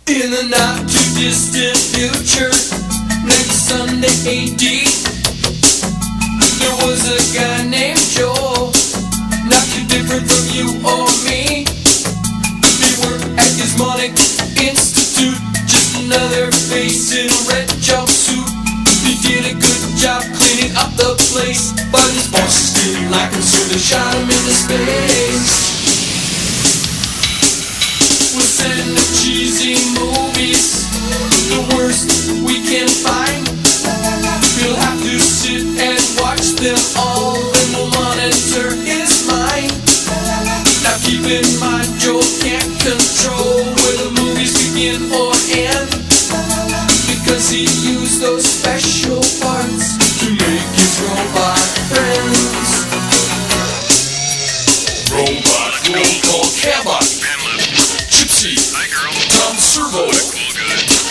In the not too distant future, next Sunday AD, there was a guy named Joel, not too different from you or me. He worked at Gizmonic Institute, just another face in a red jumpsuit. He did a good job cleaning up the place, but his bosses didn't like him, so they shot him into space. We'll send the cheesy movies, the worst we can find. We'll have to sit and watch them all, and we'll monitor his mind. Now keep in mind, Joel can't control where the movies begin or end, because he used those special parts to make his robot friends. Robot roll call Cabot, Gypsy, Tom Servo,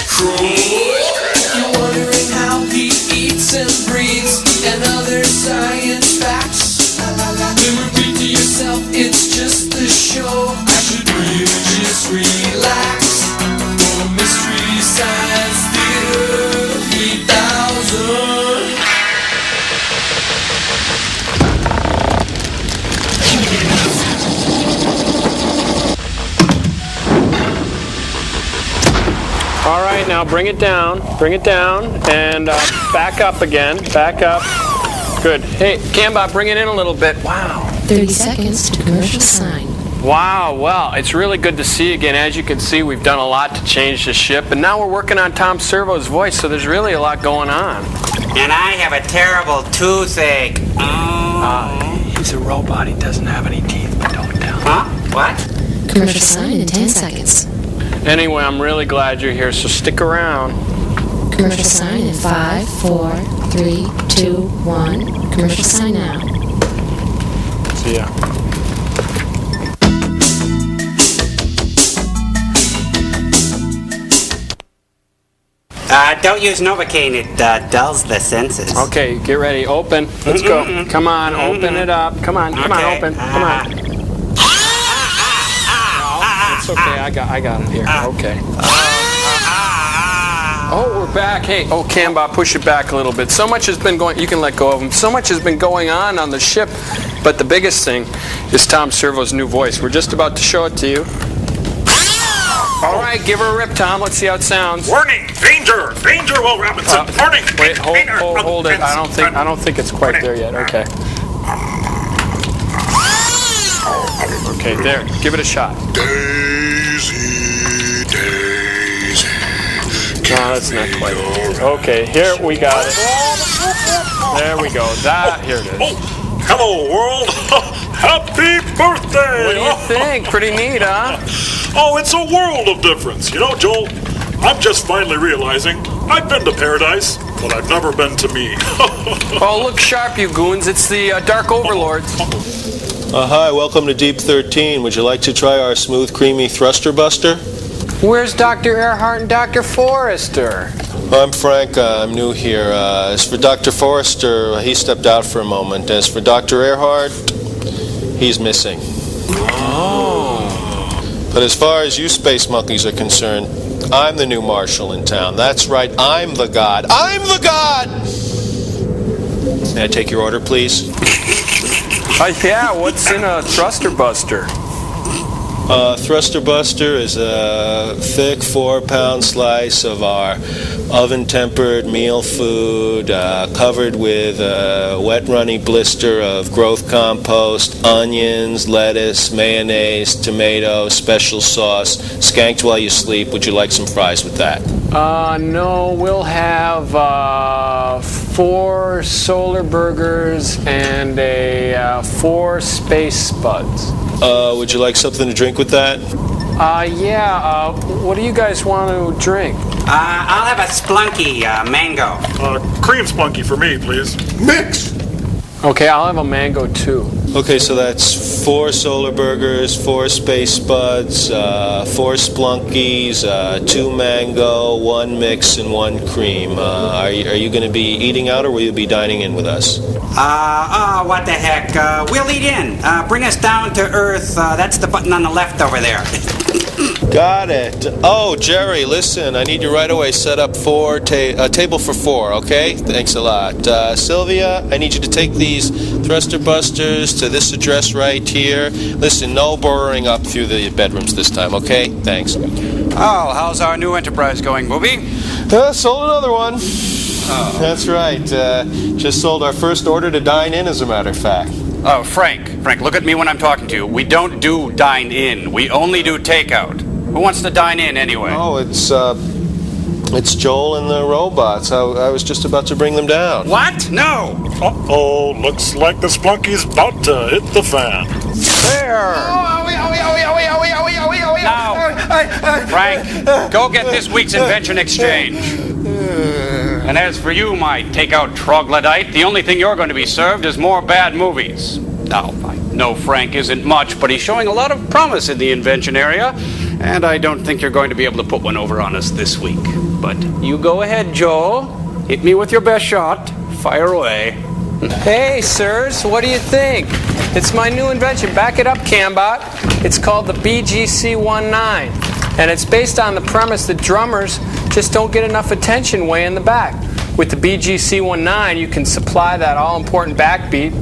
Crow. You're wondering how he eats and breathes and other science facts. Then repeat to yourself, it's just a show. I should really just relax. For Mystery Science Theater 3000. All right, now bring it down, and back up again, back up. Good. Hey, Cambot, bring it in a little bit. Wow. 30 seconds to commercial sign. Wow, well, it's really good to see you again. As you can see, we've done a lot to change the ship, and now we're working on Tom Servo's voice, so there's really a lot going on. And I have a terrible toothache. He's a robot. He doesn't have any teeth, but don't tell him. Huh? What? Commercial sign in 10 seconds. Anyway, I'm really glad you're here, so stick around. Commercial sign in 5, 4, 3, 2, 1. Commercial sign now. See ya. Don't use Novocaine, it dulls the senses. Okay, get ready. Open. Let's go. Come on, open it up. Come on, open. Come on. It's okay, I got it here. Okay. Oh, we're back. Hey, Cambot, push it back a little bit. So much has been going, you can let go of him. So much has been going on the ship, but the biggest thing is Tom Servo's new voice. We're just about to show it to you. All right, give her a rip, Tom. Let's see how it sounds. Warning! Danger! Danger, Will Robinson! Warning! Wait, hold it. I don't think it's quite there yet. Okay. Okay, there. Give it a shot. Daisy, Daisy. No, that's not quite it. Okay, here we got it. There we go. Here it is. Oh, hello, world! Happy birthday! What do you think? Pretty neat, huh? Oh, it's a world of difference. You know, Joel, I'm just finally realizing I've been to paradise, but I've never been to me. Oh, look sharp, you goons. It's the Dark Overlords. Hi, welcome to Deep 13. Would you like to try our smooth, creamy thruster buster? Where's Dr. Earhart and Dr. Forrester? I'm Frank. I'm new here. As for Dr. Forrester, he stepped out for a moment. As for Dr. Earhart, he's missing. Oh. But as far as you space monkeys are concerned, I'm the new marshal in town. That's right, I'm the god. I'm the god! May I take your order, please? Yeah, what's in a thruster buster? Thruster buster is a thick 4-pound slice of our oven-tempered meal food, covered with a wet runny blister of growth compost, onions, lettuce, mayonnaise, tomato, special sauce, skanked while you sleep. Would you like some fries with that? No, we'll have 4 solar burgers and 4 space spuds. Would you like something to drink with that? Yeah, what do you guys want to drink? I'll have a Splunky mango. Cream Spunky for me, please. Mix! Okay, I'll have a mango too. Okay, so that's 4 solar burgers, 4 space spuds, 4 Splunkies, 2 mango, 1 mix, and 1 cream. Are you going to be eating out, or will you be dining in with us? What the heck? We'll eat in. Bring us down to Earth. That's the button on the left over there. Got it. Oh, Jerry, listen, I need you right away. Set up a table for 4, okay? Thanks a lot. Sylvia, I need you to take these thruster busters to this address right here. Listen, no burrowing up through the bedrooms this time, okay? Thanks. Oh, how's our new enterprise going, Booby? Sold another one. Oh. That's right. Just sold our first order to dine in, as a matter of fact. Oh, Frank, look at me when I'm talking to you. We don't do dine in. We only do takeout. Who wants to dine in anyway? Oh, it's Joel and the robots. I was just about to bring them down. What? No! Uh-oh, looks like the Splunky's about to hit the fan. There! Now, Frank, go get this week's invention exchange. And as for you, my takeout troglodyte, the only thing you're going to be served is more bad movies. Now, I know Frank isn't much, but he's showing a lot of promise in the invention area, and I don't think you're going to be able to put one over on us this week. But you go ahead, Joel. Hit me with your best shot. Fire away. Hey, sirs, what do you think? It's my new invention. Back it up, Cambot. It's called the BGC-19, and it's based on the premise that drummers just don't get enough attention way in the back. With the BGC-19, you can supply that all-important backbeat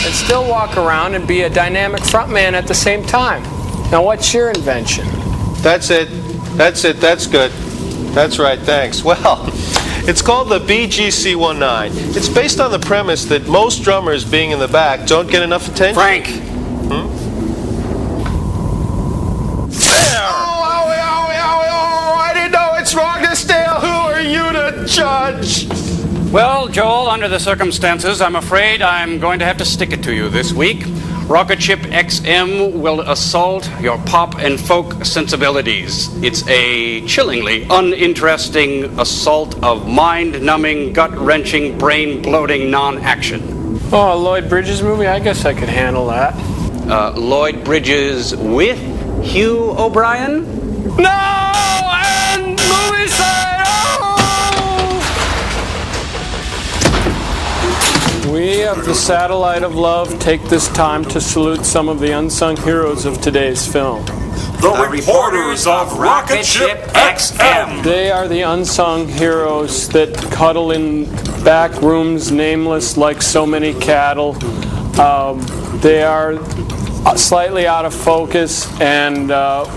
and still walk around and be a dynamic frontman at the same time. Now, what's your invention? That's it. That's good. That's right, thanks. Well, it's called the BGC-19. It's based on the premise that most drummers being in the back don't get enough attention. Frank! I didn't know it's wrong to stale. Who are you to judge? Well, Joel, under the circumstances, I'm afraid I'm going to have to stick it to you this week. Rocket Ship XM will assault your pop and folk sensibilities. It's a chillingly uninteresting assault of mind-numbing, gut-wrenching, brain-bloating non-action. Oh, a Lloyd Bridges movie? I guess I could handle that. Lloyd Bridges with Hugh O'Brien? No! And movie side! Oh! We of the Satellite of Love take this time to salute some of the unsung heroes of today's film. The reporters of Rocket Ship XM. They are the unsung heroes that cuddle in back rooms, nameless like so many cattle. They are slightly out of focus, and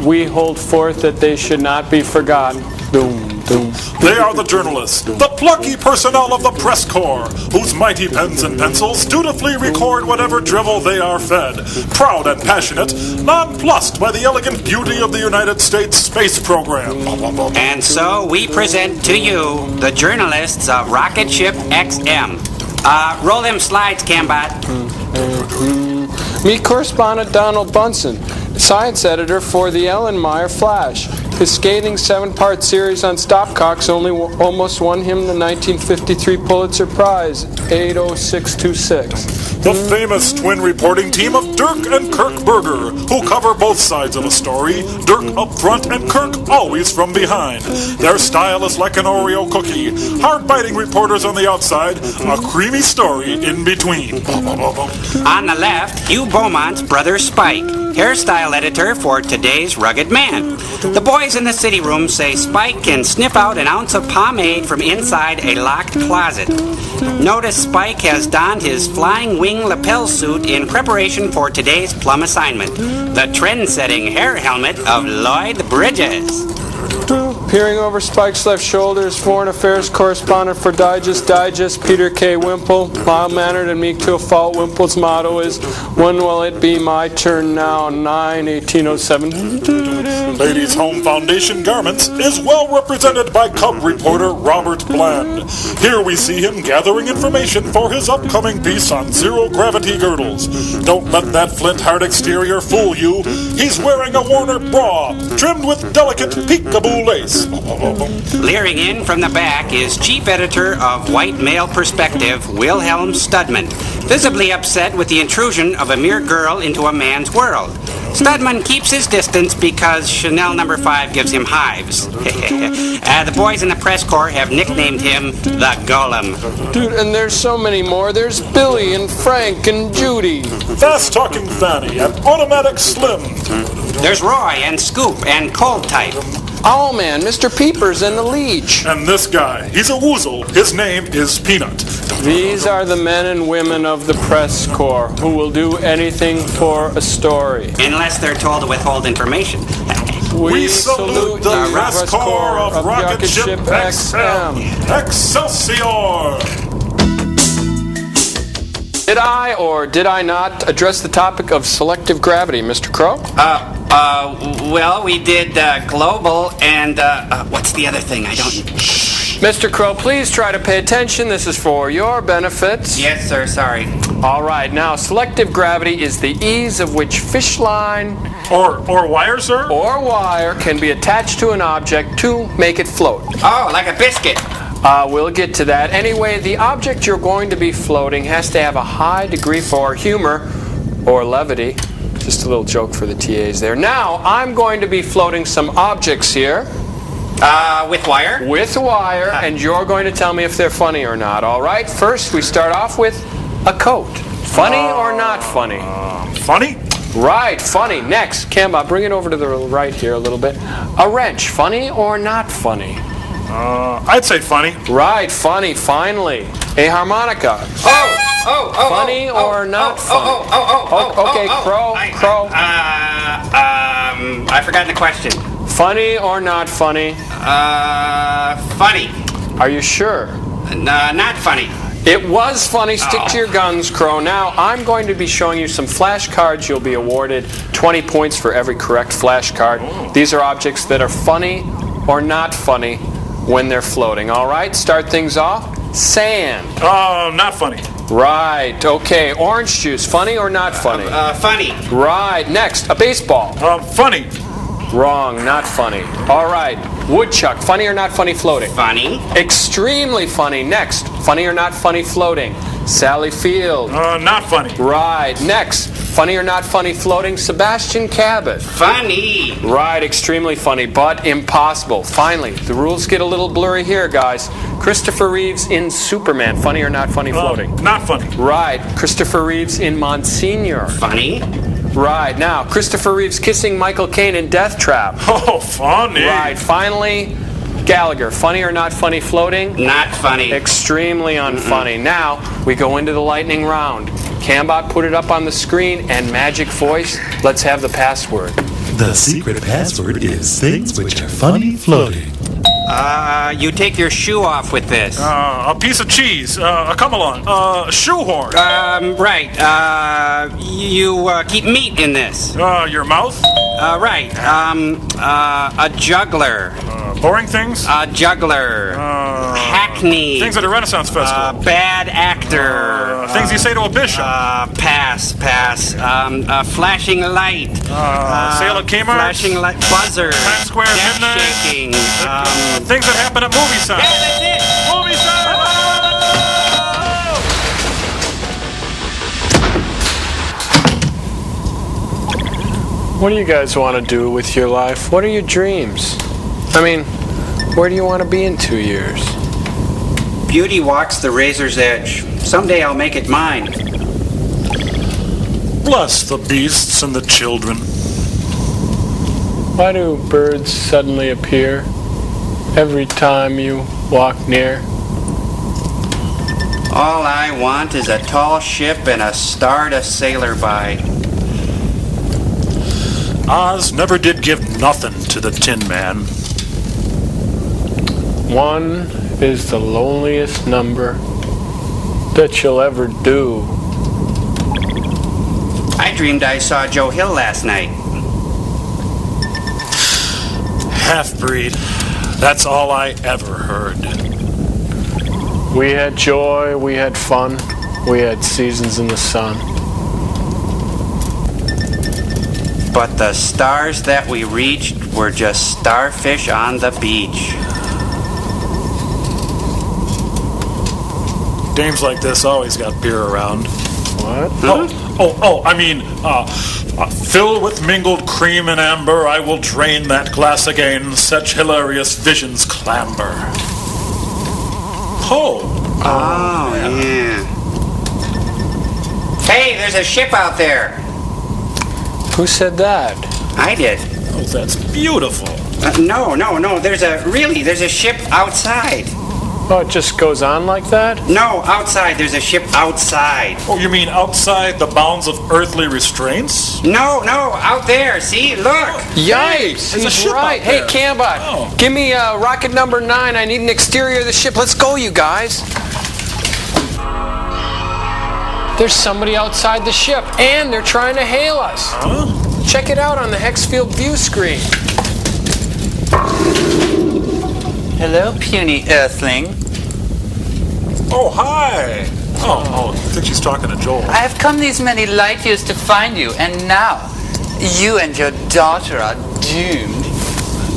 we hold forth that they should not be forgotten. Doom, doom. They are the journalists, the plucky personnel of the press corps, whose mighty pens and pencils dutifully record whatever drivel they are fed. Proud and passionate, nonplussed by the elegant beauty of the United States space program. And so we present to you the journalists of Rocket Ship XM. Roll them slides, Cambot. Meet correspondent Donald Bunsen, science editor for the Ellen Meyer Flash. His scathing 7-part series on stopcocks almost won him the 1953 Pulitzer Prize, 80626. The famous twin reporting team of Dirk and Kirk Berger, who cover both sides of a story, Dirk up front and Kirk always from behind. Their style is like an Oreo cookie, hard-biting reporters on the outside, a creamy story in between. On the left, Hugh Beaumont's brother Spike, hairstyle editor for Today's Rugged Man. The boys in the city room say Spike can sniff out an ounce of pomade from inside a locked closet. Notice Spike has donned his flying wing lapel suit in preparation for today's plum assignment, the trend-setting hair helmet of Lloyd Bridges. Peering over Spike's left shoulder is foreign affairs correspondent for Digest, Peter K. Wimple. Mild-mannered and meek to a fault, Wimple's motto is, "When will it be my turn now?" 9/1807. Ladies Home Foundation Garments is well represented by Cub reporter Robert Bland. Here we see him gathering information for his upcoming piece on zero-gravity girdles. Don't let that flint-hard exterior fool you. He's wearing a Warner bra, trimmed with delicate peekaboo lace. Leering in from the back is chief editor of White Male Perspective, Wilhelm Studman, visibly upset with the intrusion of a mere girl into a man's world. Studman keeps his distance because Chanel number 5 gives him hives. The boys in the press corps have nicknamed him the Golem. Dude, and there's so many more. There's Billy and Frank and Judy. Fast-talking Fanny and Automatic Slim. There's Roy and Scoop and Cold Type. Oh man, Mr. Peepers and the Leech. And this guy, he's a woozle. His name is Peanut. These are the men and women of the press corps who will do anything for a story. Unless they're told to withhold information. We salute the press corps of Rocket Ship XM. Excelsior! Did I or did I not address the topic of selective gravity, Mr. Crow? Well, we did global and what's the other thing? I don't. Mr. Crow, please try to pay attention. This is for your benefit. Yes, sir. Sorry. All right. Now, selective gravity is the ease of which fish line or wire, sir? or wire can be attached to an object to make it float. Oh, like a biscuit. We'll get to that. Anyway, the object you're going to be floating has to have a high degree for humor or levity. Just a little joke for the TAs there. Now, I'm going to be floating some objects here. With wire? With wire, and you're going to tell me if they're funny or not, all right? First, we start off with a coat. Funny or not funny? Funny? Right, funny. Next, Kemba, bring it over to the right here a little bit. A wrench. Funny or not funny? I'd say funny. Right, funny, finally. A harmonica. Funny or not funny? Okay, Crow. I forgot the question. Funny or not funny? Funny. Are you sure? Not funny. It was funny. Stick to your guns, Crow. Now, I'm going to be showing you some flashcards. You'll be awarded 20 points for every correct flashcard. These are objects that are funny or not funny when they're floating. All right, start things off. Sand. Not funny. Right, okay. Orange juice. Funny or not funny? Funny. Right, next. A baseball. Funny. Wrong, not funny. All right, woodchuck. Funny or not funny floating? Funny. Extremely funny. Next. Funny or not funny floating? Sally Field. Not funny. Right, next. Funny or not funny floating? Sebastian Cabot. Funny. Right, extremely funny, but impossible. Finally, the rules get a little blurry here, guys. Christopher Reeves in Superman. Funny or not funny floating? Not funny. Right, Christopher Reeves in Monsignor. Funny. Right, now, Christopher Reeves kissing Michael Caine in Death Trap. Oh, funny. Right, finally, Gallagher. Funny or not funny floating? Not funny. Extremely unfunny. Now, we go into the lightning round. Cambot, put it up on the screen, and Magic Voice, let's have the password. The secret password is things which are funny floating. You take your shoe off with this. A piece of cheese. A come-along. A shoehorn. Right. You keep meat in this. Your mouth. Right. A juggler. Boring things. A juggler. Hackney. Things at a Renaissance festival. Bad actor. Things you say to a bishop. Pass. Flashing light. Sale at Kmart. Flashing light. Buzzer. Times Square Death midnight. shaking. Things that happen at movie signs. Yeah, that's it. Movie signs. What do you guys want to do with your life? What are your dreams? I mean, where do you want to be in 2 years? Beauty walks the razor's edge. Someday I'll make it mine. Bless the beasts and the children. Why do birds suddenly appear every time you walk near? All I want is a tall ship and a star to sail her by. Oz never did give nothing to the Tin Man. One is the loneliest number that you'll ever do. I dreamed I saw Joe Hill last night. Half-breed. That's all I ever heard. We had joy, we had fun, we had seasons in the sun. But the stars that we reached were just starfish on the beach. Dames like this always got beer around. What? Oh, Fill with mingled cream and amber, I will drain that glass again, such hilarious visions clamber. Oh, yeah. Hey, there's a ship out there. Who said that? I did. Oh, that's beautiful. No. There's a ship outside. Oh, it just goes on like that? No, outside. There's a ship outside. Oh, you mean outside the bounds of earthly restraints? No, out there. See, look. Yikes! there's a He's ship right. out there. Hey, Cambot, Oh. give me rocket number 9. I need an exterior of the ship. Let's go, you guys. There's somebody outside the ship, and they're trying to hail us. Huh? Check it out on the hex field view screen. Hello, puny earthling. Oh, hi. Oh, I think she's talking to Joel. I have come these many light years to find you, and now you and your daughter are doomed.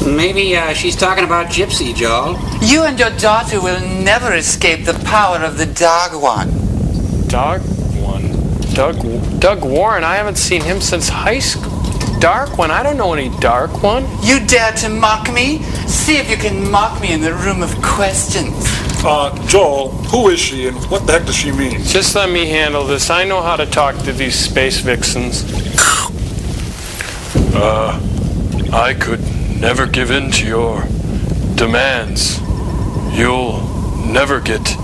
Maybe she's talking about Gypsy, Joel. You and your daughter will never escape the power of the Dark One. Dark One? Doug Warren, I haven't seen him since high school. Dark One? I don't know any Dark One. You dare to mock me? See if you can mock me in the room of questions. Joel, who is she and what the heck does she mean? Just let me handle this. I know how to talk to these space vixens. I could never give in to your demands. You'll never get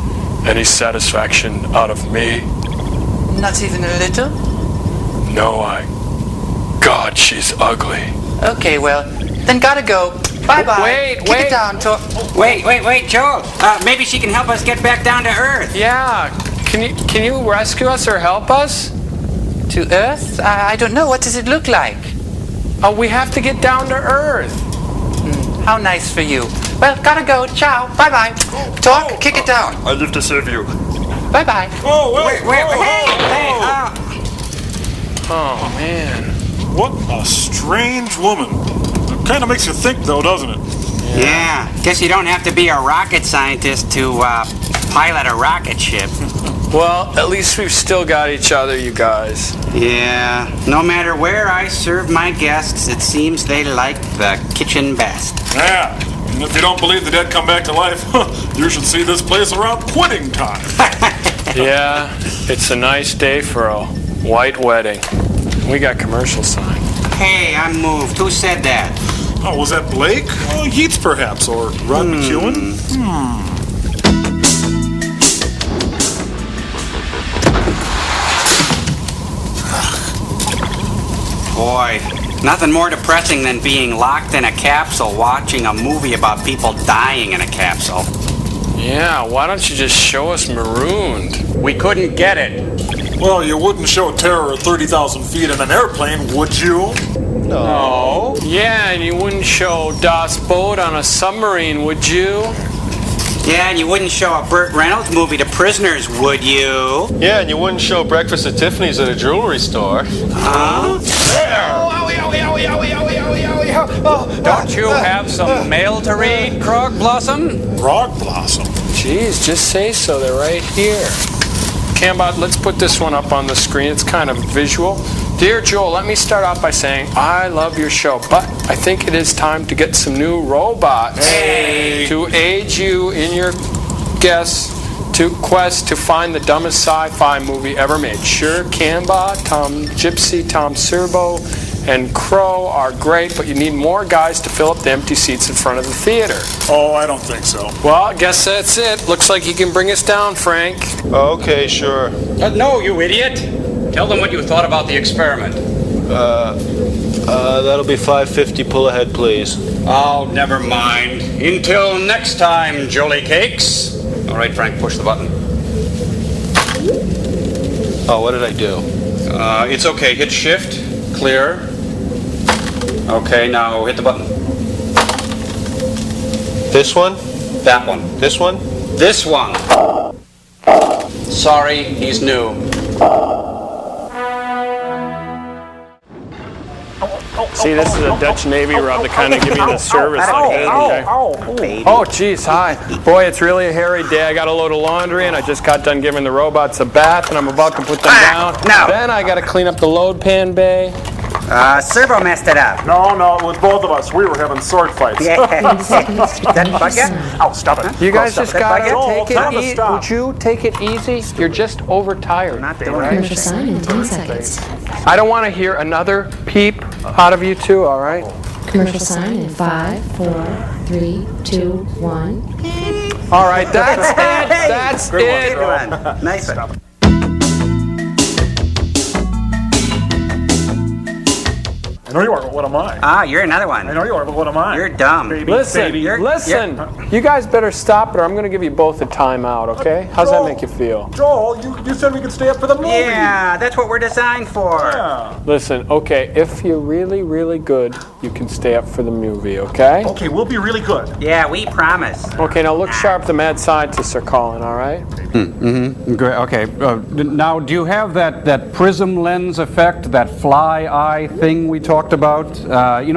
any satisfaction out of me. Not even a little? No, God, she's ugly. Okay, well, then gotta go. Bye-bye. Kick it down to... Wait, Joel. Maybe she can help us get back down to Earth. Yeah, can you rescue us or help us? To Earth? I don't know. What does it look like? Oh, we have to get down to Earth. How nice for you. Well, gotta go. Ciao. Bye-bye. Talk, kick it down. I live to serve you. Bye-bye. Oh, wait. Oh, man. What a strange woman. It kind of makes you think, though, doesn't it? Yeah. Guess you don't have to be a rocket scientist to pilot a rocket ship. Well, at least we've still got each other, you guys. Yeah. No matter where I serve my guests, it seems they like the kitchen best. Yeah. And if you don't believe the dead come back to life, you should see this place around quitting time. Yeah, it's a nice day for a white wedding. We got commercial sign. Hey, I'm moved. Who said that? Oh, was that Blake? Oh, Yeats, perhaps, or Rod McEwen? Boy, nothing more depressing than being locked in a capsule watching a movie about people dying in a capsule. Yeah, why don't you just show us Marooned? We couldn't get it. Well, you wouldn't show terror at 30,000 feet in an airplane, would you? No. Yeah, and you wouldn't show Das Boot on a submarine, would you? Yeah, and you wouldn't show a Burt Reynolds movie to prisoners, would you? Yeah, and you wouldn't show breakfast at Tiffany's at a jewelry store. Don't you have some mail to read, Krog Blossom? Frog Blossom. Jeez, just say so. They're right here. Cambot, let's put this one up on the screen. It's kind of visual. Dear Joel, let me start off by saying I love your show, but I think it is time to get some new robots to aid you in your quest to find the dumbest sci-fi movie ever made. Sure, Cambot, Gypsy, Tom Servo, and Crow are great, but you need more guys to fill up the empty seats in front of the theater. Oh, I don't think so. Well, I guess that's it. Looks like you can bring us down, Frank. Okay, sure. No, you idiot. Tell them what you thought about the experiment. That'll be $5.50. Pull ahead, please. Oh, never mind. Until next time, Jolly Cakes. All right, Frank, push the button. Oh, what did I do? It's okay. Hit shift. Clear. Okay, now hit the button. This one? That one. This one? This one. Sorry, he's new. See, this is a Dutch Navy rub to kind of give you the service like that, okay? Oh, geez, hi. Boy, it's really a hairy day. I got a load of laundry, and I just got done giving the robots a bath, and I'm about to put them down. No. Then I got to clean up the load pan bay. Servo messed it up. No, it was both of us. We were having sword fights. Yeah. That bug ya? Oh, stop it. You guys just gotta Joel, take tell him it to easy. stop. Would you take it easy? You're just overtired. Not doing right? Commercial sign in 10 seconds. I don't want to hear another peep out of you two, all right? Commercial sign in 5, 4, 3, 2, 1. All right, that's it. That's it. Good one. Nice one. I know you are, but what am I? Ah, you're another one. I know you are, but what am I? You're dumb. Listen, listen. You guys better stop it, or I'm going to give you both a timeout, okay? How's that make you feel? Joel, you said we could stay up for the movie. Yeah, that's what we're designed for. Yeah. Listen, okay, if you're really, really good, you can stay up for the movie, okay? Okay, we'll be really good. Yeah, we promise. Okay, now look sharp. The mad scientists are calling, all right? Great. Okay. Now, do you have that prism lens effect, that fly eye thing we talked about?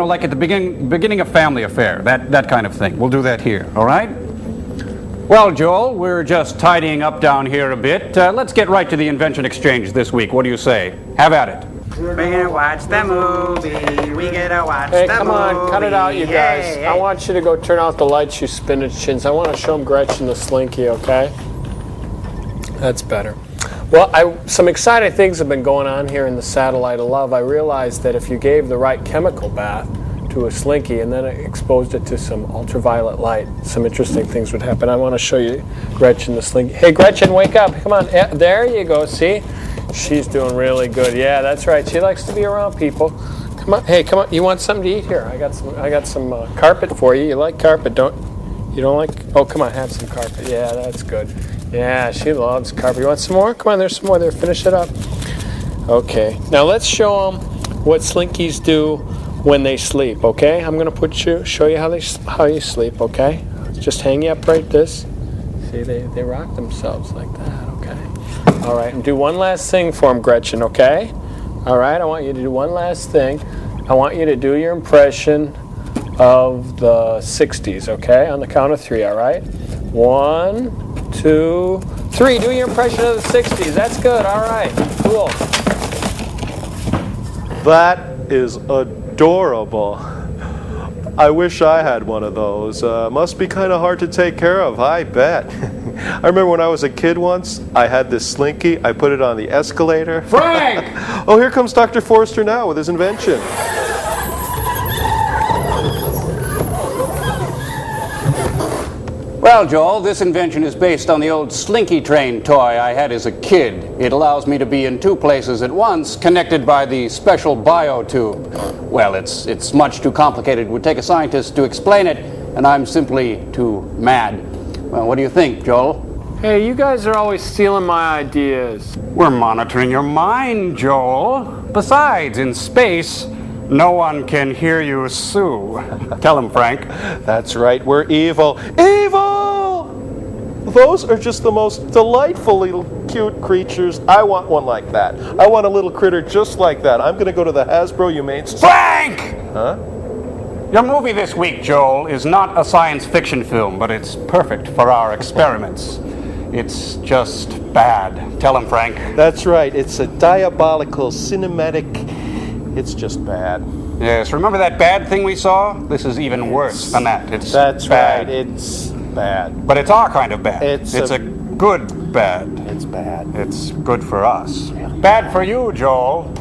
Like at the beginning of Family Affair, that kind of thing. We'll do that here. All right. Well, Joel, we're just tidying up down here a bit. Let's get right to the invention exchange this week. What do you say? Have at it. We're gonna watch the movie. We gotta watch the movie. Hey, come on, cut it out, you guys. Hey. I want you to go turn out the lights, you spinach chins. I want to show them Gretchen the Slinky, okay? That's better. Well, some exciting things have been going on here in the Satellite of Love. I realized that if you gave the right chemical bath to a Slinky and then exposed it to some ultraviolet light, some interesting things would happen. I want to show you Gretchen the Slinky. Hey, Gretchen, wake up. Come on. Yeah, there you go. See? She's doing really good. Yeah, that's right. She likes to be around people. Come on. Hey, come on. You want something to eat here? I got some carpet for you. You like carpet, don't you? Don't like? Oh, come on. Have some carpet. Yeah, that's good. Yeah, she loves carpet. You want some more? Come on, there's some more there. Finish it up. Okay. Now let's show them what Slinkies do when they sleep, okay? I'm going to show you how you sleep, okay? Just hang you up right this. See, they rock themselves like that, okay? All right, and do one last thing for them, Gretchen, okay? All right, I want you to do one last thing. I want you to do your impression of the 60s, okay? On the count of 3, all right? 1, 2, 3. Do your impression of the 60s. That's good. All right. Cool. That is adorable. I wish I had one of those. Must be kind of hard to take care of, I bet. I remember when I was a kid once, I had this Slinky. I put it on the escalator. Frank! Oh, here comes Dr. Forrester now with his invention. Well, Joel, this invention is based on the old Slinky train toy I had as a kid. It allows me to be in 2 places at once, connected by the special biotube. Well, it's much too complicated. It would take a scientist to explain it, and I'm simply too mad. Well, what do you think, Joel? Hey, you guys are always stealing my ideas. We're monitoring your mind, Joel. Besides, in space, no one can hear you sue. Tell him, Frank. That's right, we're evil. Evil! Those are just the most delightful little cute creatures. I want one like that. I want a little critter just like that. I'm going to go to the Hasbro Humane Society. Frank! Huh? Your movie this week, Joel, is not a science fiction film, but it's perfect for our experiments. It's just bad. Tell him, Frank. That's right, it's a diabolical cinematic. It's just bad. Yes, remember that bad thing we saw? This is even worse than that. That's bad. right, it's bad. But it's our kind of bad. It's a good bad. It's bad. It's good for us. Bad for you, Joel.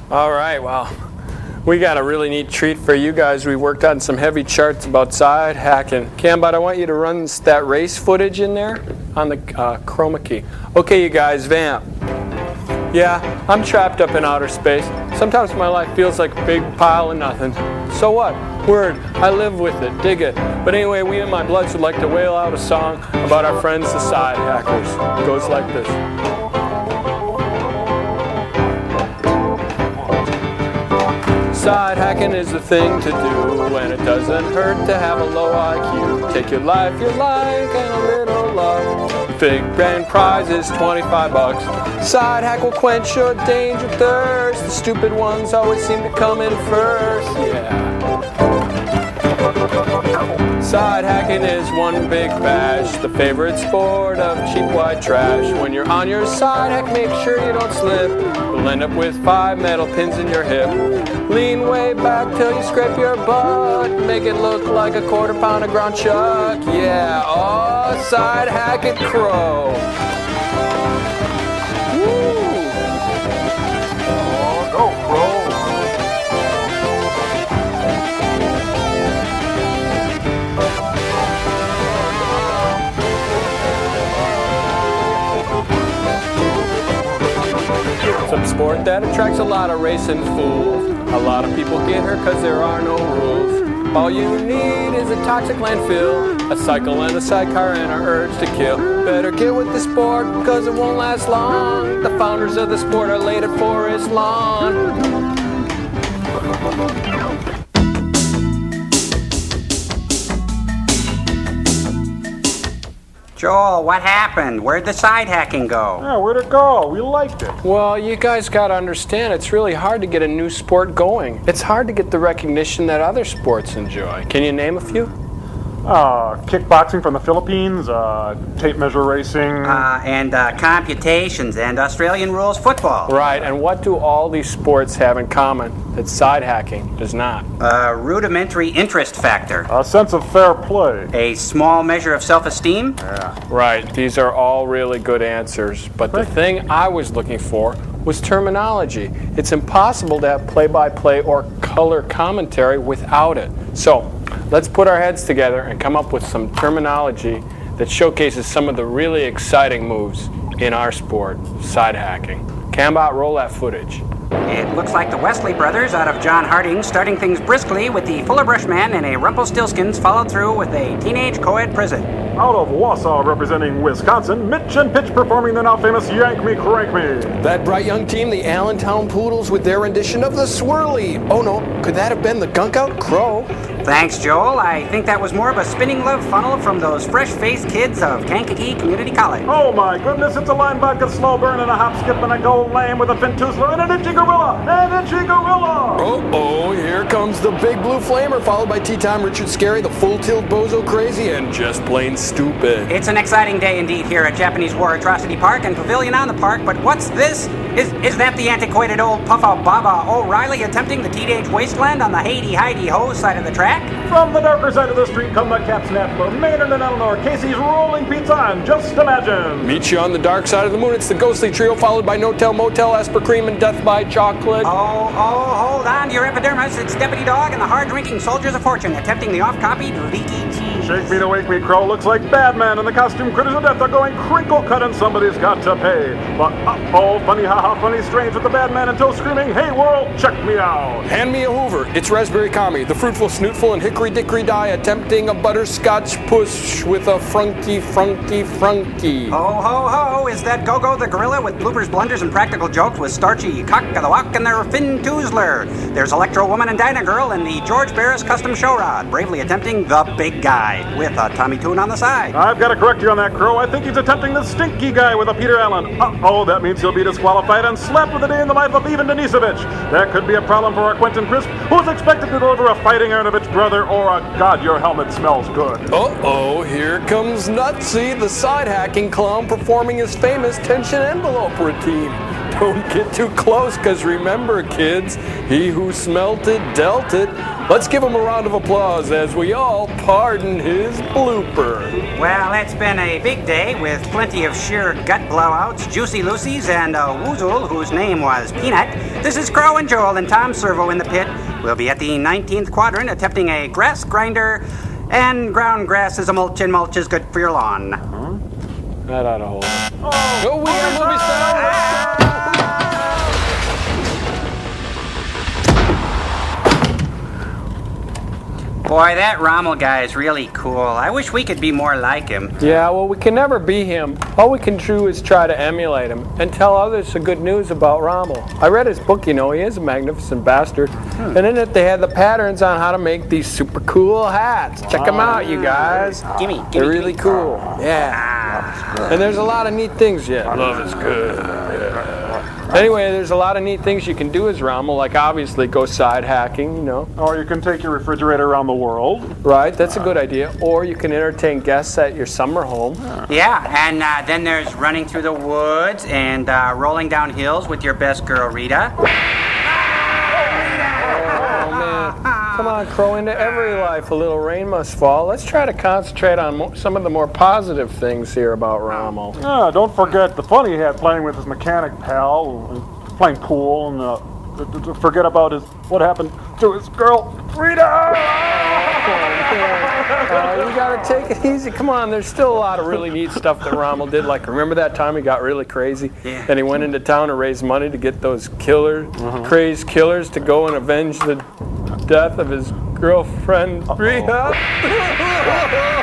All right, well, we got a really neat treat for you guys. We worked on some heavy charts about side hacking. Cambot, I want you to run that race footage in there on the chroma key. Okay, you guys, vamp. Yeah, I'm trapped up in outer space. Sometimes my life feels like a big pile of nothing. So what? Word, I live with it, dig it. But anyway, we in My Bloods would like to wail out a song about our friends, the side hackers. It goes like this. Side hacking is the thing to do, and it doesn't hurt to have a low IQ. Take your life you like and a little love. big grand prize is 25 bucks. Side hack will quench your danger thirst. The stupid ones always seem to come in first. Yeah. Side hacking is one big bash, the favorite sport of cheap white trash. When you're on your side hack, make sure you don't slip. You'll end up with 5 metal pins in your hip. Lean way back till you scrape your butt. Make it look like a quarter-pound of ground chuck. Yeah, oh, side hack it crow. Woo! Oh, go crow. Some sport that attracts a lot of racing fools. A lot of people get hurt cause there are no rules. All you need is a toxic landfill, a cycle and a sidecar and an urge to kill. Better get with the sport cause it won't last long. The founders of the sport are laid at Forest Lawn. Joel, what happened? Where'd the side hacking go? Yeah, where'd it go? We liked it. Well, you guys gotta understand, it's really hard to get a new sport going. It's hard to get the recognition that other sports enjoy. Can you name a few? Kickboxing from the Philippines, tape measure racing. And computations and Australian rules football. Right, and what do all these sports have in common that side hacking does not? Rudimentary interest factor. A sense of fair play. A small measure of self-esteem. Right, these are all really good answers, but the thing I was looking for was terminology. It's impossible to have play-by-play or color commentary without it. So, let's put our heads together and come up with some terminology that showcases some of the really exciting moves in our sport, side hacking. Cambot, roll that footage. It looks like the Wesley brothers out of John Harding starting things briskly with the Fuller Brush Man and a Rumpelstiltskins followed through with a teenage co-ed prison. Out of Wausau representing Wisconsin, Mitch and Pitch performing the now famous Yank Me Crank Me. That bright young team, the Allentown Poodles, with their rendition of the Swirly. Oh no, could that have been the Gunk Out Crow? Thanks, Joel. I think that was more of a spinning love funnel from those fresh-faced kids of Kankakee Community College. Oh my goodness, it's a line vodka slow burn and a hop skip and a gold lame with a fin toozler and an itchy gorilla! An itchy gorilla! Oh, here comes the Big Blue Flamer, followed by Tea Time Richard Scary, the Full Tilt Bozo Crazy, and Just Plain Stupid. It's an exciting day indeed here at Japanese War Atrocity Park and Pavilion on the Park, but what's this? Is that the antiquated old Puffa Baba O'Reilly attempting the teenage wasteland on the Heidi-Ho side of the track? From the darker side of the street come the Caps Napper, Maynard and Eleanor, Casey's Rolling Pizza, and Just Imagine. Meet you on the dark side of the moon. It's the Ghostly Trio, followed by No Tell Motel, Asper Cream, and Death by Chocolate. Oh, hold on to your epidermis. It's Deputy Dog and the hard-drinking Soldiers of Fortune attempting the off-copied Leaky Cheese. Shake Me to Wake Me Crow looks like Batman and the costume critters of death are going crinkle cut and somebody's got to pay. But uh-oh, funny haha, funny strange with the Batman until screaming, hey world, check me out. Hand me a Hoover. It's Raspberry Commie, the fruitful, snootful, and hickory dickory die attempting a butterscotch push with a frunky. Ho, ho, ho, is that Go-Go the gorilla with bloopers, blunders, and practical jokes with Starchy, Cock of the Walk, and their Finn Toozler? There's Electro Woman and Dinah Girl and the George Barris custom show rod, bravely attempting the big guy with a Tommy Tune on the side. I've got to correct you on that, Crow. I think he's attempting the stinky guy with a Peter Allen. Uh-oh, that means he'll be disqualified and slapped with a day in the life of Ivan Denisovich. That could be a problem for our Quentin Crisp, who's expected to deliver a Fighting Arnovich brother or a God, your helmet smells good. Uh-oh, here comes Nutsy, the side-hacking clown performing his famous tension envelope routine. Don't get too close, because remember, kids, he who smelt it, dealt it. Let's give him a round of applause as we all pardon his blooper. Well, it's been a big day with plenty of sheer gut blowouts, juicy Lucy's, and a woozle whose name was Peanut. This is Crow and Joel and Tom Servo in the pit. We'll be at the 19th quadrant attempting a grass grinder, and ground grass is a mulch, and mulch is good for your lawn. That ought to hold it. Oh, we got movie star! Boy, that Rommel guy is really cool. I wish we could be more like him. Yeah, well, we can never be him. All we can do is try to emulate him and tell others the good news about Rommel. I read his book, you know. He is a magnificent bastard. And in it, they had the patterns on how to make these super cool hats. Check them out, you guys. They're really cool. Yeah. And there's a lot of neat things. Yeah, love is good. Yeah. Anyway, there's a lot of neat things you can do as Rommel, like obviously go side hacking, you know. Or you can take your refrigerator around the world. Right, that's a good idea. Or you can entertain guests at your summer home. Yeah, and then there's running through the woods and rolling down hills with your best girl, Rita. Oh, man. Come on, Crow, into every life a little rain must fall. Let's try to concentrate on some of the more positive things here about Rommel. Yeah, don't forget the fun he had playing with his mechanic pal, and playing pool, and forget about what happened to his girl, Rita! You gotta take it easy. Come on, there's still a lot of really neat stuff that Rommel did. Like, remember that time he got really crazy? Yeah. And he went into town to raise money to get those crazed killers to go and avenge the death of his girlfriend, Rita.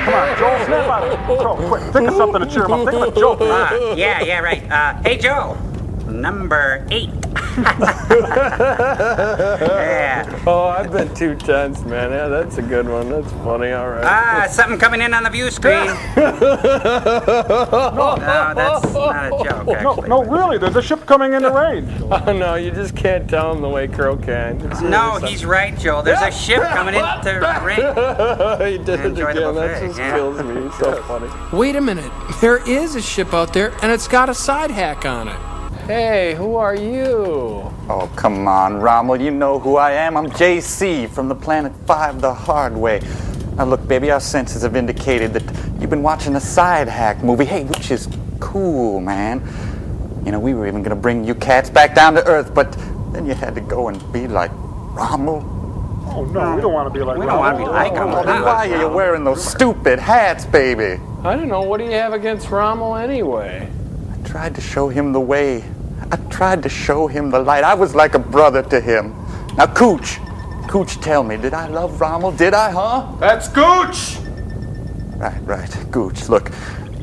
Come on, Joel, snap out of it. Joel, quick, think of something to cheer him up. Think of a joke. Yeah, right. Hey, Joe. Number 8. Yeah. Oh, I've been too tense, man. Yeah, that's a good one. That's funny. All right. Something coming in on the view screen. No, that's not a joke, actually. No, really, there's a ship coming into range. Oh, no, you just can't tell him the way Crow can. No, he's right, Joe. There's a ship coming into range. He did it Enjoy the again. That buffet, just yeah. kills me. It's so funny. Wait a minute. There is a ship out there, and it's got a side hack on it. Hey, who are you? Oh, come on, Rommel. You know who I am. I'm JC from the Planet 5 the hard way. Now, look, baby, our senses have indicated that you've been watching a side hack movie. Hey, which is cool, man. You know, we were even going to bring you cats back down to Earth, but then you had to go and be like Rommel. Oh, no, we don't want to be like We don't want to be like him. Well, then why are you wearing those stupid hats, baby? I don't know. What do you have against Rommel anyway? I tried to show him the way. I tried to show him the light. I was like a brother to him. Now, Cooch, tell me, did I love Rommel? Did I, huh? That's Gooch! Right, Gooch. Look,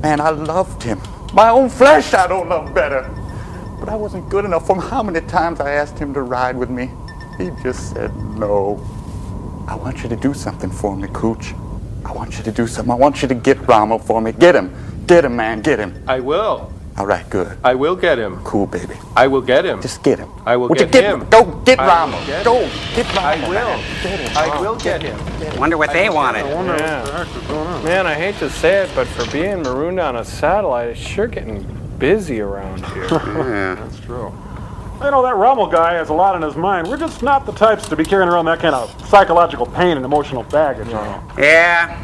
man, I loved him. My own flesh I don't love better. But I wasn't good enough for him. How many times I asked him to ride with me? He just said no. I want you to do something for me, Cooch. I want you to do something. I want you to get Rommel for me. Get him. Get him, man. Get him. I will. All right, good. I will get him. Cool, baby. I will get him. Just get him. I will Would get you him. Go get I Rommel. will get Go him. get Rommel. I will. Get him. I will get him. Wonder what they wanted. Yeah. Man, I hate to say it, but for being marooned on a satellite, it's sure getting busy around here. Yeah. That's true. You know, that Rommel guy has a lot on his mind. We're just not the types to be carrying around that kind of psychological pain and emotional baggage, you know. Yeah,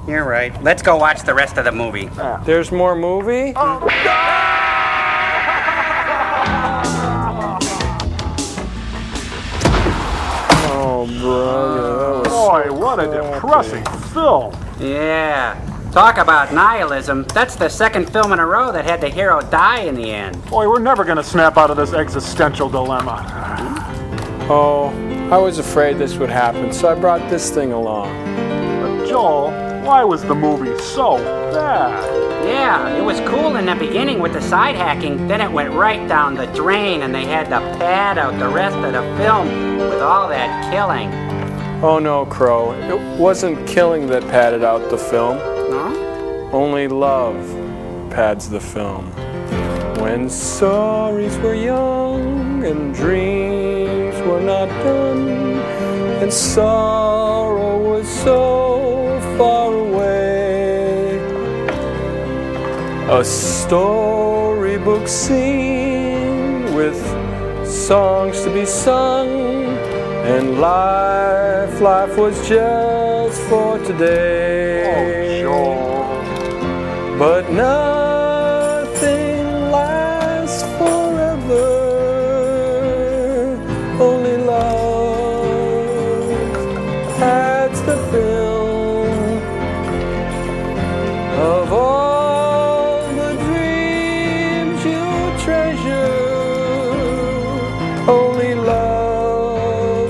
you're right. Let's go watch the rest of the movie. There's more movie? Oh, brother. Boy, what a depressing film. Yeah. Talk about nihilism. That's the second film in a row that had the hero die in the end. Boy, we're never going to snap out of this existential dilemma. Oh, I was afraid this would happen, so I brought this thing along. But Joel, why was the movie so bad? Yeah, it was cool in the beginning with the side hacking, then it went right down the drain and they had to pad out the rest of the film with all that killing. Oh no, Crow. It wasn't killing that padded out the film. Huh? Only love pads the film. When stories were young and dreams were not done, and sorrow was so far away, a storybook scene with songs to be sung, and life was just for today. Oh, Joel. But nothing lasts forever. Only love adds the film of all the dreams you treasure. Only love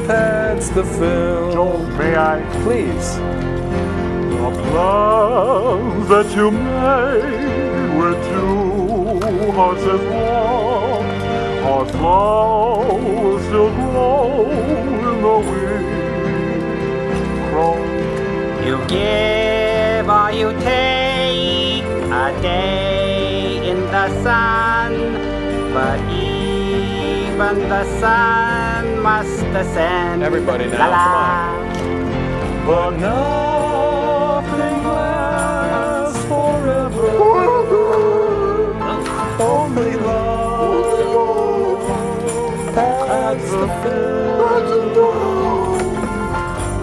pads the film. Joel, may I? Please. The plans that you made with 2 hearts as one, our flowers still grow in the wind. Crow. You give or you take a day in the sun, but even the sun must ascend. Everybody now, La la. But nothing lasts forever. Only love adds the film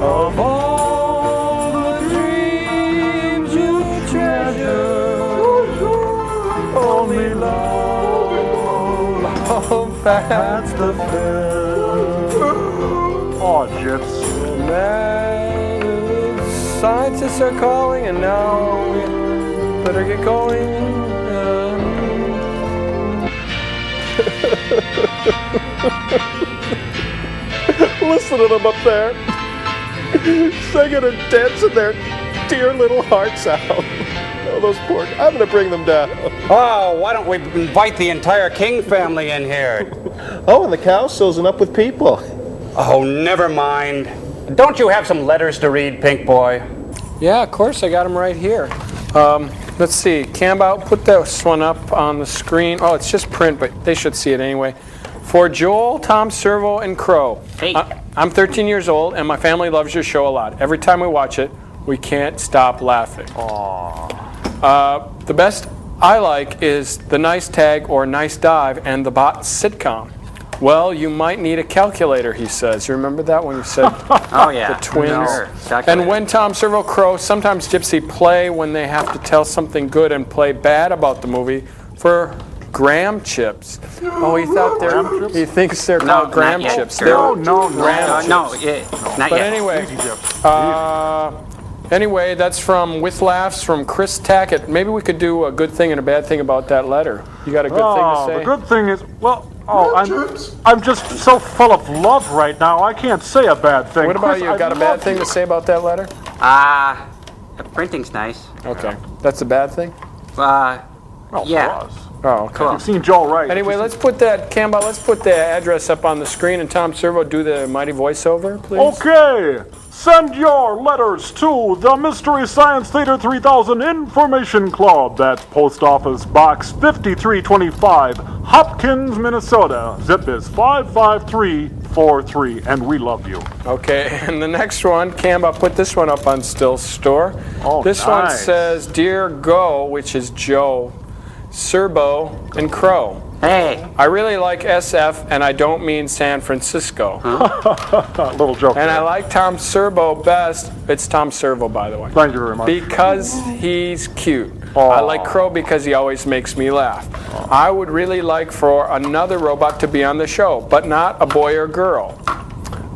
of all the dreams you treasure. Only love adds the film. Aw, Gyps. Scientists are calling, and now we better get going. Listen to them up there, singing and dancing their dear little hearts out. Oh, those poor. I'm going to bring them down. Oh, why don't we invite the entire King family in here? Oh, and the cow's sousing up with people. Oh, never mind. Don't you have some letters to read, Pink Boy? Yeah, of course, I got them right here. Let's see, Cambo, put this one up on the screen. Oh, it's just print, but they should see it anyway. For Joel, Tom Servo, and Crow. Hey. I'm 13 years old, and my family loves your show a lot. Every time we watch it, we can't stop laughing. The best I like is the Nice Tag or Nice Dive and the Bot sitcom. Well, you might need a calculator, he says. You remember that when you said Oh, yeah. the twins? Sure. And when Tom Servo, Crow, sometimes Gypsy play when they have to tell something good and play bad about the movie for graham chips. Oh, he thought he thinks they're called graham not yet. chips. No, They're no, graham chips. not But yet. anyway, that's from With Laughs from Chris Tackett. Maybe we could do a good thing and a bad thing about that letter. You got a good thing to say? The good thing is, I'm just so full of love right now, I can't say a bad thing. What about Chris, you? Got a bad thing to say about that letter? The printing's nice. Okay. That's a bad thing? Well, Yeah. for us. Oh, okay. You've seen Joel right. Anyway, let's put that, Cambo, let's put the address up on the screen, and Tom Servo, do the mighty voiceover, please. Okay, send your letters to the Mystery Science Theater 3000 Information Club. That's Post Office Box 5325, Hopkins, Minnesota. Zip is 55343, and we love you. Okay, and the next one, Cambo, put this one up on Still Store. Oh, this one nice. says, Dear Go, which is Joe, Serbo, and Crow. Hey. I really like SF, and I don't mean San Francisco. Little joke. And I there. like Tom Servo best. It's Tom Servo, by the way. Thank you very much. Because he's cute. Aw. I like Crow because he always makes me laugh. I would really like for another robot to be on the show, but not a boy or girl.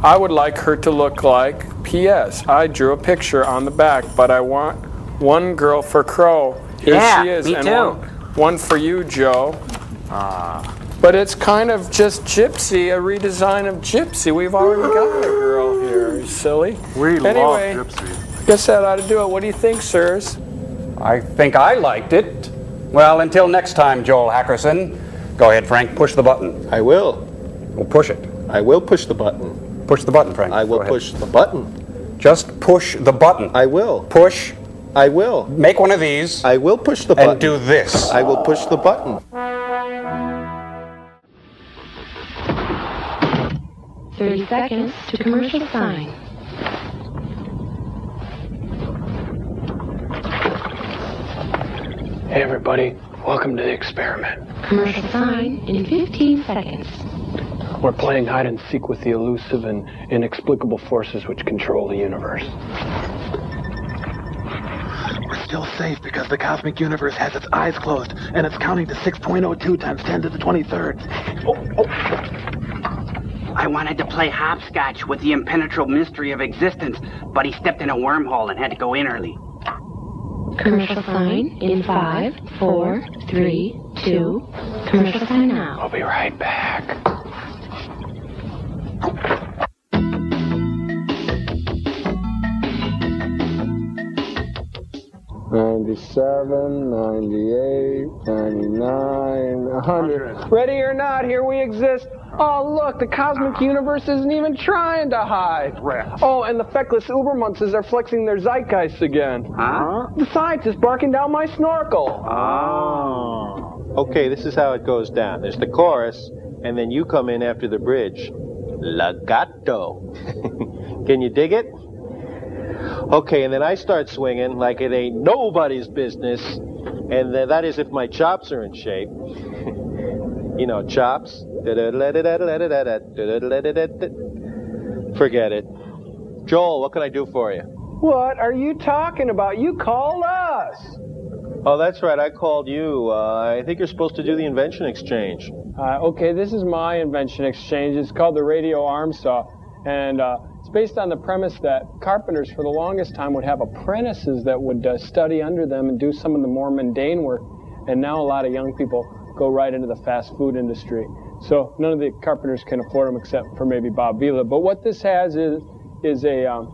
I would like her to look like P.S. I drew a picture on the back, but I want one girl for Crow. Here Yeah, she is. me and too. One for you, Joe. But it's kind of just Gypsy, a redesign of Gypsy. We've already got a girl here, you silly. We Anyway, love Gypsy. guess that ought to do it. What do you think, sirs? I think I liked it. Well, until next time, Joel Hackerson. Go ahead, Frank, push the button. I will. Well, push it. I will push the button. Push the button, Frank. I will Go ahead. push the button. Just push the button. I will. Push. I will. Make one of these. I will push the button. And do this. I will push the button. 30 seconds to commercial sign. Hey, everybody. Welcome to the experiment. Commercial sign in 15 seconds. We're playing hide and seek with the elusive and inexplicable forces which control the universe. We're still safe because the cosmic universe has its eyes closed, and it's counting to 6.02 times 10 to the 23rd. I wanted to play hopscotch with the impenetrable mystery of existence, but he stepped in a wormhole and had to go in early. Commercial sign in 5, 4, 3, 2. Commercial sign now. I'll be right back. 97, 98, 99, 100. Ready or not, here we exist. Oh, look, the cosmic universe isn't even trying to hide. Oh, and the feckless ubermunces are flexing their zeitgeist again. Huh? The scientists barking down my snorkel. Oh. Okay, this is how it goes down. There's the chorus, and then you come in after the bridge. Legato. Can you dig it? Okay, and then I start swinging like it ain't nobody's business, and that is if my chops are in shape. You know, chops. Forget it. Joel, what can I do for you? What are you talking about? You called us. Oh, that's right. I called you. I think you're supposed to do the invention exchange. Okay, this is my invention exchange. It's called the radio arm saw. And it's based on the premise that carpenters for the longest time would have apprentices that would study under them and do some of the more mundane work. And now a lot of young people go right into the fast food industry. So none of the carpenters can afford them except for maybe Bob Vila. But what this has is a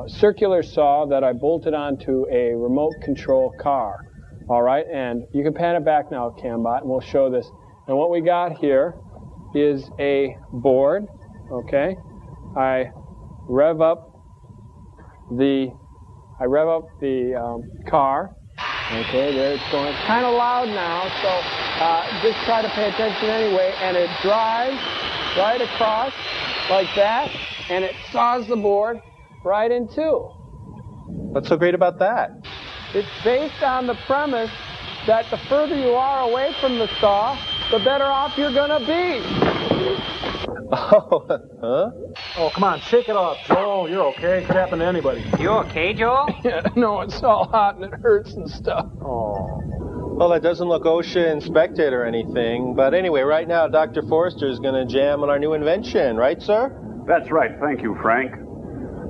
circular saw that I bolted onto a remote control car. All right, and you can pan it back now, Cambot, and we'll show this. And what we got here is a board, okay? I rev up the car. Okay, there it's going. It's kind of loud now, so just try to pay attention anyway. And it drives right across like that, and it saws the board right in two. What's so great about that? It's based on the premise that the further you are away from the saw, the better off you're going to be. Oh, huh? Oh, come on, shake it off, Joel. You're okay. Could happen to anybody. You okay, Joel? Yeah, no, it's all hot and it hurts and stuff. Oh. Well, that doesn't look OSHA inspected or anything. But anyway, right now, Dr. Forrester is going to jam on our new invention. Right, sir? That's right. Thank you, Frank.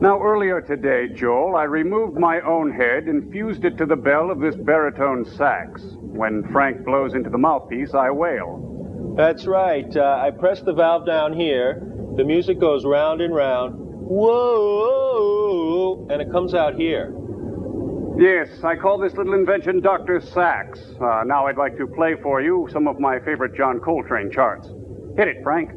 Now, earlier today, Joel, I removed my own head and fused it to the bell of this baritone sax. When Frank blows into the mouthpiece, I wail. That's right. I press the valve down here. The music goes round and round. Whoa! And it comes out here. Yes, I call this little invention Dr. Sax. Now I'd like to play for you some of my favorite John Coltrane charts. Hit it, Frank.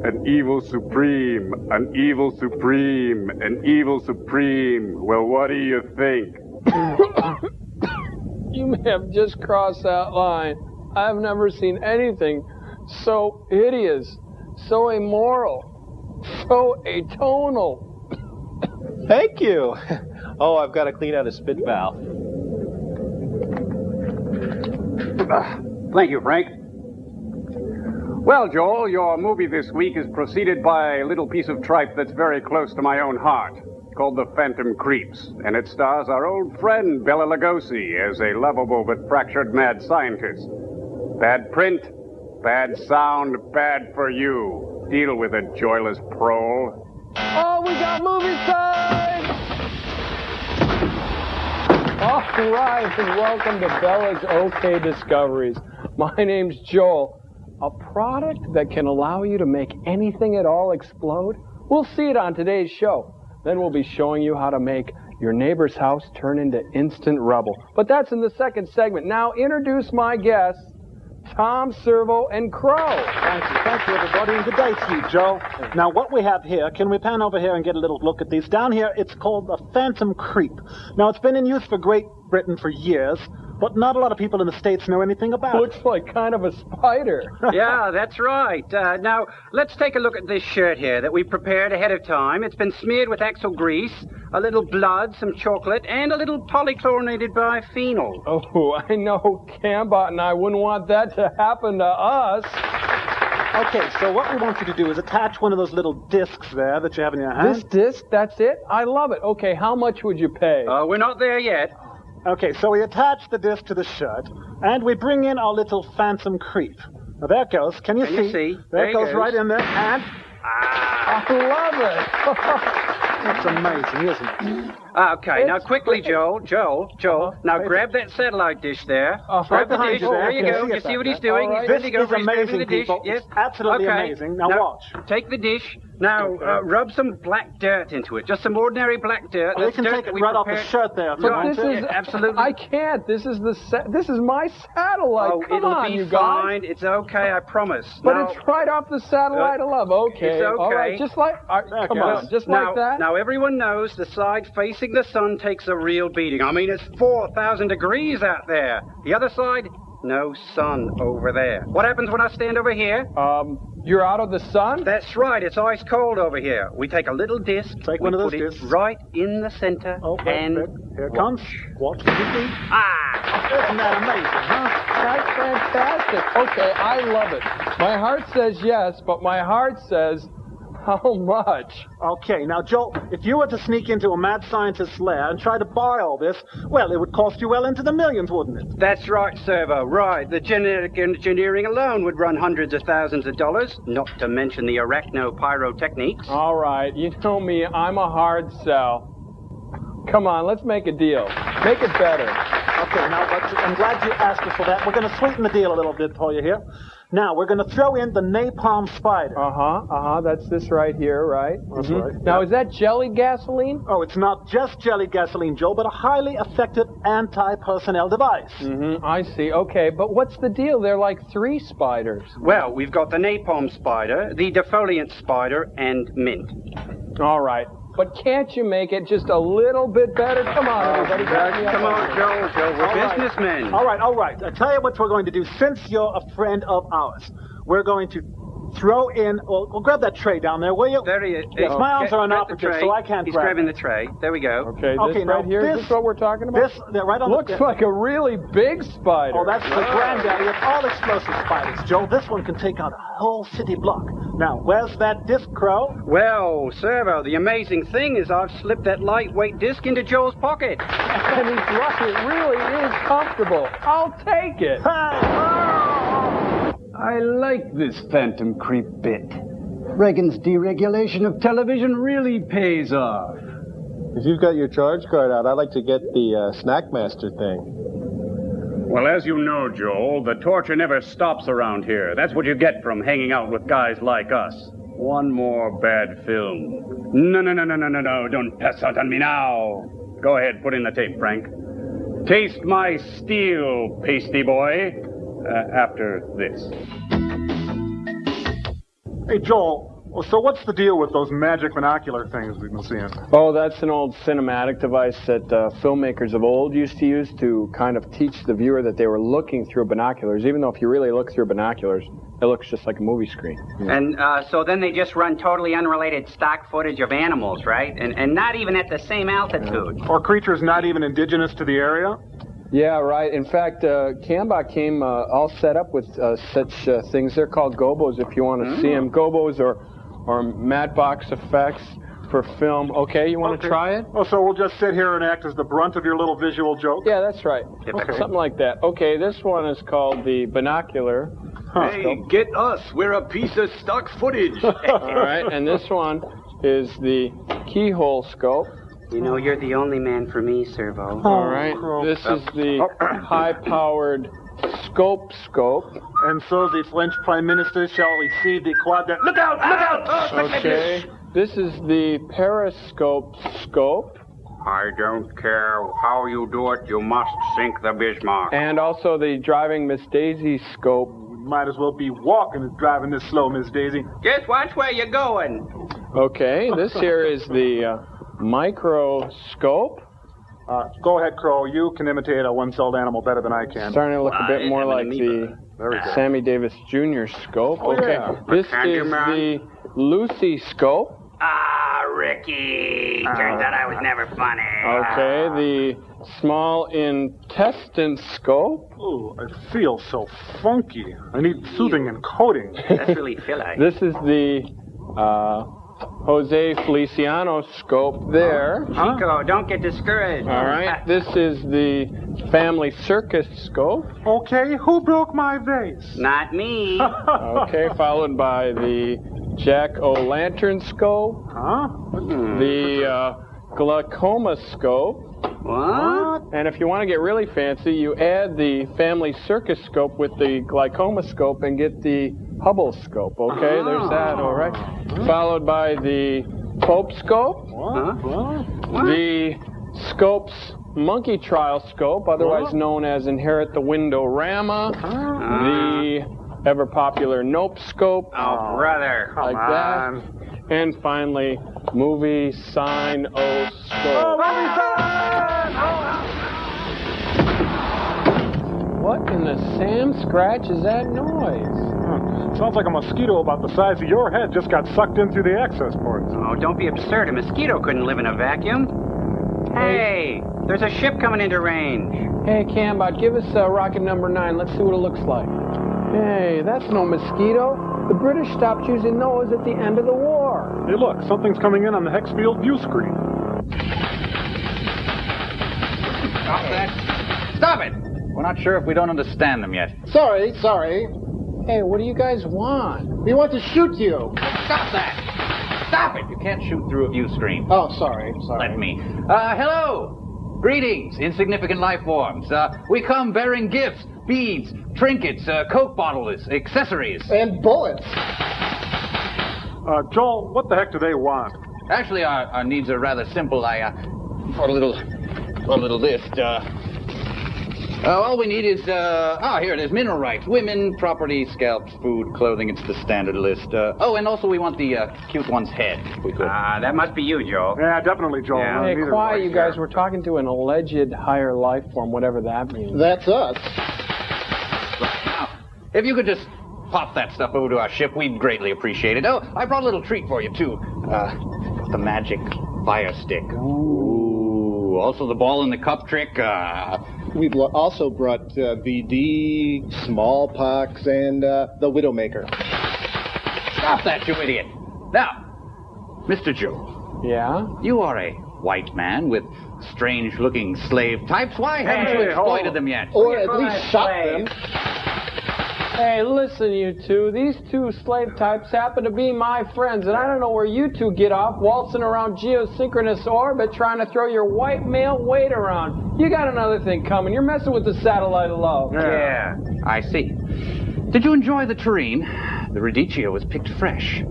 An evil supreme, an evil supreme, an evil supreme. Well, what do you think? You may have just crossed that line. I've never seen anything so hideous, so immoral, so atonal. Thank you. Oh, I've got to clean out a spit valve. Thank you, Frank. Well, Joel, your movie this week is preceded by a little piece of tripe that's very close to my own heart, called The Phantom Creeps, and it stars our old friend Bela Lugosi as a lovable but fractured mad scientist. Bad print, bad sound, bad for you. Deal with it, joyless prole. Oh, we got movie time! All right, and welcome to Bella's OK Discoveries. My name's Joel. A product that can allow you to make anything at all explode? We'll see it on today's show. Then we'll be showing you how to make your neighbor's house turn into instant rubble. But that's in the second segment. Now introduce my guests, Tom, Servo, and Crow. Thank you, everybody, and good day to you, Joe. Now, what we have here, can we pan over here and get a little look at these? Down here, it's called the Phantom Creep. Now, it's been in use for Great Britain for years, but not a lot of people in the States know anything about it. Looks like kind of a spider. Yeah, that's right. Now, let's take a look at this shirt here that we prepared ahead of time. It's been smeared with Axle grease, a little blood, some chocolate, and a little polychlorinated biphenyl. Oh, I know Cambot and I wouldn't want that to happen to us. Okay, so what we want you to do is attach one of those little discs there that you have in your hand. This disc, that's it? I love it. Okay, how much would you pay? We're not there yet. Okay, so we attach the disc to the shirt, and we bring in our little Phantom Creep. Now, there it goes. Can you see? You see? There it goes right in there, and... I love it. That's amazing, isn't it? Okay, now quickly, Joel, now grab that satellite dish there. Grab the dish, there you go. You see what he's doing? He's ready to go. He's grabbing the dish. Yes, absolutely amazing. Now watch. Take the dish. Now rub some black dirt into it. Just some ordinary black dirt. You can take it right off the shirt there. But this is absolutely. I can't. This is my satellite. Oh, Come on, you guys. Fine. It's okay. I promise. But it's right off the satellite of love. Okay. It's okay. All right. Just like come on. Just like that. Now everyone knows the side facing the sun takes a real beating. I mean, it's 4,000 degrees out there. The other side, no sun over there. What happens when I stand over here? You're out of the sun? That's right. It's ice cold over here. We take a little disc. Take one of those discs. Right in the center. Okay. And here it comes. Watch the TV. Isn't that amazing, huh? That's fantastic. Okay, I love it. My heart says yes, but my heart says, how much? Okay, now, Joe, if you were to sneak into a mad scientist's lair and try to buy all this, well, it would cost you well into the millions, wouldn't it? That's right, Servo, right. The genetic engineering alone would run hundreds of thousands of dollars, not to mention the arachno-pyrotechniques. All right, you know me, I'm a hard sell. Come on, let's make a deal. Make it better. Okay, now, I'm glad you asked us for that. We're going to sweeten the deal a little bit for you here. Now, we're going to throw in the napalm spider. That's this right here, right? That's right. Now, is that jelly gasoline? Oh, it's not just jelly gasoline, Joe, but a highly effective anti-personnel device. I see. Okay, but what's the deal? They're like 3 spiders. Well, we've got the napalm spider, the defoliant spider, and mint. All right. But can't you make it just a little bit better? Come on, everybody. Come on, Joe. We're businessmen. All right. I'll tell you what we're going to do. Since you're a friend of ours, we're going to throw in... Well, grab that tray down there, will you? There he is. Yes, my arms are inoperative, so I can't He's grab grabbing it. the tray. There we go. Okay, this right here, is this what we're talking about? They're right on Looks like a really big spider. Oh, that's the granddaddy of all explosive spiders, Joe. This one can take out a whole city block. Now, where's that disc, Crow? Well, Servo, the amazing thing is I've slipped that lightweight disc into Joe's pocket. And he's lucky. It really is comfortable. I'll take it. I like this Phantom Creep bit. Reagan's deregulation of television really pays off. If you've got your charge card out, I'd like to get the Snackmaster thing. Well, as you know, Joel, the torture never stops around here. That's what you get from hanging out with guys like us. One more bad film. No, don't pass out on me now. Go ahead, put in the tape, Frank. Taste my steel, pasty boy, after this. Hey, Joel, so what's the deal with those magic binocular things we've been seeing? Oh, that's an old cinematic device that filmmakers of old used to use to kind of teach the viewer that they were looking through binoculars, even though if you really look through binoculars, it looks just like a movie screen. And so then they just run totally unrelated stock footage of animals, right? And not even at the same altitude. Or creatures not even indigenous to the area? Yeah, right. In fact, Cambot came all set up with such things. They're called gobos if you want to see them. Gobos or matte box effects for film. Okay, you want to try it? Oh, so we'll just sit here and act as the brunt of your little visual joke? Yeah, that's right. Okay. Something like that. Okay, this one is called the binocular. Hey, get us. We're a piece of stock footage. All right, and this one is the keyhole scope. You know, you're the only man for me, Servo. All right, this is the high-powered scope. And so the French Prime Minister shall receive the quadrant. Look out! Look out! Okay, this is the periscope scope. I don't care how you do it, you must sink the Bismarck. And also the driving Miss Daisy scope. Might as well be walking and driving this slow, Miss Daisy. Just watch where you're going. Okay, this here is the microscope. Go ahead, Crow. You can imitate a one-celled animal better than I can. Starting to look a bit more like the Sammy Davis Jr. scope. Okay, this is the Lucy scope. Ah, Ricky. Turns out I was never funny. Okay, the small intestine scope. Ooh, I feel so funky. I need soothing and coating. That's really Philly. This is the Jose Feliciano scope there. Chico, don't get discouraged. All right, this is the family circus scope. Okay, who broke my vase? Not me. Okay, followed by the jack-o'-lantern scope, the glaucoma scope. What? And if you want to get really fancy, you add the family circus scope with the glaucoma scope and get the Hubble scope. Okay, there's that, all right. Followed by the Pope scope, the Scope's monkey trial scope, otherwise known as Inherit the Windorama, the ever-popular Nope scope. Oh, brother. Like that. And finally, movie sign O scope. What in the Sam Scratch is that noise? Sounds like a mosquito about the size of your head just got sucked in through the access ports. Oh, don't be absurd. A mosquito couldn't live in a vacuum. Hey, there's a ship coming into range. Hey, Cambot, give us rocket number 9. Let's see what it looks like. Hey, that's no mosquito. The British stopped using those at the end of the war. Hey, look, something's coming in on the hex field view screen. Stop that. Stop it! We're not sure if we don't understand them yet. Sorry. Hey, what do you guys want? We want to shoot you. Stop that! Stop it! You can't shoot through a view screen. Oh, sorry. Let me. Hello! Greetings, insignificant life forms. We come bearing gifts, beads, trinkets, Coke bottles, accessories. And bullets. Joel, what the heck do they want? Actually, our needs are rather simple. For a little list. All we need is, here it is, mineral rights. Women, property, scalps, food, clothing. It's the standard list. And also we want the cute one's head, if we could. That must be you, Joe. Yeah, definitely, Joel. Yeah. Hey, quiet, you guys. We're talking to an alleged higher life form, whatever that means. That's us. Now, if you could just pop that stuff over to our ship, we'd greatly appreciate it. Oh, I brought a little treat for you, too. The magic fire stick. Ooh, also the ball in the cup trick. We've also brought VD, smallpox, and the Widowmaker. Stop that, you idiot. Now, Mr. Joe. Yeah? You are a white man with strange-looking slave types. Why haven't you exploited them yet? Or at least shot them. Hey, listen, you two. These two slave types happen to be my friends, and I don't know where you two get off waltzing around geosynchronous orbit trying to throw your white male weight around. You got another thing coming. You're messing with the satellite of love. Yeah, I see. Did you enjoy the tureen? The radicchio was picked fresh.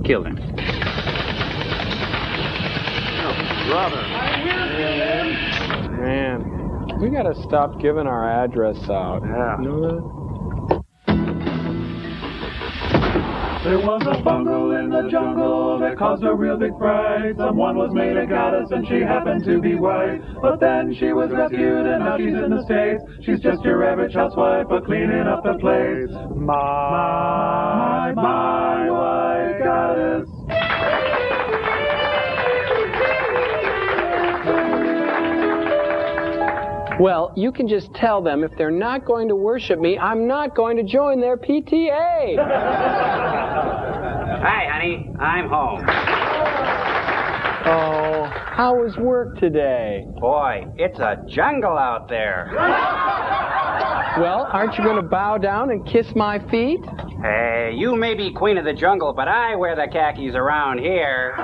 Killed him. Brother. Man, we gotta stop giving our address out. Yeah. You know that? There was a bungle in the jungle that caused a real big fright. Someone was made a goddess and she happened to be white. But then she was rescued and now she's in the States. She's just your average housewife, but cleaning up the place. My white goddess. Well, you can just tell them if they're not going to worship me, I'm not going to join their PTA. Hi, honey. I'm home. Oh, how was work today? Boy, it's a jungle out there. Well, aren't you going to bow down and kiss my feet? Hey, you may be queen of the jungle, but I wear the khakis around here.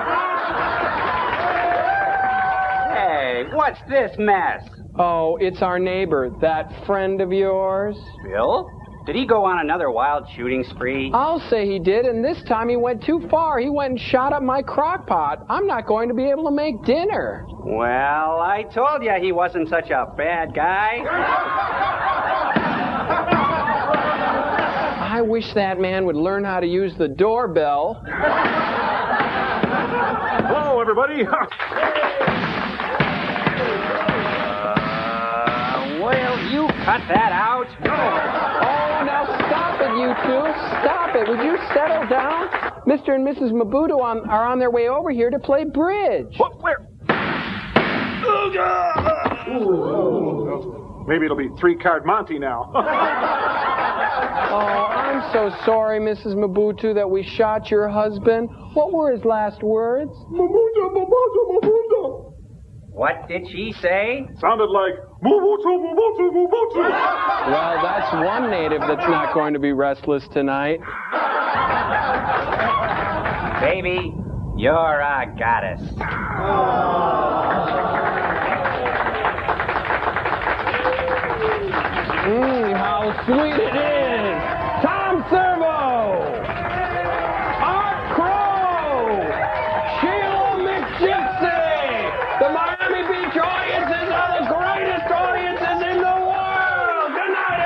Hey, what's this mess? Oh, it's our neighbor, that friend of yours. Bill? Did he go on another wild shooting spree? I'll say he did, and this time he went too far. He went and shot up my crock pot. I'm not going to be able to make dinner. Well, I told you he wasn't such a bad guy. I wish that man would learn how to use the doorbell. Hello, everybody. Will you cut that out? Oh, now stop it, you two. Stop it. Would you settle down? Mr. and Mrs. Mabudu are on their way over here to play bridge. What? Where? Maybe it'll be 3-card Monty now. Oh, I'm so sorry, Mrs. Mabutu, that we shot your husband. What were his last words? What did she say? Sounded like Mubutu. Well, that's one native that's not going to be restless tonight. Baby, you're a goddess. How sweet it is! Tom Servo! Art Crow! Sheila McGypsy! The Miami Beach audiences are the greatest audiences in the world! Good night,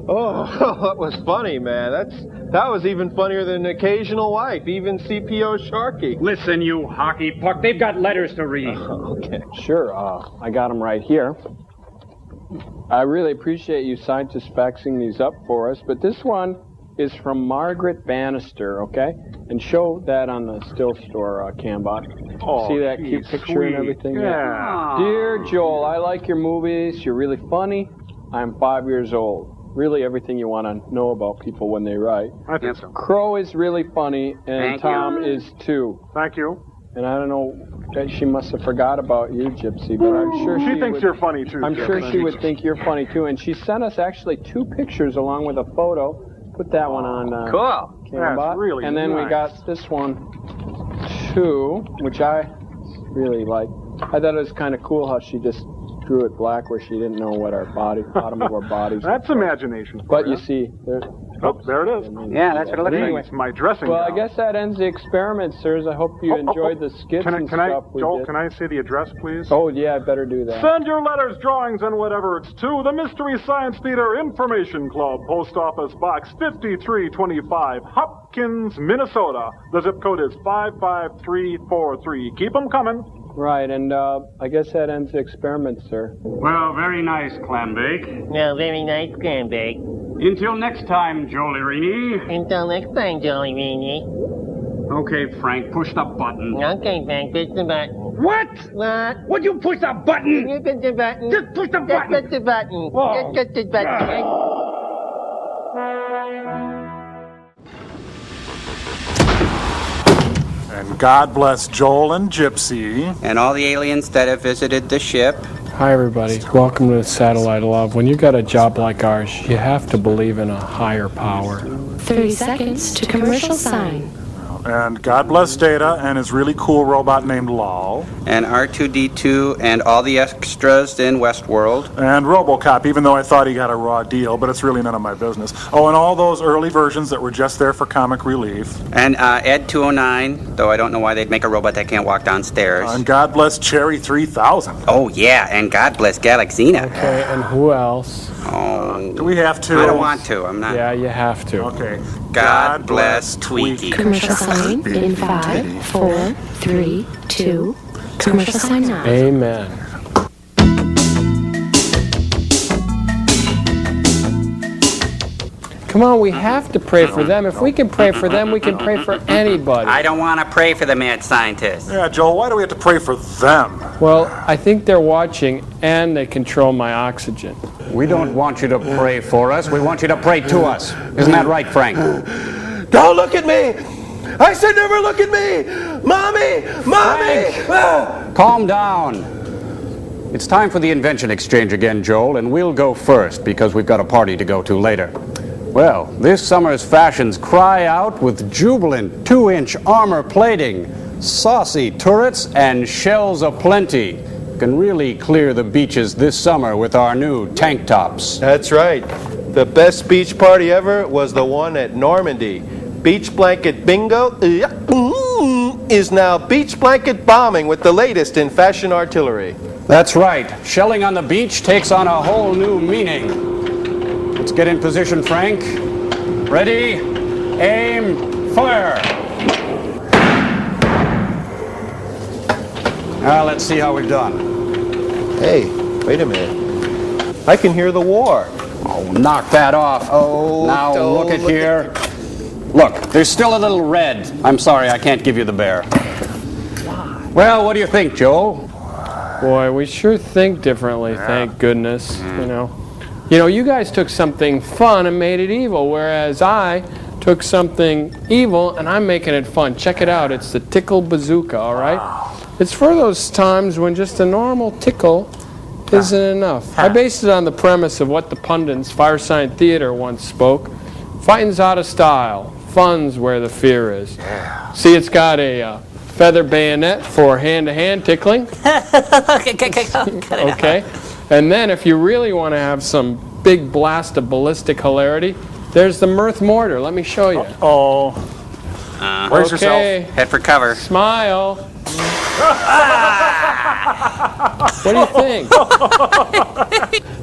Oh, that was funny, man. That was even funnier than an occasional wife, even CPO Sharky. Listen, you hockey puck, they've got letters to read. Okay. Sure, I got them right here. I really appreciate you scientists faxing these up for us, but this one is from Margaret Bannister, okay? And show that on the still store, Cambot. Oh, see that cute picture sweet. and everything? Yeah. Dear Joel, I like your movies. You're really funny. I'm 5 years old. Really everything you want to know about people when they write. I think so. Crow is really funny, and Thank Tom you. is too. Thank you. And I don't know, she must have forgot about you, Gypsy, but I'm sure She thinks would, you're funny, too. I'm sure Gypsy. she would think you're funny, too. And she sent us actually 2 pictures along with a photo. Put that one on Cool. Cambot. That's really And then we nice. got this one, too, which I really like. I thought it was kind of cool how she just drew it black where she didn't know what our bottom of our bodies That's were. imagination. But you see, there, Oh, there it is. Yeah, that's what it looks Anyway. like. It's my dressing well, I gown. guess that ends the experiment, sirs. I hope you enjoyed the skits and stuff we Joel, did. can I say the address, please? Oh, yeah, I better do that. Send your letters, drawings, and whatever it's to the Mystery Science Theater Information Club, Post Office Box 5325, Hopkins, Minnesota. The zip code is 55343. Keep them coming. Right, and I guess that ends the experiment, sir. Well, very nice, Clambake. Well, very nice, Cranberg. Until next time, Jolierini. Until next time, Jolly Weenie. Okay, Frank, push the button. Okay, Frank, push the button. What? What? Would you push the button? You push the button. Just push the button. Just push the button. Whoa. Just push the button. And God bless Joel and Gypsy. And all the aliens that have visited the ship. Hi, everybody. Welcome to Satellite of Love. When you got a job like ours, you have to believe in a higher power. 30 seconds to commercial sign. And God bless Data and his really cool robot named Lal. And R2-D2 and all the extras in Westworld. And RoboCop, even though I thought he got a raw deal, but it's really none of my business. Oh, and all those early versions that were just there for comic relief. And Ed 209, though I don't know why they'd make a robot that can't walk downstairs. And God bless Cherry 3000. Oh, yeah, and God bless Galaxina. Okay, and who else? Oh, Do we have to? I don't want to. I'm not. Yeah, you have to. Okay. God bless Tweaky. Commercial sign in 5, 4, 3, 2. Commercial sign now. Amen. Come on, we have to pray for them. If we can pray for them, we can pray for anybody. I don't want to pray for the mad scientist. Yeah, Joel, why do we have to pray for them? Well, I think they're watching, and they control my oxygen. We don't want you to pray for us. We want you to pray to us. Isn't that right, Frank? Don't look at me! I said never look at me! Mommy! Mommy! Calm down. It's time for the invention exchange again, Joel, and we'll go first because we've got a party to go to later. Well, this summer's fashions cry out with jubilant 2-inch armor plating, saucy turrets, and shells aplenty. Can really clear the beaches this summer with our new tank tops. That's right. The best beach party ever was the one at Normandy. Beach blanket bingo is now beach blanket bombing with the latest in fashion artillery. That's right. Shelling on the beach takes on a whole new meaning. Let's get in position, Frank. Ready, aim, fire. Now let's see how we've done. Hey, wait a minute. I can hear the war. Oh, knock that off. Oh, now don't look at look here. Look, there's still a little red. I'm sorry, I can't give you the bear. Well, what do you think, Joel? Boy, we sure think differently, thank goodness, you know. You know, you guys took something fun and made it evil, whereas I took something evil and I'm making it fun. Check it out. It's the tickle bazooka, all right? It's for those times when just a normal tickle isn't enough. I based it on the premise of what the pundits, Fireside Theater, once spoke. Fighting's out of style. Fun's where the fear is. See, it's got a feather bayonet for hand-to-hand tickling. Okay. And then if you really want to have some big blast of ballistic hilarity, there's the mirth mortar. Let me show you. Brace yourself. Head for cover. Smile. What do you think?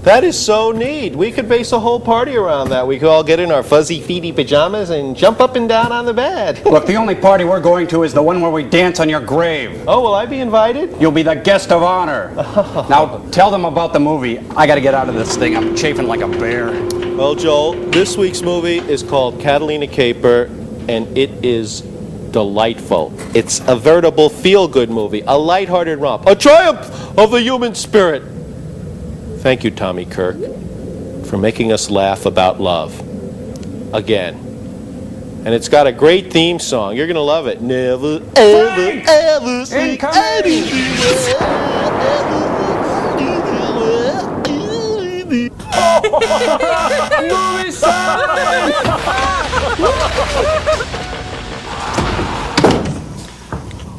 That is so neat. We could base a whole party around that. We could all get in our fuzzy feety pajamas and jump up and down on the bed. Look, the only party we're going to is the one where we dance on your grave. Oh, will I be invited? You'll be the guest of honor. Now, tell them about the movie. I gotta get out of this thing. I'm chafing like a bear. Well, Joel, this week's movie is called Catalina Caper, and it is delightful. It's a veritable feel-good movie, a lighthearted romp, a triumph of the human spirit. Thank you, Tommy Kirk, for making us laugh about love. Again. And it's got a great theme song. You're going to love it. Never, ever, ever say Movie song!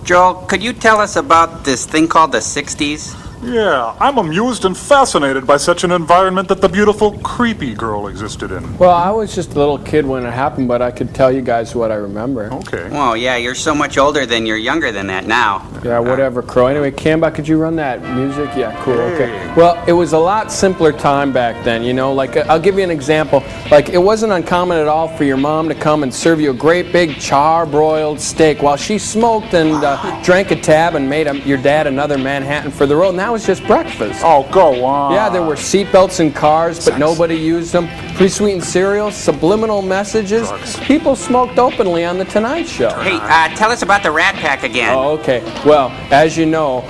Joel, could you tell us about this thing called the 60s? Yeah, I'm amused and fascinated by such an environment that the beautiful, creepy girl existed in. Well, I was just a little kid when it happened, but I could tell you guys what I remember. Okay. Well, yeah, you're so much older than you're younger than that now. Yeah, whatever, Crow. Anyway, Camba, could you run that music? Yeah, cool, okay. Well, it was a lot simpler time back then, you know? Like, I'll give you an example. Like, it wasn't uncommon at all for your mom to come and serve you a great big char-broiled steak while she smoked and drank a tab and made your dad another Manhattan for the road. And that was just breakfast. Oh, go on. Yeah, there were seatbelts in cars, but nobody used them. Pre-sweetened cereals, subliminal messages. Drugs. People smoked openly on The Tonight Show. Hey, tell us about the Rat Pack again. Oh, okay. Well, as you know,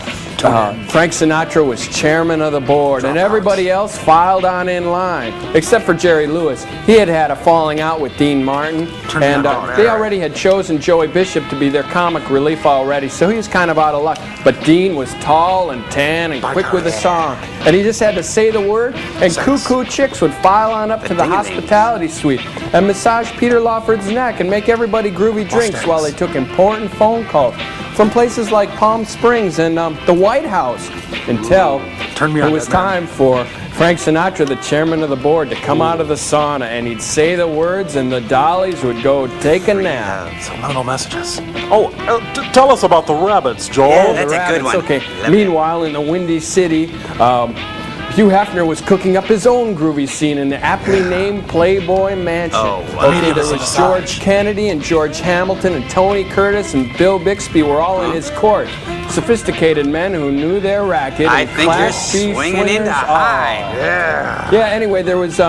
Frank Sinatra was chairman of the board, and everybody else filed on in line, except for Jerry Lewis. He had had a falling out with Dean Martin, and they already had chosen Joey Bishop to be their comic relief already, so he was kind of out of luck. But Dean was tall and tan and quick with a song, and he just had to say the word, and cuckoo chicks would file on up to the hospitality suite and massage Peter Lawford's neck and make everybody groovy drinks while they took important phone calls from places like Palm Springs and the White House, until it was time for Frank Sinatra, the chairman of the board, to come out of the sauna, and he'd say the words and the dollies would go take a nap. Subliminal messages. Oh, tell us about the rabbits, Joel. Yeah, that's a good one. Okay. Meanwhile, in the Windy City, Hugh Hefner was cooking up his own groovy scene in the aptly named Playboy Mansion. Okay, there was George Kennedy and George Hamilton and Tony Curtis and Bill Bixby were all in his court. Sophisticated men who knew their racket. I and think you're Class B swinging into swingers. high. Yeah, anyway, there was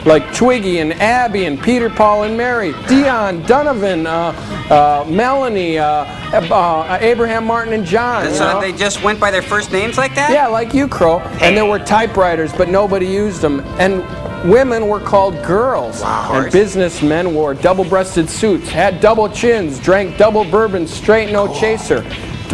like Twiggy and Abby and Peter, Paul, and Mary, Dion, Donovan, Melanie, Abraham, Martin, and John. So they just went by their first names like that? Yeah, like you, Crow. And there were typewriters, but nobody used them. And women were called girls. Wow. And businessmen wore double-breasted suits, had double chins, drank double bourbon, straight no chaser.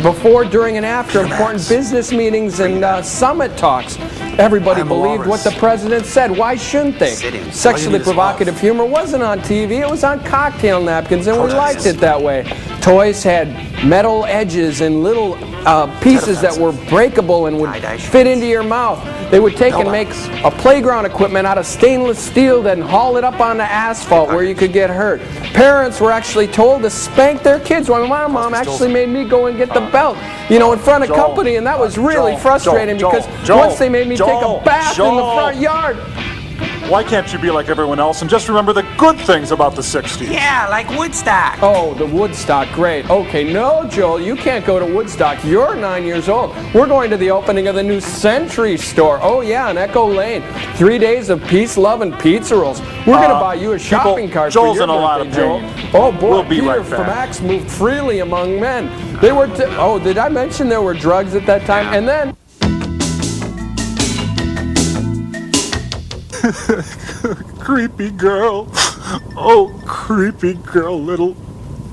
Before, during, and after important business meetings and summit talks, everybody believed what the president said. Why shouldn't they? Sexually provocative humor wasn't on TV. It was on cocktail napkins, and we liked it that way. Toys had metal edges and little pieces that were breakable and would fit into your mouth. They would take and make a playground equipment out of stainless steel, then haul it up on the asphalt where you could get hurt. Parents were actually told to spank their kids. Well, my mom actually made me go and get the belt, you know, in front of company, and that was really frustrating because once they made me take a bath in the front yard. Why can't you be like everyone else and just remember the good things about the 60s? Yeah, like Woodstock. Oh, the Woodstock, great. Okay, no, Joel, you can't go to Woodstock. You're 9 years old. We're going to the opening of the new Century store. Oh, yeah, on Echo Lane. 3 days of peace, love, and pizza rolls. We're going to buy you a shopping cart Joel's for your in a lot of Joel. pain. Oh, boy, We'll be Peter right back. from Axe moved freely among men. They were, did I mention there were drugs at that time? And then... Creepy girl. Oh, creepy girl, little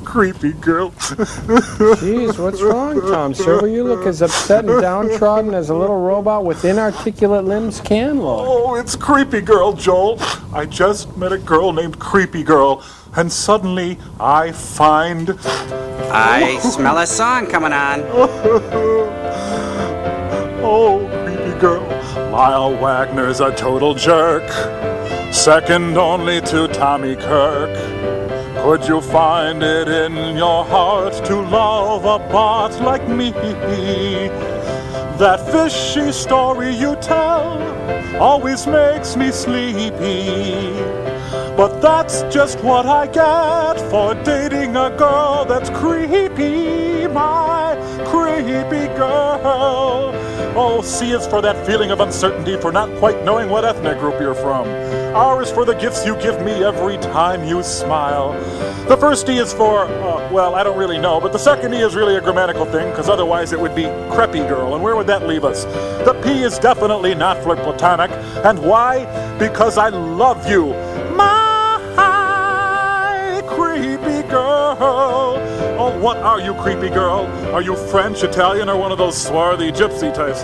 creepy girl. Jeez, what's wrong, Tom Servo? You look as upset and downtrodden as a little robot with inarticulate limbs can look. Oh, it's Creepy Girl, Joel. I just met a girl named Creepy Girl, and suddenly I find... I smell a song coming on. Oh, Creepy Girl, Lyle Wagner's a total jerk, second only to Tommy Kirk. Could you find it in your heart to love a bot like me? That fishy story you tell always makes me sleepy. But that's just what I get for dating a girl that's creepy, my creepy girl. Oh, C is for that feeling of uncertainty, for not quite knowing what ethnic group you're from. R is for the gifts you give me every time you smile. The first E is for, well, I don't really know, but the second E is really a grammatical thing, because otherwise it would be creepy girl, and where would that leave us? The P is definitely not for platonic, and why? Because I love you, my creepy girl. Oh, what are you, creepy girl? Are you French, Italian, or one of those swarthy gypsy types?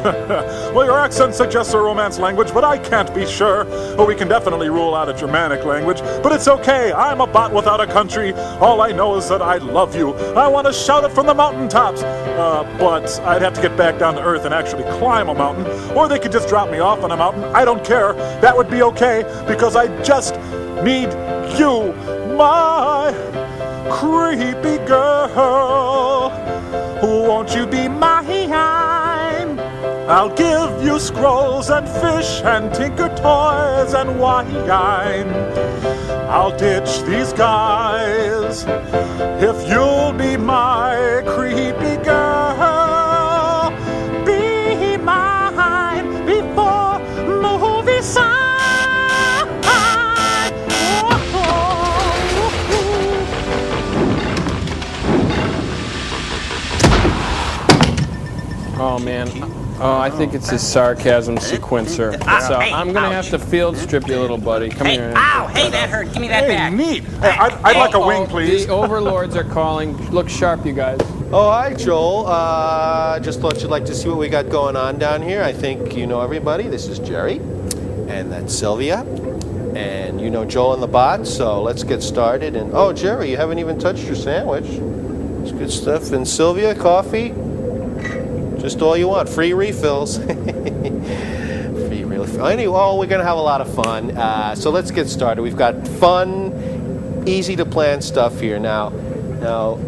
Well, your accent suggests a Romance language, but I can't be sure. But we can definitely rule out a Germanic language. But it's okay, I'm a bot without a country. All I know is that I love you. I want to shout it from the mountaintops. But I'd have to get back down to earth and actually climb a mountain. Or they could just drop me off on a mountain. I don't care. That would be okay, because I just need you, my creepy girl. Won't you be mine? I'll give you scrolls and fish and tinker toys and wine. I'll ditch these guys if you'll be my creepy girl. Be mine before movie sign. Oh, man. Oh, I think it's his sarcasm sequencer. So I'm going to have to field strip you, little buddy. Come here. Ow! Hey, that hurt. Give me that back. Neat. I'd like a wing, please. The overlords are calling. Look sharp, you guys. Oh, hi, Joel. Just thought you'd like to see what we got going on down here. I think you know everybody. This is Jerry, and that's Sylvia, and you know Joel and the bot, so let's get started. And oh, Jerry, you haven't even touched your sandwich. It's good stuff. And Sylvia, coffee? Just all you want. Free refills. Free refills. Anyway, we're going to have a lot of fun. So let's get started. We've got fun, easy to plan stuff here. Now,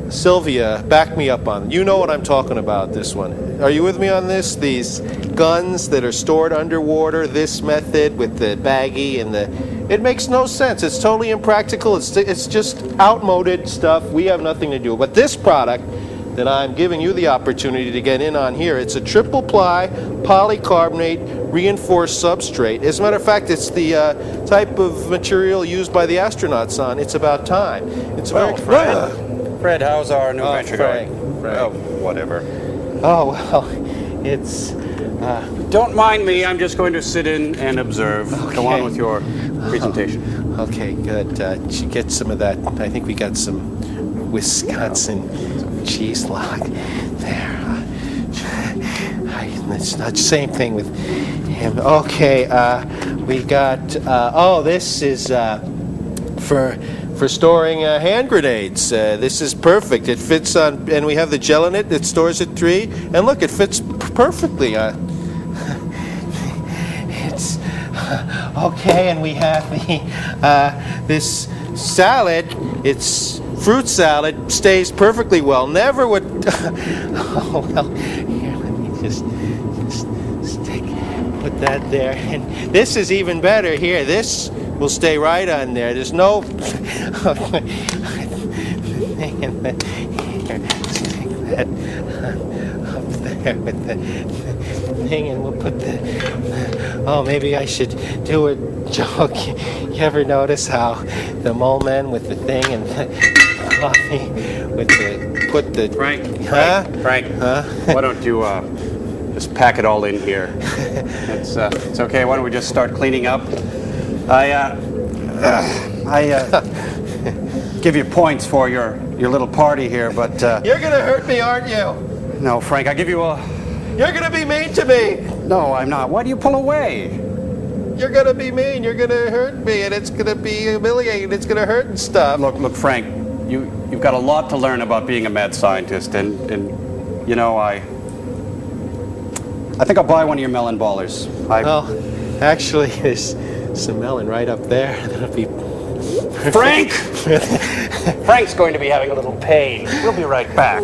Sylvia, back me up on. You know what I'm talking about, this one. Are you with me on this? These guns that are stored underwater, this method with the baggie and the... It makes no sense. It's totally impractical. It's just outmoded stuff. We have nothing to do. But this product that I'm giving you the opportunity to get in on here, it's a triple ply polycarbonate reinforced substrate. As a matter of fact, it's the type of material used by the astronauts on It's About Time. It's very... Fred, how's our new venture going? Frank. Oh, whatever. Oh, well, it's... Don't mind me. I'm just going to sit in and observe. Okay. Go on with your presentation. Okay, good. She gets some of that. I think we got some Wisconsin cheese log there. It's not the same thing with him. Okay, we got... oh, this is for storing hand grenades. This is perfect. It fits on, and we have the gel in it. It stores at 3, and look, it fits perfectly. It's okay, and we have the this salad. It's fruit salad. Stays perfectly well. Never would. Oh well. Here, let me just put that there. And this is even better. Here, this will stay right on there. There's no thing in the, here, stick that up there with the thing, and we'll put the... Oh, maybe I should do a joke. You ever notice how the mole men with the thing and the coffee with the... Put the... Frank? Frank? Huh? Why don't you just pack it all in here? It's okay. Why don't we just start cleaning up? I give you points for your little party here, but You're gonna hurt me, aren't you? no, Frank, I give you a... You're gonna be mean to me. No, I'm not. Why do you pull away? You're gonna be mean. You're gonna hurt me, and it's gonna be humiliating. It's gonna hurt and stuff. Look, Frank, you've got a lot to learn about being a mad scientist, and you know, I think I'll buy one of your melon ballers. Well, actually, there's some melon right up there. That'll be... Frank! Frank's going to be having a little pain. We'll be right back.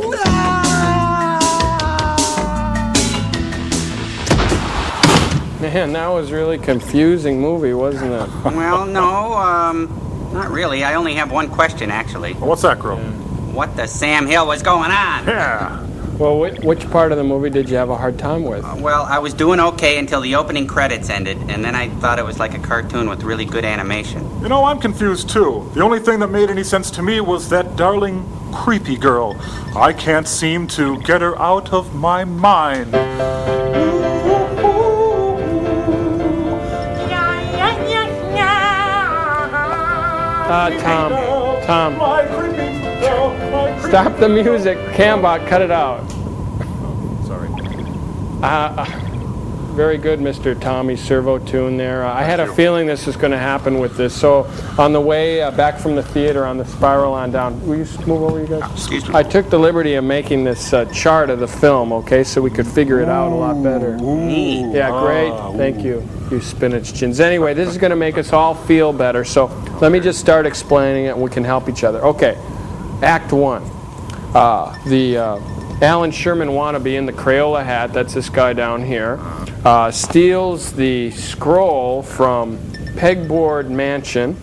Man, that was a really confusing movie, wasn't it? Well, no, not really. I only have one question, actually. What's that, Crow? What the Sam Hill was going on? Yeah. Well, which part of the movie did you have a hard time with? Well, I was doing okay until the opening credits ended, and then I thought it was like a cartoon with really good animation. You know, I'm confused too. The only thing that made any sense to me was that darling creepy girl. I can't seem to get her out of my mind. Tom. Stop the music. Cambot, cut it out. Sorry. Very good, Mr. Tommy Servo tune there. I had a feeling this was going to happen with this. So on the way back from the theater on the spiral on down, will you move over, you guys? Excuse me. I took the liberty of making this chart of the film, okay, so we could figure it out a lot better. Neat. Yeah, great. Thank you, you spinach chins. Anyway, this is going to make us all feel better. So let me just start explaining it and we can help each other. Okay, Act 1. The Alan Sherman wannabe in the Crayola hat, that's this guy down here, steals the scroll from Pegboard Mansion.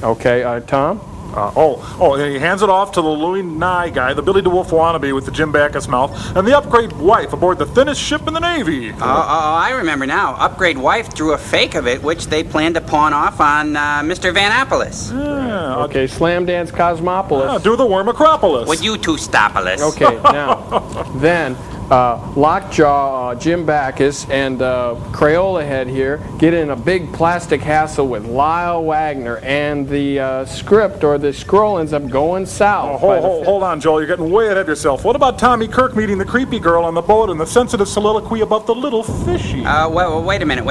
Okay, Tom? He hands it off to the Louis Nye guy, the Billy DeWolf wannabe with the Jim Backus mouth, and the upgrade wife aboard the thinnest ship in the Navy. I remember now. Upgrade wife drew a fake of it, which they planned to pawn off on Mr. Vanapolis. Yeah. Okay, Slam Dance Cosmopolis. Yeah, do the Worm Acropolis. Would you two stopolis? Okay, now, then, Lockjaw, Jim Backus, and Crayola Head here get in a big plastic hassle with Lyle Wagner, and the script or the scroll ends up going south. Hold on, Joel. You're getting way ahead of yourself. What about Tommy Kirk meeting the creepy girl on the boat and the sensitive soliloquy about the little fishy? Well, wait a minute.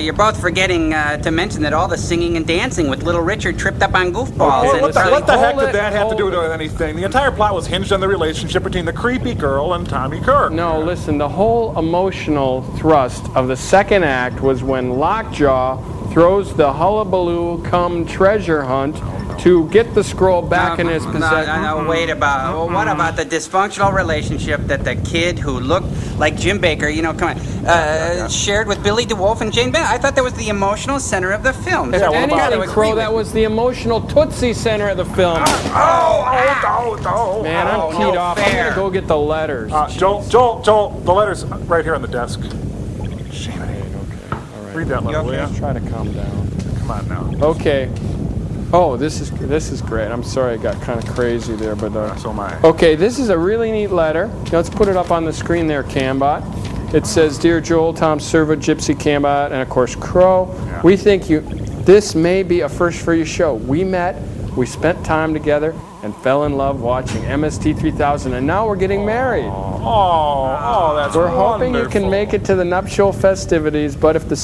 You're both forgetting to mention that all the singing and dancing with Little Richard tripped up on goofballs. What the heck did that have to do with anything? The entire plot was hinged on the relationship between the creepy girl and Tommy Kirk. No, listen, the whole emotional thrust of the second act was when Lockjaw throws the hullabaloo come treasure hunt to get the scroll back in his possession. No, wait about. What about the dysfunctional relationship that the kid who looked like Jim Baker, shared with Billy DeWolf and Jane Bennett? I thought that was the emotional center of the film. If anything, Crow, that was the emotional Tootsie center of the film. Man, I'm teed off. I'm going to go get the letters. Joel, the letters right here on the desk. Shame it. Okay, all right. Read that letter, will Let's try to calm down. Come on now. Okay. Oh, this is great. I'm sorry I got kind of crazy there, but so am I. Okay, this is a really neat letter. Let's put it up on the screen there, Cambot. It says, "Dear Joel, Tom Servo, Gypsy, Cambot, and of course Crow. Yeah. We think this may be a first for your show. We met, we spent time together, and fell in love watching MST3K, and now we're getting married. Oh, that's We're wonderful. hoping you can make it to the nuptial festivities, but if the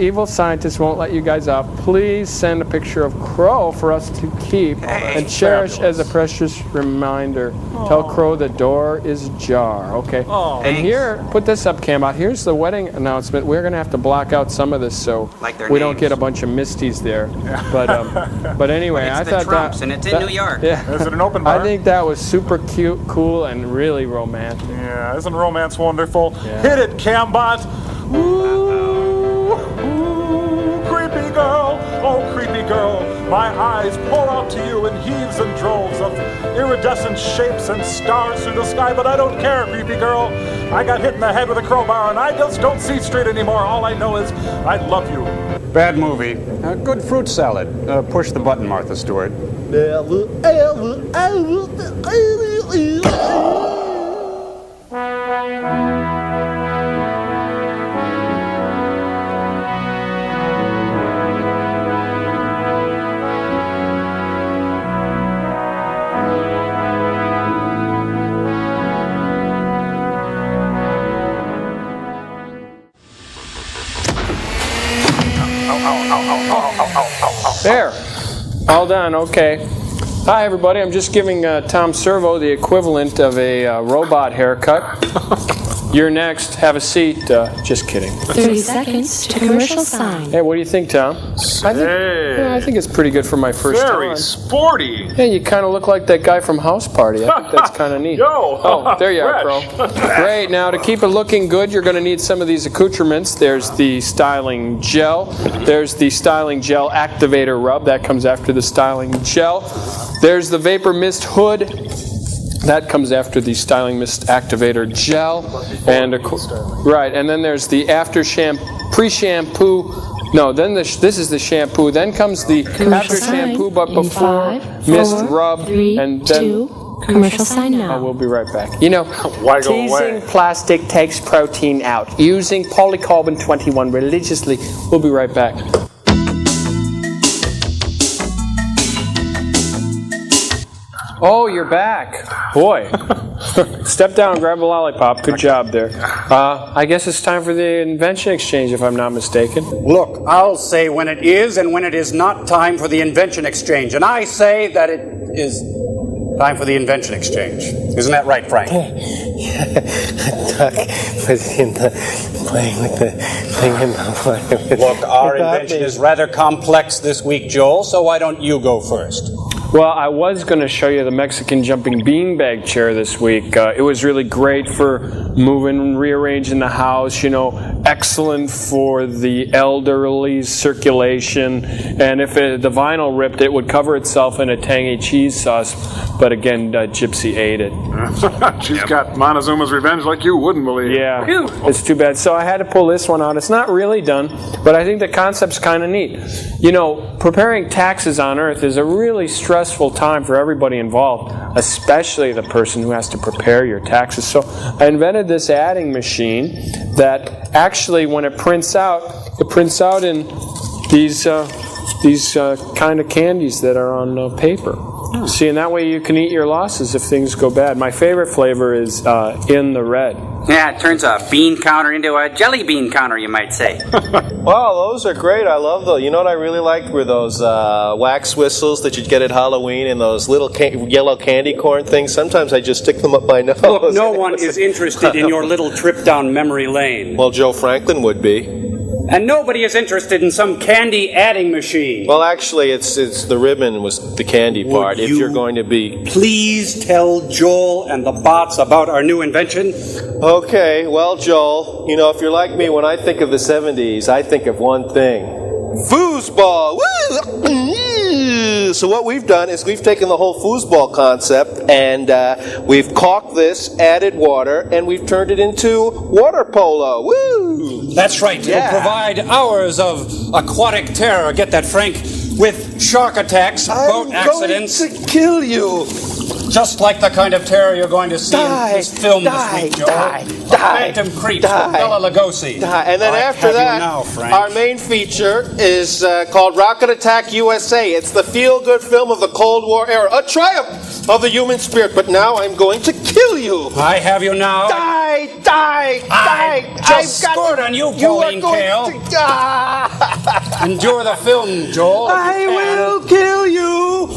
evil scientists won't let you guys out, please send a picture of Crow for us to keep and cherish as a precious reminder. Tell Crow the door is ajar, okay? And here, put this up, Cambot. Here's the wedding announcement. We're going to have to block out some of this so we don't get a bunch of misties there. But anyway, But it's the Trumps, and it's in New York. Yeah. Is it an open bar? I think that was super cute, cool, and really romantic. Yeah, isn't romance wonderful? Yeah. Hit it, Cambot! Ooh, creepy girl, oh creepy girl, my eyes pour out to you in heaves and droves of iridescent shapes and stars through the sky, but I don't care, creepy girl. I got hit in the head with a crowbar and I just don't see straight anymore. All I know is I love you. Bad movie. Good fruit salad. Push the button, Martha Stewart. There. All done. Okay. Hi, everybody. I'm just giving Tom Servo the equivalent of a robot haircut. You're next. Have a seat. Just kidding. 30 seconds to commercial sign. Hey, what do you think, Tom? I think it's pretty good for my first time. Very sporty. Hey, you kind of look like that guy from House Party. I think that's kind of neat. Yo! Oh, there you are, Fresh. Crow. Great. Now, to keep it looking good, you're going to need some of these accoutrements. There's the styling gel. There's the styling gel activator rub. That comes after the styling gel. There's the vapor mist hood. That comes after the styling mist activator gel. And right, and then there's the after pre-shampoo. No, then this is the shampoo. Then comes the after shampoo, but before mist rub, and then commercial sign now. Oh, we'll be right back. You know, Why go teasing away? plastic takes protein out. Using polycarbon 21 religiously. We'll be right back. Oh, you're back. Boy. Step down, grab a lollipop. Good job there. I guess it's time for the invention exchange, if I'm not mistaken. Look, I'll say when it is and when it is not time for the invention exchange. And I say that it is time for the invention exchange. Isn't that right, Frank? Duck was in the playing with the thing in the Look, our invention is rather complex this week, Joel, so why don't you go first? Well, I was going to show you the Mexican jumping beanbag chair this week. It was really great for moving and rearranging the house, you know, excellent for the elderly's circulation. And if the vinyl ripped, it would cover itself in a tangy cheese sauce. But again, Gypsy ate it. She's got Montezuma's revenge like you wouldn't believe. Yeah, it's too bad. So I had to pull this one out. It's not really done, but I think the concept's kind of neat. You know, preparing taxes on Earth is a really stressful time for everybody involved, especially the person who has to prepare your taxes. So I invented this adding machine that actually, when it prints out in these kind of candies that are on paper. See, and that way you can eat your losses if things go bad. My favorite flavor is in the red. Yeah, it turns a bean counter into a jelly bean counter, you might say. Wow, those are great. I love those. You know what I really liked were those wax whistles that you'd get at Halloween and those little yellow candy corn things. Sometimes I just stick them up my nose. Look, no one is interested in your little trip down memory lane. Well, Joe Franklin would be. And nobody is interested in some candy adding machine. Well, actually, it's the ribbon was the candy part. If you're going to be... Please tell Joel and the bots about our new invention. Okay, well, Joel, you know, if you're like me, when I think of the 70s, I think of one thing. Foosball! Woo! So what we've done is we've taken the whole foosball concept and we've caulked this, added water, and we've turned it into water polo. Woo! That's right. Yeah. It'll provide hours of aquatic terror. Get that, Frank? With shark attacks, boat accidents. I'm going to kill you. Just like the kind of terror you're going to see in this film this week, Joel. Phantom Creeps with Bela Lugosi. And then after that, our main feature is called Rocket Attack USA. It's the feel-good film of the Cold War era. A triumph of the human spirit. But now I'm going to kill you. I have you now. Die! I just scored on you, Pauline Kael. Endure the film, Joel. I will kill you.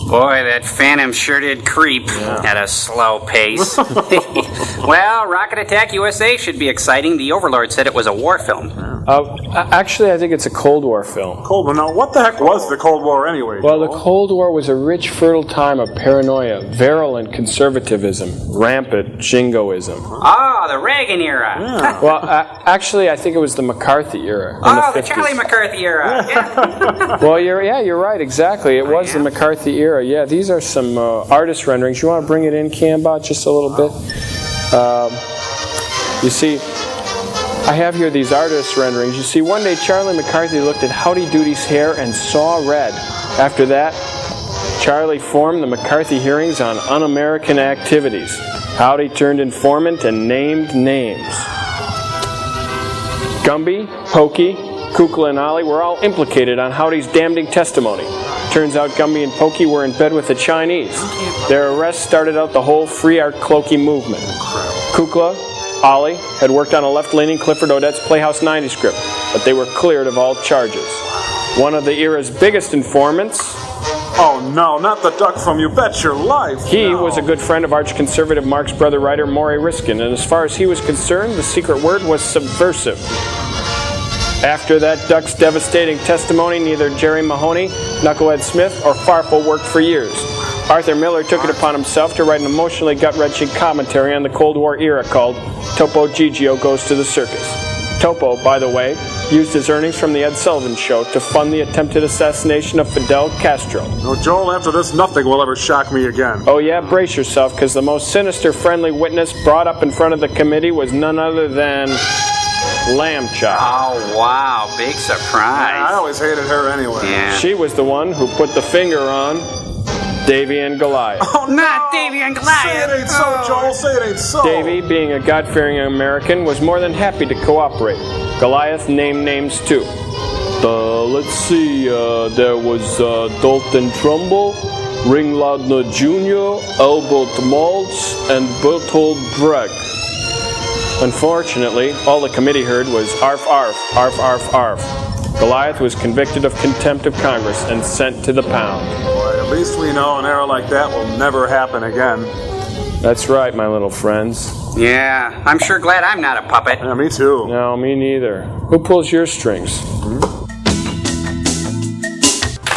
Boy, that Phantom sure did creep at a slow pace. Well, Rocket Attack USA should be exciting. The Overlord said it was a war film. Actually, I think it's a Cold War film. Cold War. Now, what the heck was the Cold War anyway? Well, the Cold War was a rich, fertile time of paranoia, virulent conservatism, rampant jingoism. Ah, the Reagan era. Yeah. Well, actually, I think it was the McCarthy era. The Charlie McCarthy era. Yeah. Well, you're right, exactly. It was the McCarthy era. Yeah, these are some artist renderings. You want to bring it in, Cambot, just a little bit? You see, I have here these artist renderings. You see, one day Charlie McCarthy looked at Howdy Doody's hair and saw red. After that, Charlie formed the McCarthy hearings on un-American activities. Howdy turned informant and named names. Gumby, Pokey, Kukla, and Ollie were all implicated on Howdy's damning testimony. Turns out Gumby and Pokey were in bed with the Chinese. Their arrest started out the whole free art cloaky movement. Kukla, Ollie had worked on a left-leaning Clifford Odets Playhouse 90 script, but they were cleared of all charges. One of the era's biggest informants... Oh no, not the duck from You Bet Your Life. He was a good friend of arch-conservative Marx brother writer Maury Riskin, and as far as he was concerned, the secret word was subversive. After that duck's devastating testimony, neither Jerry Mahoney, Knucklehead Smith, or Farfel worked for years. Arthur Miller took it upon himself to write an emotionally gut-wrenching commentary on the Cold War era called Topo Gigio Goes to the Circus. Topo, by the way, used his earnings from the Ed Sullivan Show to fund the attempted assassination of Fidel Castro. No, Joel, after this, nothing will ever shock me again. Oh yeah, brace yourself, because the most sinister friendly witness brought up in front of the committee was none other than Lamb Chop. Oh, wow, big surprise. Yeah, I always hated her anyway. Yeah. She was the one who put the finger on Davy and Goliath. Oh, not Davy and Goliath. Say it ain't so, Joel. Say it ain't so. Davy, being a God-fearing American, was more than happy to cooperate. Goliath named names too. Let's see, there was Dalton Trumbull, Ring Lardner Jr., Albert Maltz, and Bertold Brecht. Unfortunately, all the committee heard was arf, arf, arf, arf, arf. Goliath was convicted of contempt of Congress and sent to the pound. Boy, at least we know an era like that will never happen again. That's right, my little friends. Yeah, I'm sure glad I'm not a puppet. Yeah, me too. No, me neither. Who pulls your strings?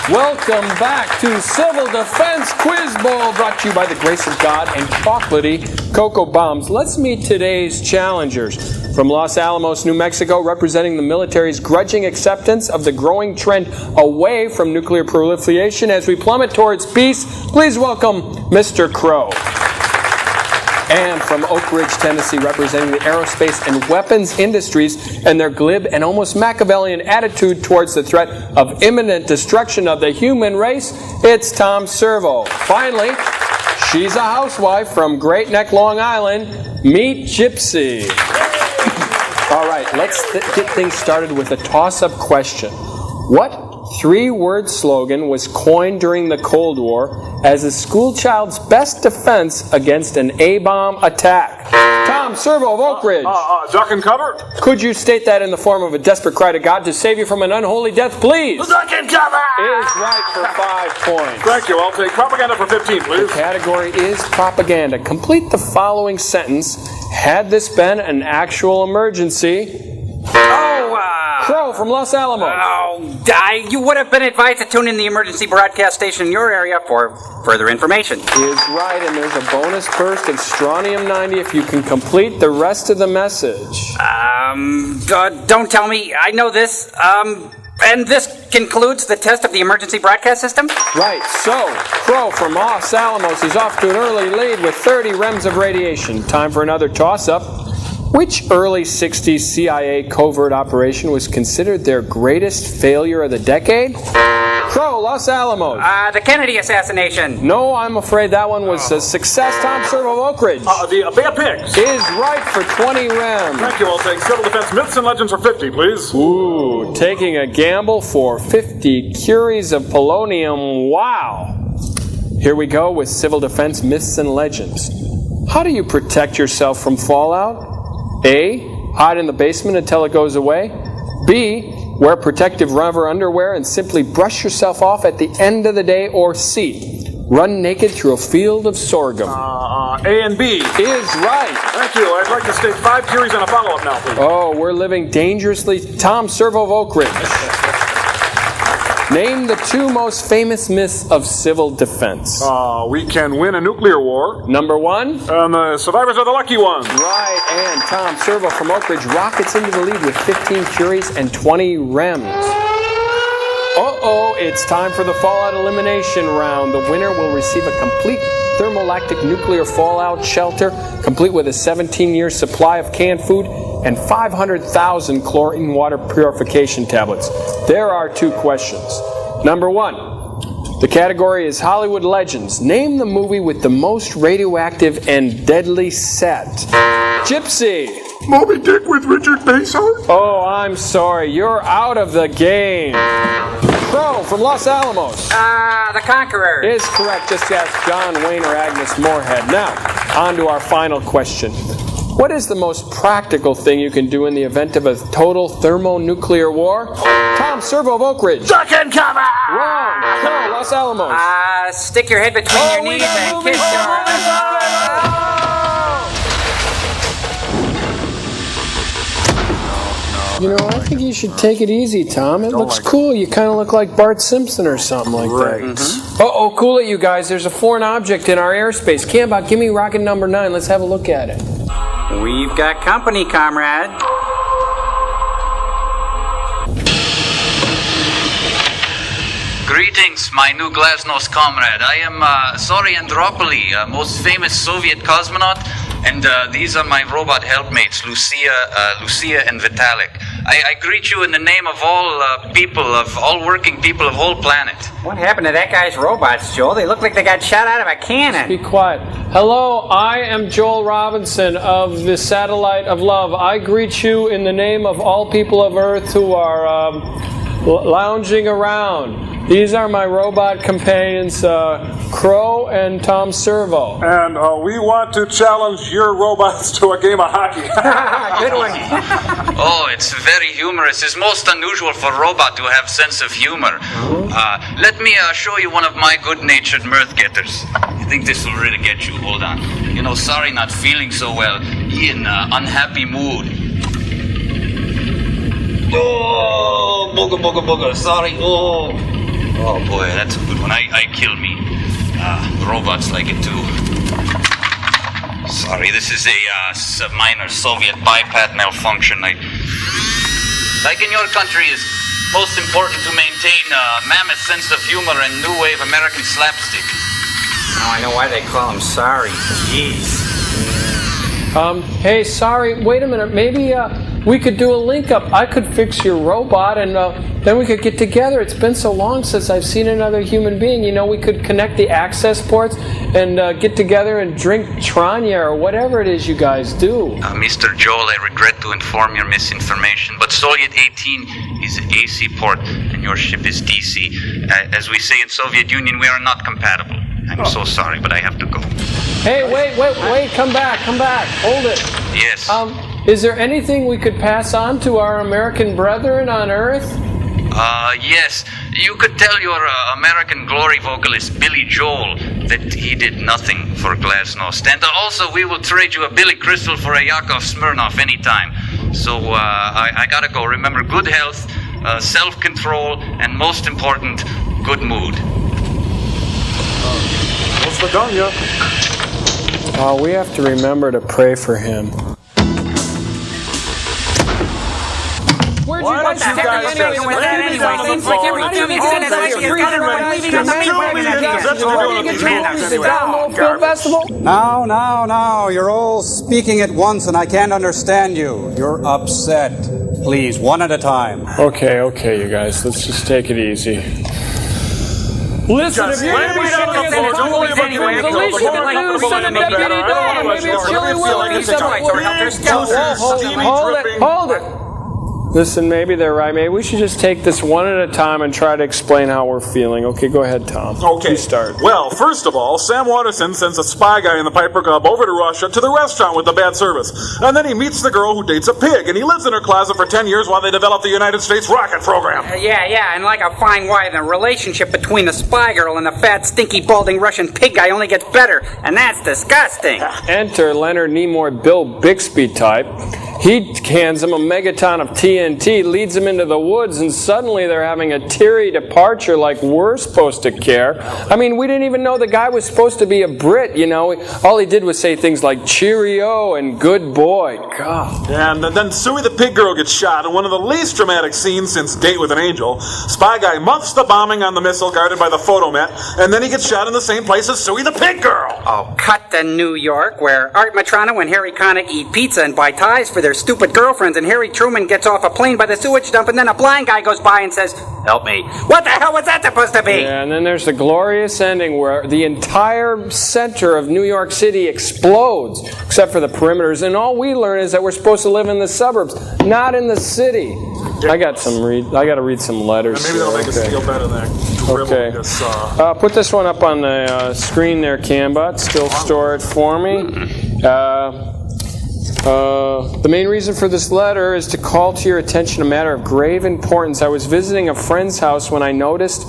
Welcome back to Civil Defense Quiz Bowl, brought to you by the grace of God and chocolatey Cocoa Bombs. Let's meet today's challengers. From Los Alamos, New Mexico, representing the military's grudging acceptance of the growing trend away from nuclear proliferation as we plummet towards peace, please welcome Mr. Crow. And from Oak Ridge, Tennessee, representing the aerospace and weapons industries and their glib and almost Machiavellian attitude towards the threat of imminent destruction of the human race, it's Tom Servo. Finally, she's a housewife from Great Neck, Long Island. Meet Gypsy. All right, let's get things started with a toss-up question. What three-word slogan was coined during the Cold War as a schoolchild's best defense against an A-bomb attack? Tom Servo of Oak Ridge. Duck and cover? Could you state that in the form of a desperate cry to God to save you from an unholy death, please? Duck and cover! Is right for 5 points. Thank you. I'll take propaganda for 15, please. The category is propaganda. Complete the following sentence. Had this been an actual emergency... Crow from Los Alamos. You would have been advised to tune in the emergency broadcast station in your area for further information. Is right, and there's a bonus burst of strontium 90 if you can complete the rest of the message. Don't tell me. I know this. And this concludes the test of the emergency broadcast system? Right, so Crow from Los Alamos is off to an early lead with 30 rems of radiation. Time for another toss-up. Which early 60s CIA covert operation was considered their greatest failure of the decade? Crow, Los Alamos. The Kennedy assassination. No, I'm afraid that one was a success. Tom Servo of Oak Ridge. The Bay of Pigs. Is right for 20 rems. Thank you. I'll take Civil Defense Myths and Legends for 50, please. Ooh, taking a gamble for 50 curies of polonium. Wow. Here we go with Civil Defense Myths and Legends. How do you protect yourself from fallout? A, hide in the basement until it goes away. B, wear protective rubber underwear and simply brush yourself off at the end of the day. Or C, run naked through a field of sorghum. A and B. Is right. Thank you. I'd like to state 5 curies and a follow-up now, please. Oh, we're living dangerously. Tom Servo of Oak Ridge. Name the 2 most famous myths of civil defense. We can win a nuclear war. Number 1? And the survivors are the lucky ones. Right, and Tom Servo from Oak Ridge rockets into the lead with 15 curies and 20 rems. Uh-oh, it's time for the fallout elimination round. The winner will receive a complete thermolactic nuclear fallout shelter, complete with a 17-year supply of canned food and 500,000 chlorine water purification tablets. There are 2 questions. Number 1, the category is Hollywood Legends. Name the movie with the most radioactive and deadly set. Gypsy. Moby Dick with Richard Basehart? Oh, I'm sorry. You're out of the game. Crow from Los Alamos. The Conqueror. Is correct. Just ask John Wayne or Agnes Moorehead. Now, on to our final question. What is the most practical thing you can do in the event of a total thermonuclear war? Tom Servo of Oak Ridge. Duck and cover! Wrong. No, Los Alamos. Stick your head between your knees and kiss your... You know, I think you should take it easy, Tom. It looks cool. You kind of look like Bart Simpson or something like that. Uh-oh, cool it, you guys. There's a foreign object in our airspace. Cambot, give me rocket number 9. Let's have a look at it. We've got company, comrade. Greetings, my new Glasnost comrade. I am Sori Andropoli, most famous Soviet cosmonaut, and these are my robot helpmates, Lucia and Vitalik. I greet you in the name of all working people of whole planet. What happened to that guy's robots, Joel? They look like they got shot out of a cannon. Be quiet. Hello, I am Joel Robinson of the Satellite of Love. I greet you in the name of all people of Earth who are lounging around. These are my robot companions, Crow and Tom Servo. And we want to challenge your robots to a game of hockey. Good one. Oh, it's very humorous. It's most unusual for a robot to have sense of humor. Let me show you one of my good-natured mirth getters. I think this will really get you. Hold on. You know, sorry, not feeling so well. In unhappy mood. Oh, booga, booga, booga. Sorry. Oh boy, that's a good one. I kill me. Robots like it too. Sorry, this is a minor Soviet biped malfunction. Like in your country, it's most important to maintain a mammoth sense of humor and new wave American slapstick. Now I know why they call him Sorry. Jeez. Hey, Sorry, wait a minute. Maybe we could do a link-up. I could fix your robot, and then we could get together. It's been so long since I've seen another human being. You know, we could connect the access ports and get together and drink Tranya or whatever it is you guys do. Mr. Joel, I regret to inform your misinformation, but Soviet 18 is AC port, and your ship is DC. As we say in Soviet Union, we are not compatible. I'm so sorry, but I have to go. Hey, wait, come back, hold it. Yes. Is there anything we could pass on to our American brethren on Earth? Yes. You could tell your American glory vocalist, Billy Joel, that he did nothing for Glasnost. And also, we will trade you a Billy Crystal for a Yakov Smirnoff anytime. So, I gotta go. Remember, good health, self-control, and most important, good mood. We have to remember to pray for him. Where'd you guys What the hell are you doing with that anyway? Seems like every 2 minutes in No, you're all speaking at once and I can't understand you. You're upset. Please, one at a time. Okay, you guys, let's just take it easy. Listen, if you're going to be showing us the least you can do, send a deputy down. Maybe it's Chili Willie. Hold it. Listen, maybe they're right. Maybe we should just take this one at a time and try to explain how we're feeling. Okay, go ahead, Tom. Okay. You start. Well, first of all, Sam Watterson sends a spy guy in the Piper Cub over to Russia to the restaurant with the bad service. And then he meets the girl who dates a pig, and he lives in her closet for 10 years while they develop the United States rocket program. Yeah, and like a fine wine, the relationship between the spy girl and the fat, stinky, balding Russian pig guy only gets better, and that's disgusting. Enter Leonard Nimoy, Bill Bixby type. He hands him a megaton of TNT, leads him into the woods, and suddenly they're having a teary departure like we're supposed to care. I mean, we didn't even know the guy was supposed to be a Brit, you know. All he did was say things like cheerio and good boy. God. And then Suey the pig girl gets shot in one of the least dramatic scenes since Date with an Angel. Spy guy muffs the bombing on the missile guarded by the photomet, and then he gets shot in the same place as Suey the pig girl. Oh, cut to New York, where Art Matrano and Harry Connick eat pizza and buy ties for their stupid girlfriends, and Harry Truman gets off a plane by the sewage dump, and then a blind guy goes by and says, "Help me." What the hell was that supposed to be? Yeah, and then there's the glorious ending where the entire center of New York City explodes, except for the perimeters, and all we learn is that we're supposed to live in the suburbs, not in the city. I got to read some letters. And maybe that'll make us feel better than that. Okay. Put this one up on the screen there, Cambot. Still store it for me. The main reason for this letter is to call to your attention a matter of grave importance. I was visiting a friend's house when I noticed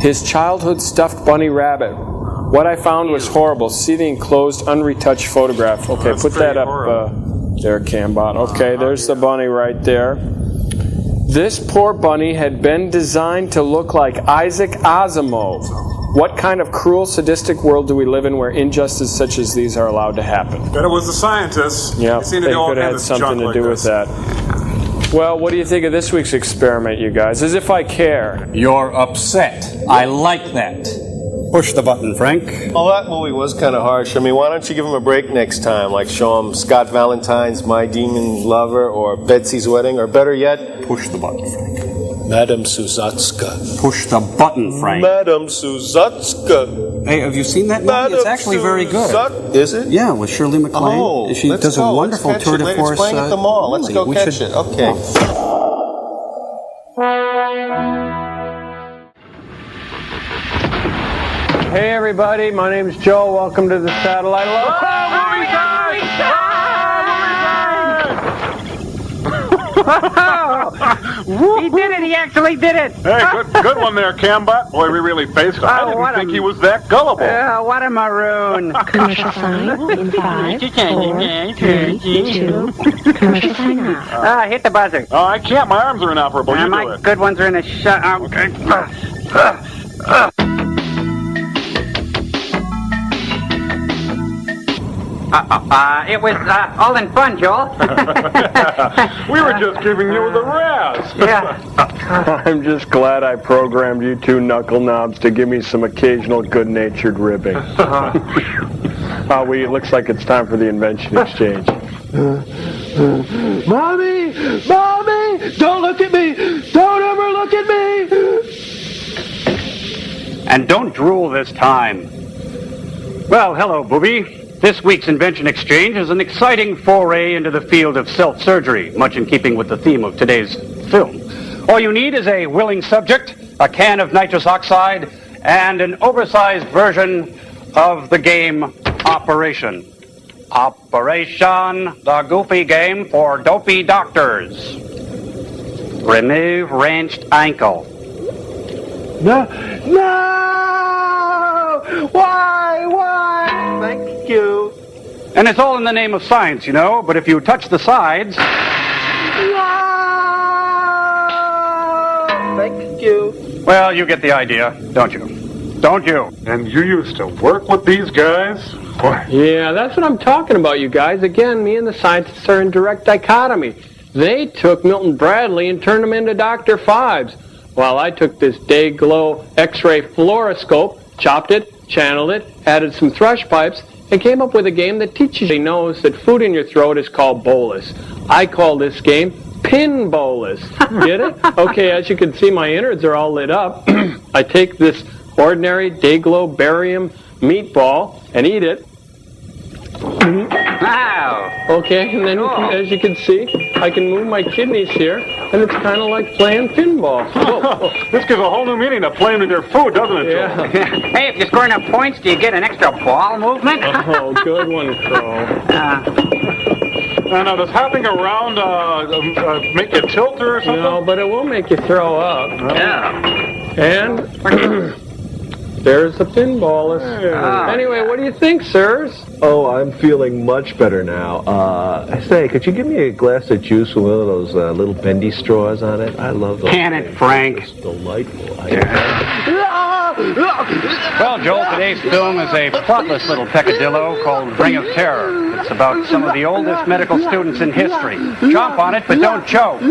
his childhood stuffed bunny rabbit. What I found was horrible. See the enclosed, unretouched photograph. Okay, That's put that up there, Cambot. Okay, there's the bunny right there. This poor bunny had been designed to look like Isaac Asimov. What kind of cruel, sadistic world do we live in where injustices such as these are allowed to happen? Bet it was the scientists. Yeah, They seem they to do all could have had kinds of something junk to like do this. with that. Well, what do you think of this week's experiment, you guys? As if I care. You're upset. I like that. Push the button, Frank. Well, that movie was kind of harsh. I mean, why don't you give him a break next time? Like show him Scott Valentine's My Demon Lover or Betsy's Wedding, or better yet, push the button, Frank. Madame Suzatska. Push the button, Frank. Madame Suzatska. Hey, have you seen that movie? Madame It's actually very good. Is it? Yeah, with Shirley MacLaine. Oh, She let's does go. a wonderful Let's tour catch de it. force. It's playing at the mall. Let's go we catch should- it. Okay. Hey, everybody. My name's Joe. Welcome to the Satellite Love. He did it! He actually did it! Hey, good one there, Cambot. Boy, we really faced him. I didn't think he was that gullible. What a maroon! Commercial sign in 5, 4, 3, 2. Commercial sign off. Hit the buzzer. Oh, I can't. My arms are inoperable. You do My it. good ones are in a shut. It was all in fun, Joel. We were just giving you the razz. Yeah. I'm just glad I programmed you two knuckle knobs to give me some occasional good-natured ribbing. It looks like it's time for the invention exchange. Mommy! Mommy! Don't look at me! Don't ever look at me! And don't drool this time. Well, hello, Booby. This week's Invention Exchange is an exciting foray into the field of self-surgery, much in keeping with the theme of today's film. All you need is a willing subject, a can of nitrous oxide, and an oversized version of the game Operation. Operation, the goofy game for dopey doctors. Remove wrenched ankle. No! Why? Thank you. And it's all in the name of science, you know, but if you touch the sides... Thank you. Well, you get the idea, don't you? Don't you? And you used to work with these guys? Boy. Yeah, that's what I'm talking about, you guys. Again, me and the scientists are in direct dichotomy. They took Milton Bradley and turned him into Dr. Fives, while I took this day-glow X-ray fluoroscope, chopped it, channeled it, added some thrush pipes, and came up with a game that teaches you knows that food in your throat is called bolus. I call this game pin bolus. Get it? Okay, as you can see, my innards are all lit up. I take this ordinary day-glow barium meatball and eat it. Wow. Okay, and then as you can see, I can move my kidneys here, and it's kind of like playing pinball. This gives a whole new meaning to playing with your food, doesn't it, Joe? Yeah. Hey, if you score enough points, do you get an extra ball movement? Oh, good one, Crow. Now, does hopping around make you tilt or something? No, but it will make you throw up. Yeah. And there's the pinball. Anyway, what do you think, sirs? Oh, I'm feeling much better now. Say, could you give me a glass of juice with one of those little bendy straws on it? I love those. Can it, Frank? It's delightful. Well, Joel, today's film is a plotless little peccadillo called Ring of Terror. It's about some of the oldest medical students in history. Chomp on it, but don't choke.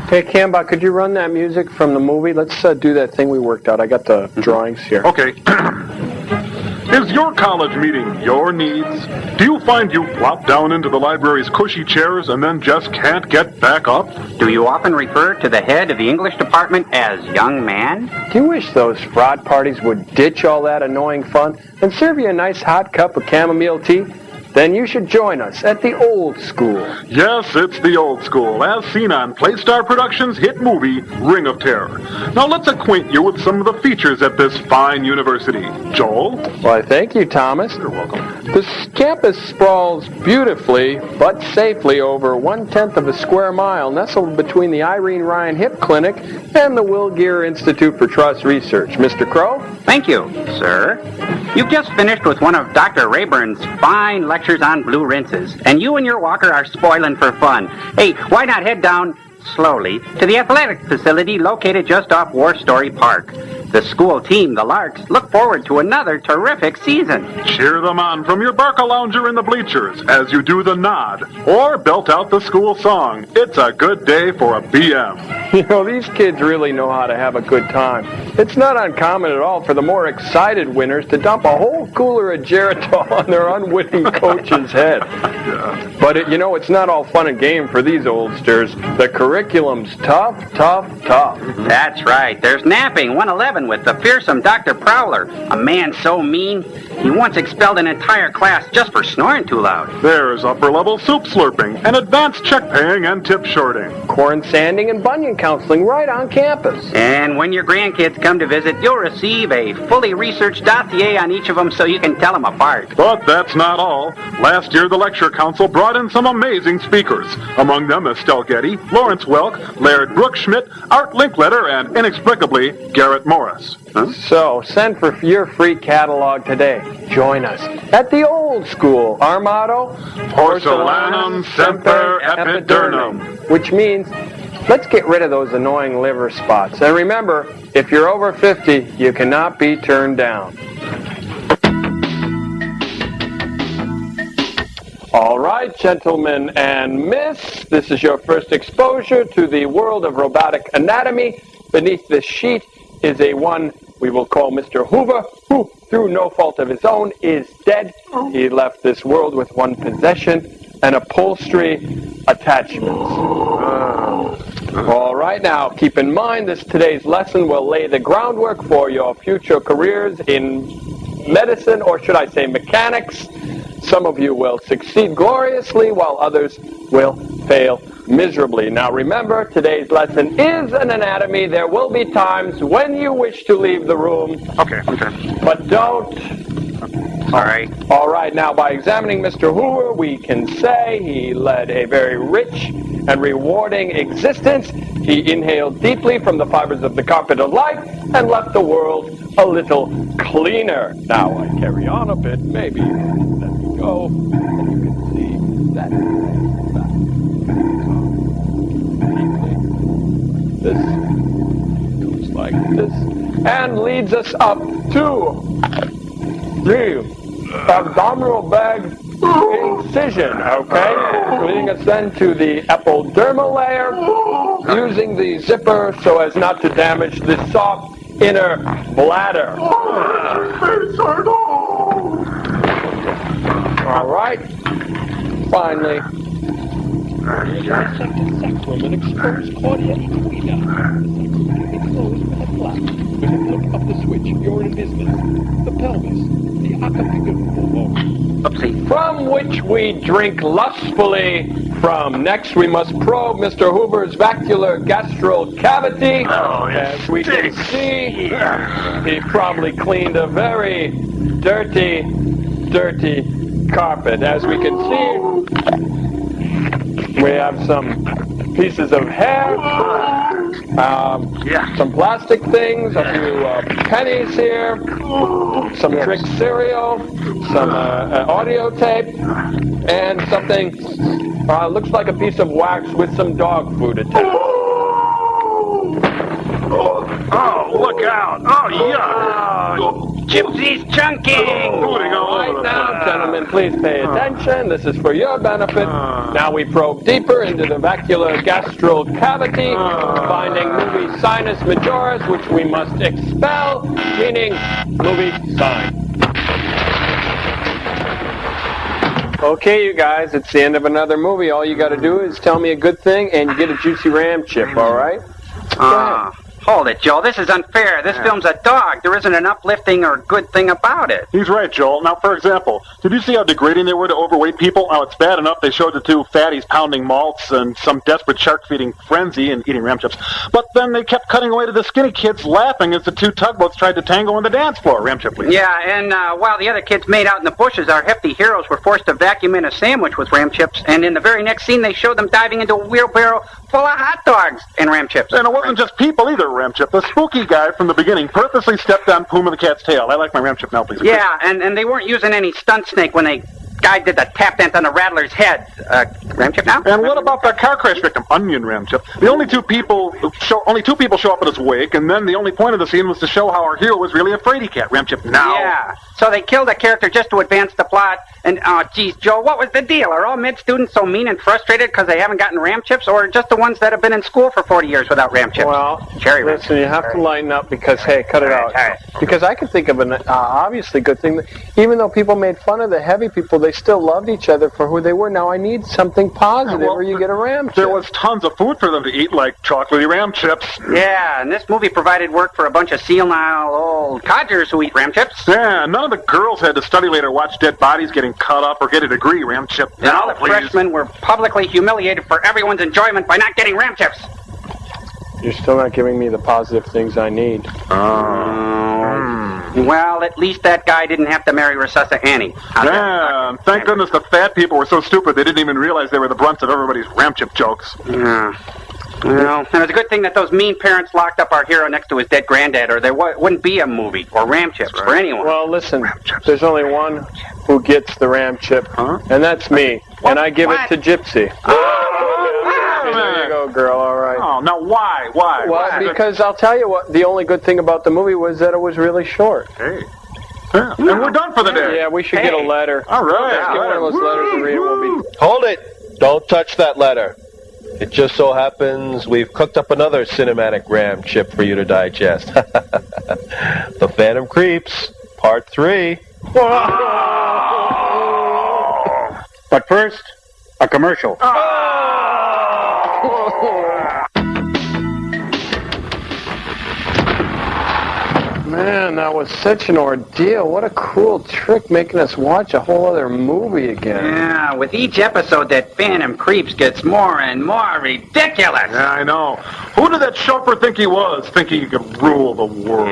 Hey, Cambot, could you run that music from the movie? Let's do that thing we worked out. I got the drawings here. Okay. Is your college meeting your needs? Do you find you plop down into the library's cushy chairs and then just can't get back up? Do you often refer to the head of the English department as young man? Do you wish those frat parties would ditch all that annoying fun and serve you a nice hot cup of chamomile tea? then you should join us at the Old School. Yes, it's the Old School, as seen on Playstar Productions' hit movie, Ring of Terror. Now let's acquaint you with some of the features at this fine university. Joel? Why, thank you, Thomas. You're welcome. This campus sprawls beautifully, but safely over 1/10 of a square mile, nestled between the Irene Ryan Hip Clinic and the Will Gear Institute for Trust Research. Mr. Crow? Thank you, sir. You've just finished with one of Dr. Rayburn's fine lectures on blue rinses, and you and your walker are spoiling for fun. Hey, why not head down slowly to the athletic facility located just off War Story Park? The school team, the Larks, look forward to another terrific season. Cheer them on from your Barca lounger in the bleachers as you do the nod, or belt out the school song. It's a good day for a BM. You know, these kids really know how to have a good time. It's not uncommon at all for the more excited winners to dump a whole cooler of Geritol on their unwitting coach's head. But, it's not all fun and game for these oldsters. The curriculum's tough. That's right. There's napping 111 with the fearsome Dr. Prowler, a man so mean, he once expelled an entire class just for snoring too loud. There's upper-level soup slurping and advanced check paying and tip shorting. Corn sanding and bunion counseling right on campus. And when your grandkids come to visit, you'll receive a fully researched dossier on each of them so you can tell them apart. But that's not all. Last year, the Lecture Council brought in some amazing speakers. Among them, Estelle Getty, Lawrence Welk, Laird Brooks Schmidt, Art Linkletter, and inexplicably, Garrett Morris. So, send for your free catalog today. Join us at the Old School. Our motto? Porcellanum semper epidurnum. Which means, let's get rid of those annoying liver spots. And remember, if you're over 50, you cannot be turned down. All right, gentlemen and miss, this is your first exposure to the world of robotic anatomy. Beneath this sheet is a one we will call Mr. Hoover, who, through no fault of his own, is dead. He left this world with one possession, an upholstery attachments. All right, now, keep in mind today's lesson will lay the groundwork for your future careers in medicine, or should I say mechanics. Some of you will succeed gloriously, while others will fail miserably. Now remember, today's lesson is an anatomy. There will be times when you wish to leave the room. Okay. But don't. All right, now by examining Mr. Hoover, we can say he led a very rich and rewarding existence. He inhaled deeply from the fibers of the carpet of life and left the world a little cleaner. Now I carry on a bit, maybe. Let me go, and you can see that. This goes like this, and leads us up to the abdominal bag incision, okay? Leading us then to the epidermal layer, using the zipper so as not to damage the soft inner bladder. All right. Finally, dissect the sacrum and expose cordia equina. The sacrum can be closed with a flap. With a flip of the switch, you're in business. The pelvis, the acapulco, from which we drink lustfully from. Next, we must probe Mr. Hoover's vascular gastral cavity. As we can see, he probably cleaned a very dirty carpet. As we can see, we have some pieces of hair, some plastic things, a few pennies here, some trick cereal, some audio tape, and something looks like a piece of wax with some dog food attached. Oh, look out! Oh, yuck! Gypsy's chunking! Right now, gentlemen, please pay attention. This is for your benefit. Now we probe deeper into the vascular gastral cavity, finding movie sinus majoris, which we must expel, meaning movie sign. Okay, you guys, it's the end of another movie. All you got to do is tell me a good thing, and you get a juicy ram chip, all right? Hold it, Joel. This is unfair. This film's a dog. There isn't an uplifting or good thing about it. He's right, Joel. Now, for example, did you see how degrading they were to overweight people? Now, it's bad enough they showed the two fatties pounding malts and some desperate shark-feeding frenzy and eating ram chips. But then they kept cutting away to the skinny kids laughing as the two tugboats tried to tango on the dance floor. Ram chip, please. Yeah, and while the other kids made out in the bushes, our hefty heroes were forced to vacuum in a sandwich with ram chips, and in the very next scene, they showed them diving into a wheelbarrow full of hot dogs and ram chips. And it wasn't just people either, ram chip. The spooky guy from the beginning purposely stepped on Puma the cat's tail. I like my ram chip now, please. Yeah, and they weren't using any stunt snake when they guy did the tap dance on the Rattler's head. Ram chip now? And what about that car crash victim, Onion Ram Chip? The only two people show up at his wake, and then the only point of the scene was to show how our hero was really a fraidy cat. Ram Chip now. Yeah. So they killed a character just to advance the plot. And geez, Joe, what was the deal? Are all med students so mean and frustrated because they haven't gotten ram chips, or just the ones that have been in school for 40 years without ram chips? Well, Cherry listen, you have to lighten up because, hey, cut it out. All right. Because I can think of an obviously good thing. Even though people made fun of the heavy people, they still loved each other for who they were. Now I need something positive where you get a ram chip. There was tons of food for them to eat, like chocolatey ram chips. Yeah, and this movie provided work for a bunch of senile old codgers who eat ram chips. Yeah, none of the girls had to study later, watch dead bodies getting cut up, or get a degree. Ram chip. And all the freshmen were publicly humiliated for everyone's enjoyment by not getting ram chips. You're still not giving me the positive things I need. Well, at least that guy didn't have to marry Resuscita Annie. Yeah, thank goodness the fat people were so stupid they didn't even realize they were the brunt of everybody's ram chip jokes. Yeah. Well, and it's a good thing that those mean parents locked up our hero next to his dead granddad, or there wouldn't be a movie or ram chips for anyone. Well, listen, there's only one who gets the ram chip, and that's me. And I give it to Gypsy. There you go, girl, all right. Oh, now why? Why? Well, because I'll tell you what, the only good thing about the movie was that it was really short. Hey. Yeah. And we're done for the day. Yeah, we should get a letter. All right. Let's get one of those letters to read. We'll be... Hold it! Don't touch that letter. It just so happens we've cooked up another cinematic ram chip for you to digest. The Phantom Creeps, Part 3. But first, a commercial. Man, that was such an ordeal. What a cruel trick making us watch a whole other movie again. Yeah, with each episode, that Phantom Creeps gets more and more ridiculous. Yeah, I know. Who did that chauffeur think he was, thinking he could rule the world?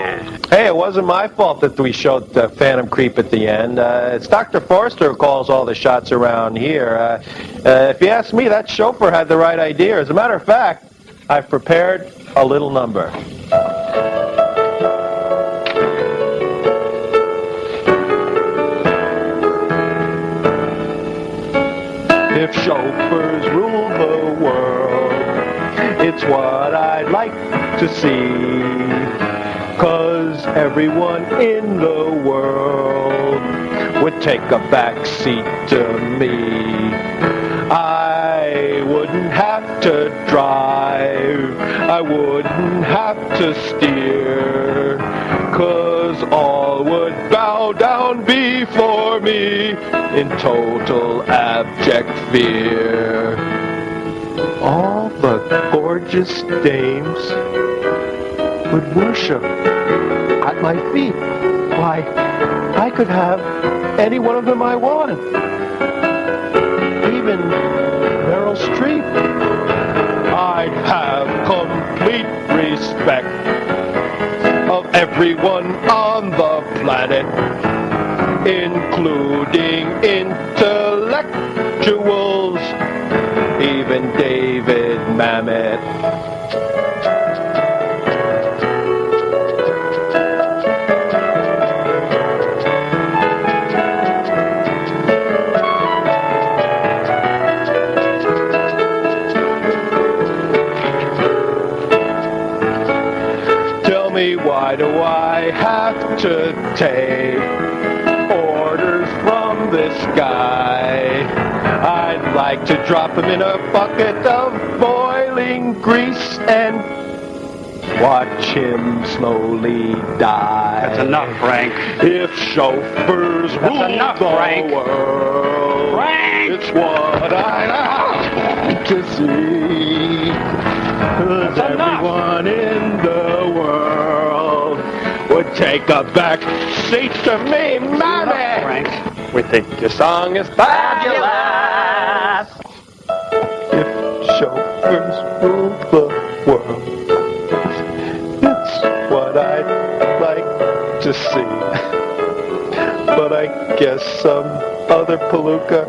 Hey, it wasn't my fault that we showed the Phantom Creep at the end. It's Dr. Forrester who calls all the shots around here. If you ask me, that chauffeur had the right idea. As a matter of fact, I've prepared a little number. If chauffeurs rule the world, it's what I'd like to see. 'Cause everyone in the world would take a back seat to me. I wouldn't have to drive, I wouldn't have to steer, 'cause all would bow down before me in total abject fear. All the gorgeous dames would worship at my feet. Why, I could have any one of them I want. Even Meryl Streep. I'd have complete respect of everyone on the planet, including intellectuals, even David Mamet. Why do I have to take orders from this guy? I'd like to drop him in a bucket of boiling grease and watch him slowly die. That's enough, Frank. If chauffeurs rule enough, the Frank. world, Frank! It's what I like to see. 'Cause everyone in the would take a back seat to me, mammy. We think your song is fabulous. If chauffeurs rule the world, it's what I'd like to see. But I guess some other palooka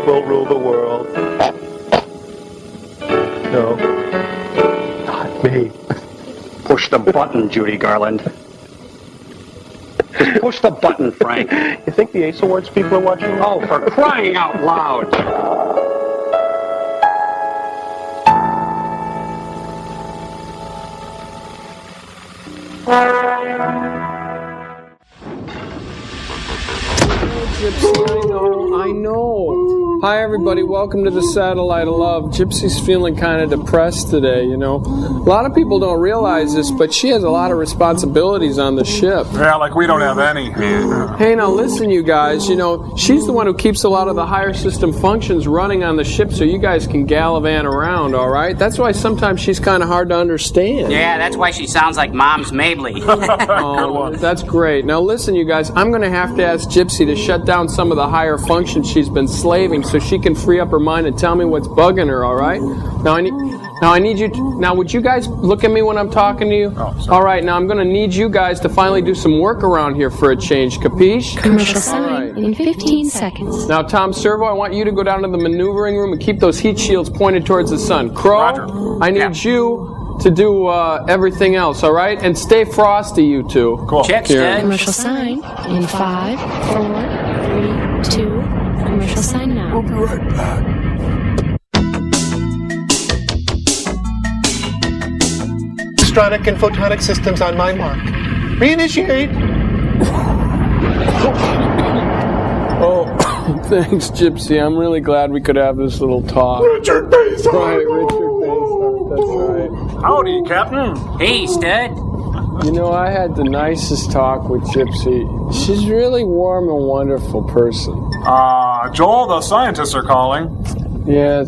will rule the world. No, not me. Push the button, Judy Garland. Just push the button, Frank. You think the Ace Awards people are watching? Oh, for crying out loud. Gypsy, I know. Hi, everybody. Welcome to the Satellite of Love. Gypsy's feeling kind of depressed today, you know. A lot of people don't realize this, but she has a lot of responsibilities on the ship. Yeah, like we don't have any. Hey, now listen, you guys. You know, she's the one who keeps a lot of the higher system functions running on the ship so you guys can gallivant around, all right? That's why sometimes she's kind of hard to understand. Yeah, that's why she sounds like Mom's Mabley. Oh, that's great. Now listen, you guys, I'm going to have to ask Gypsy to shut down some of the higher functions she's been slaving so she can free up her mind and tell me what's bugging her, all right? Now I need you to, now would you guys look at me when I'm talking to you? Oh, all right, now I'm going to need you guys to finally do some work around here for a change, capiche? Commercial sign in 15 seconds. Now, Tom Servo, I want you to go down to the maneuvering room and keep those heat shields pointed towards the sun. Crow, Roger. I need you to do everything else, all right? And stay frosty, you two. Cool. Check, Commercial sign in 5, 4, 3, 2. Commercial sign now. We'll be right back. Electronic and photonic systems on my mark. Reinitiate. Oh, thanks, Gypsy. I'm really glad we could have this little talk. Richard Bayside. Right, Richard Bayside. That's right. Howdy, Captain. Hey, Stud. You know, I had the nicest talk with Gypsy. She's really warm and wonderful person. Joel, the scientists are calling. Yeah,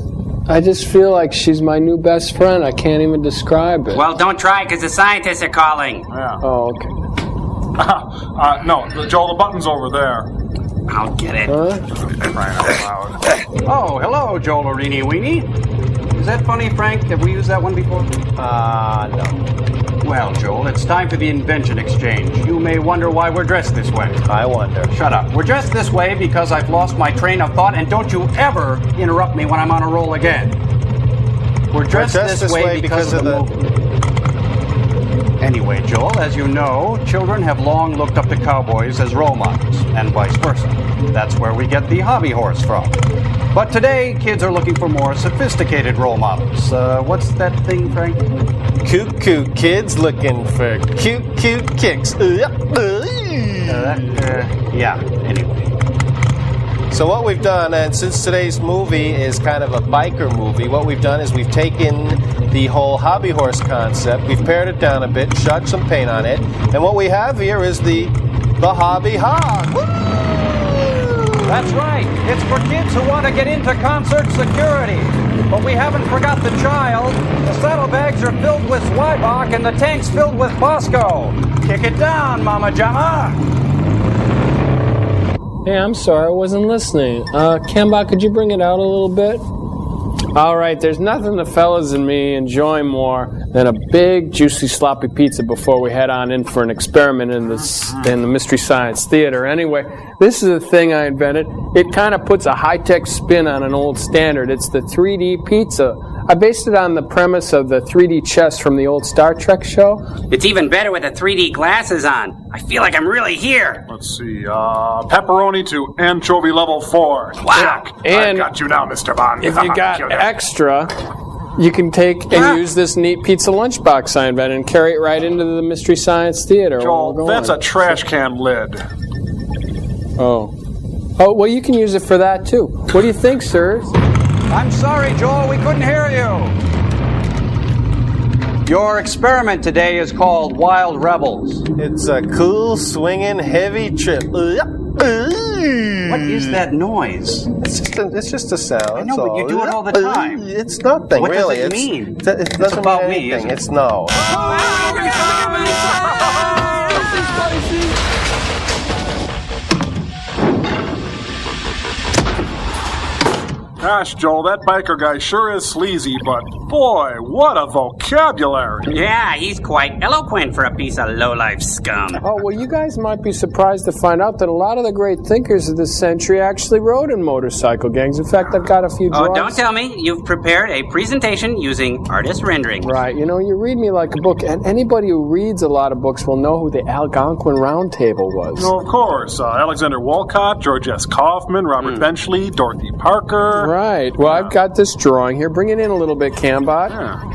I just feel like she's my new best friend. I can't even describe it. Well, don't try, because the scientists are calling. Yeah. Oh, okay. No, Joel, the button's over there. I'll get it. Huh? Crying out loud. Oh, hello, Joel Orini Weenie. Is that funny, Frank? Have we used that one before? No. Well, Joel, it's time for the invention exchange. You may wonder why we're dressed this way. I wonder. Shut up. We're dressed this way because I've lost my train of thought, and don't you ever interrupt me when I'm on a roll again. We're dressed this way because of the movie. Anyway, Joel, as you know, children have long looked up to cowboys as role models, and vice versa. That's where we get the hobby horse from. But today, kids are looking for more sophisticated role models. What's that thing, Frank? Cute kids looking for cute kicks. Yeah, anyway. So what we've done, and since today's movie is kind of a biker movie, what we've done is we've taken the whole hobby horse concept, we've pared it down a bit, shot some paint on it, and what we have here is the hobby hog. Woo! That's right. It's for kids who want to get into concert security. But we haven't forgot the child. The saddlebags are filled with Zweibach and the tank's filled with Bosco. Kick it down, Mama Jama. Hey, I'm sorry, I wasn't listening. Kemba, could you bring it out a little bit? All right, there's nothing the fellas and me enjoy more than a big, juicy, sloppy pizza before we head on in for an experiment in the Mystery Science Theater. Anyway, this is a thing I invented. It kind of puts a high-tech spin on an old standard. It's the 3D pizza. I based it on the premise of the 3D chess from the old Star Trek show. It's even better with the 3D glasses on. I feel like I'm really here. Let's see, pepperoni to anchovy level 4. Wow. Check. And I've got you now, Mr. Bond. If you got extra, you can take and use this neat pizza lunchbox I invented and carry it right into the Mystery Science Theater. Joel, that's a trash can lid. Oh, well, you can use it for that, too. What do you think, sirs? I'm sorry, Joel, we couldn't hear you. Your experiment today is called Wild Rebels. It's a cool, swinging, heavy trip. What is that noise? It's just a sound. I know, but you do it all the time. It's nothing, what really. What does it mean? It doesn't it's about mean me, anything. isn't it? It's no. Gosh, Joel, that biker guy sure is sleazy, but boy, what a vocabulary. Yeah, he's quite eloquent for a piece of low-life scum. Oh, well, you guys might be surprised to find out that a lot of the great thinkers of this century actually rode in motorcycle gangs. In fact, I've got a few drawings. Oh, don't tell me. You've prepared a presentation using artist rendering. Right. You know, you read me like a book, and anybody who reads a lot of books will know who the Algonquin Round Table was. No, of course. Alexander Walcott, George S. Kaufman, Robert Benchley, Dorothy Parker. Right. Well, I've got this drawing here. Bring it in a little bit, Cambot.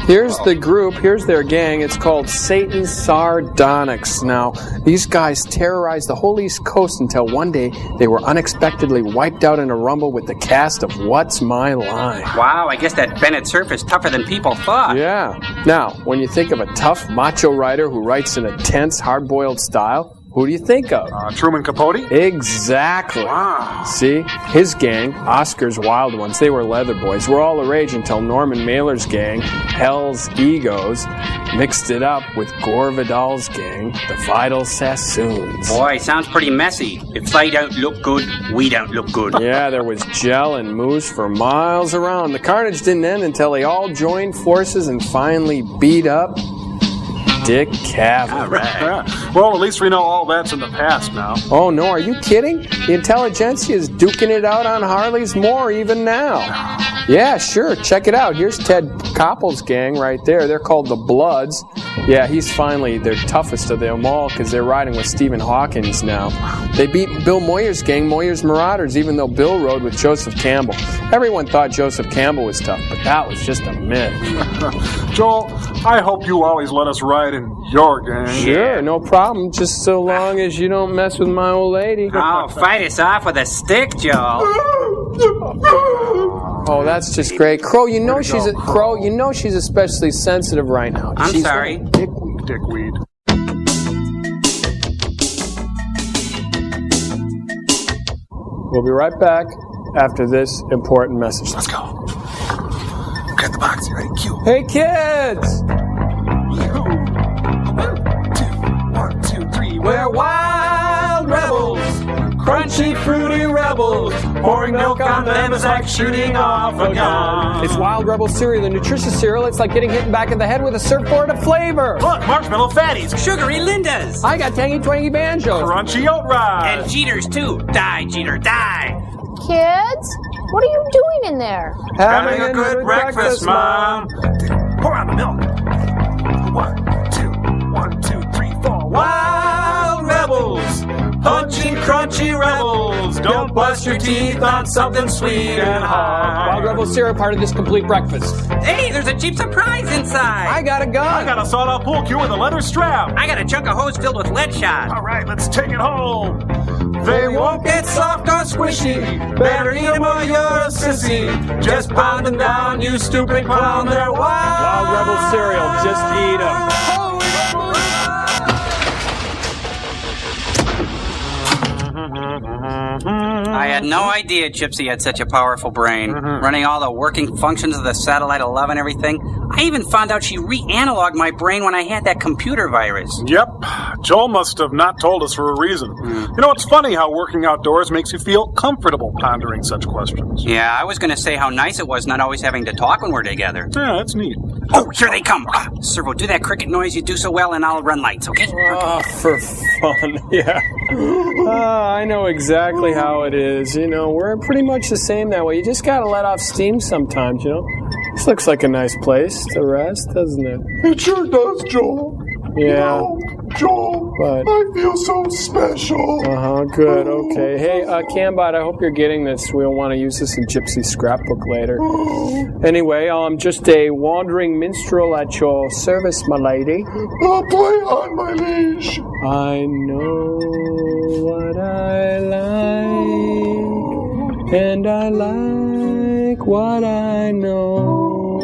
Here's the group. Here's their gang. It's called Satan's Sardonyx. Now, these guys terrorized the whole East Coast until one day they were unexpectedly wiped out in a rumble with the cast of What's My Line? Wow, I guess that Bennett Cerf is tougher than people thought. Yeah. Now, when you think of a tough macho writer who writes in a tense, hard-boiled style, who do you think of? Truman Capote? Exactly. Wow. See? His gang, Oscar's Wild Ones, they were leather boys, were all the rage until Norman Mailer's gang, Hell's Egos, mixed it up with Gore Vidal's gang, the Vidal Sassoons. Boy, sounds pretty messy. If they don't look good, we don't look good. Yeah, there was gel and mousse for miles around. The carnage didn't end until they all joined forces and finally beat up Dick Cavett. All right. Well, at least we know all that's in the past now. Oh, no, are you kidding? The intelligentsia is duking it out on Harley's more even now. Yeah, sure, check it out. Here's Ted Koppel's gang right there. They're called the Bloods. Yeah, he's finally their toughest of them all because they're riding with Stephen Hawkins now. They beat Bill Moyer's gang, Moyer's Marauders, even though Bill rode with Joseph Campbell. Everyone thought Joseph Campbell was tough, but that was just a myth. Joel, I hope you always let us ride in your gang. Sure, no problem, just so long as you don't mess with my old lady. Oh, fight us off with a stick, Joel. Oh, that's just great. Crow, you know she's especially sensitive right now. I'm sorry. Dickweed. We'll be right back after this important message. Let's go. Get the box. You ready? Cue. Hey, kids! 1, 2, 3. We're wild rebels, crunchy, fruity rebels. Pouring milk on them is like shooting off a gun. It's Wild Rebel cereal, the nutritious cereal. It's like getting hit back in the head with a surfboard of flavor. Look, marshmallow fatties. Sugary Lindas. I got tangy twangy banjos. Crunchy oat rye. And Jeters, too. Die, Jeter, die. Kids, what are you doing in there? Having a good breakfast, Mom. Pour on the milk. 1, 2, 3, 4. Wild rebels, punchy, crunchy rebels. Don't bust your teeth on something sweet and hard. Wild Rebel cereal, part of this complete breakfast. Hey, there's a cheap surprise inside. I got a gun. I got a sawed-off pool cue with a leather strap. I got a chunk of hose filled with lead shot. All right, let's take it home. They won't get soft or squishy. Better eat 'em or you're a sissy. Just pound them down, you stupid clown. They're Wild Rebel cereal, just eat 'em. I had no idea Gypsy had such a powerful brain, running all the working functions of the satellite 11 and everything. I even found out she re-analoged my brain when I had that computer virus. Yep. Joel must have not told us for a reason. You know, it's funny how working outdoors makes you feel comfortable pondering such questions. Yeah, I was going to say how nice it was not always having to talk when we're together. Yeah, that's neat. Oh, here they come. Servo, do that cricket noise you do so well and I'll run lights, okay? Oh, for fun, yeah. I know exactly how it is. You know, we're pretty much the same that way. You just gotta let off steam sometimes, you know? This looks like a nice place to rest, doesn't it? It sure does, Joel. Yeah. Joel, But I feel so special. Good, okay. Hey, Cambot, I hope you're getting this. We'll want to use this in Gypsy's scrapbook later. Anyway, I'm just a wandering minstrel at your service, my lady. I'll play on my leash. I know what I like, and I like what I know,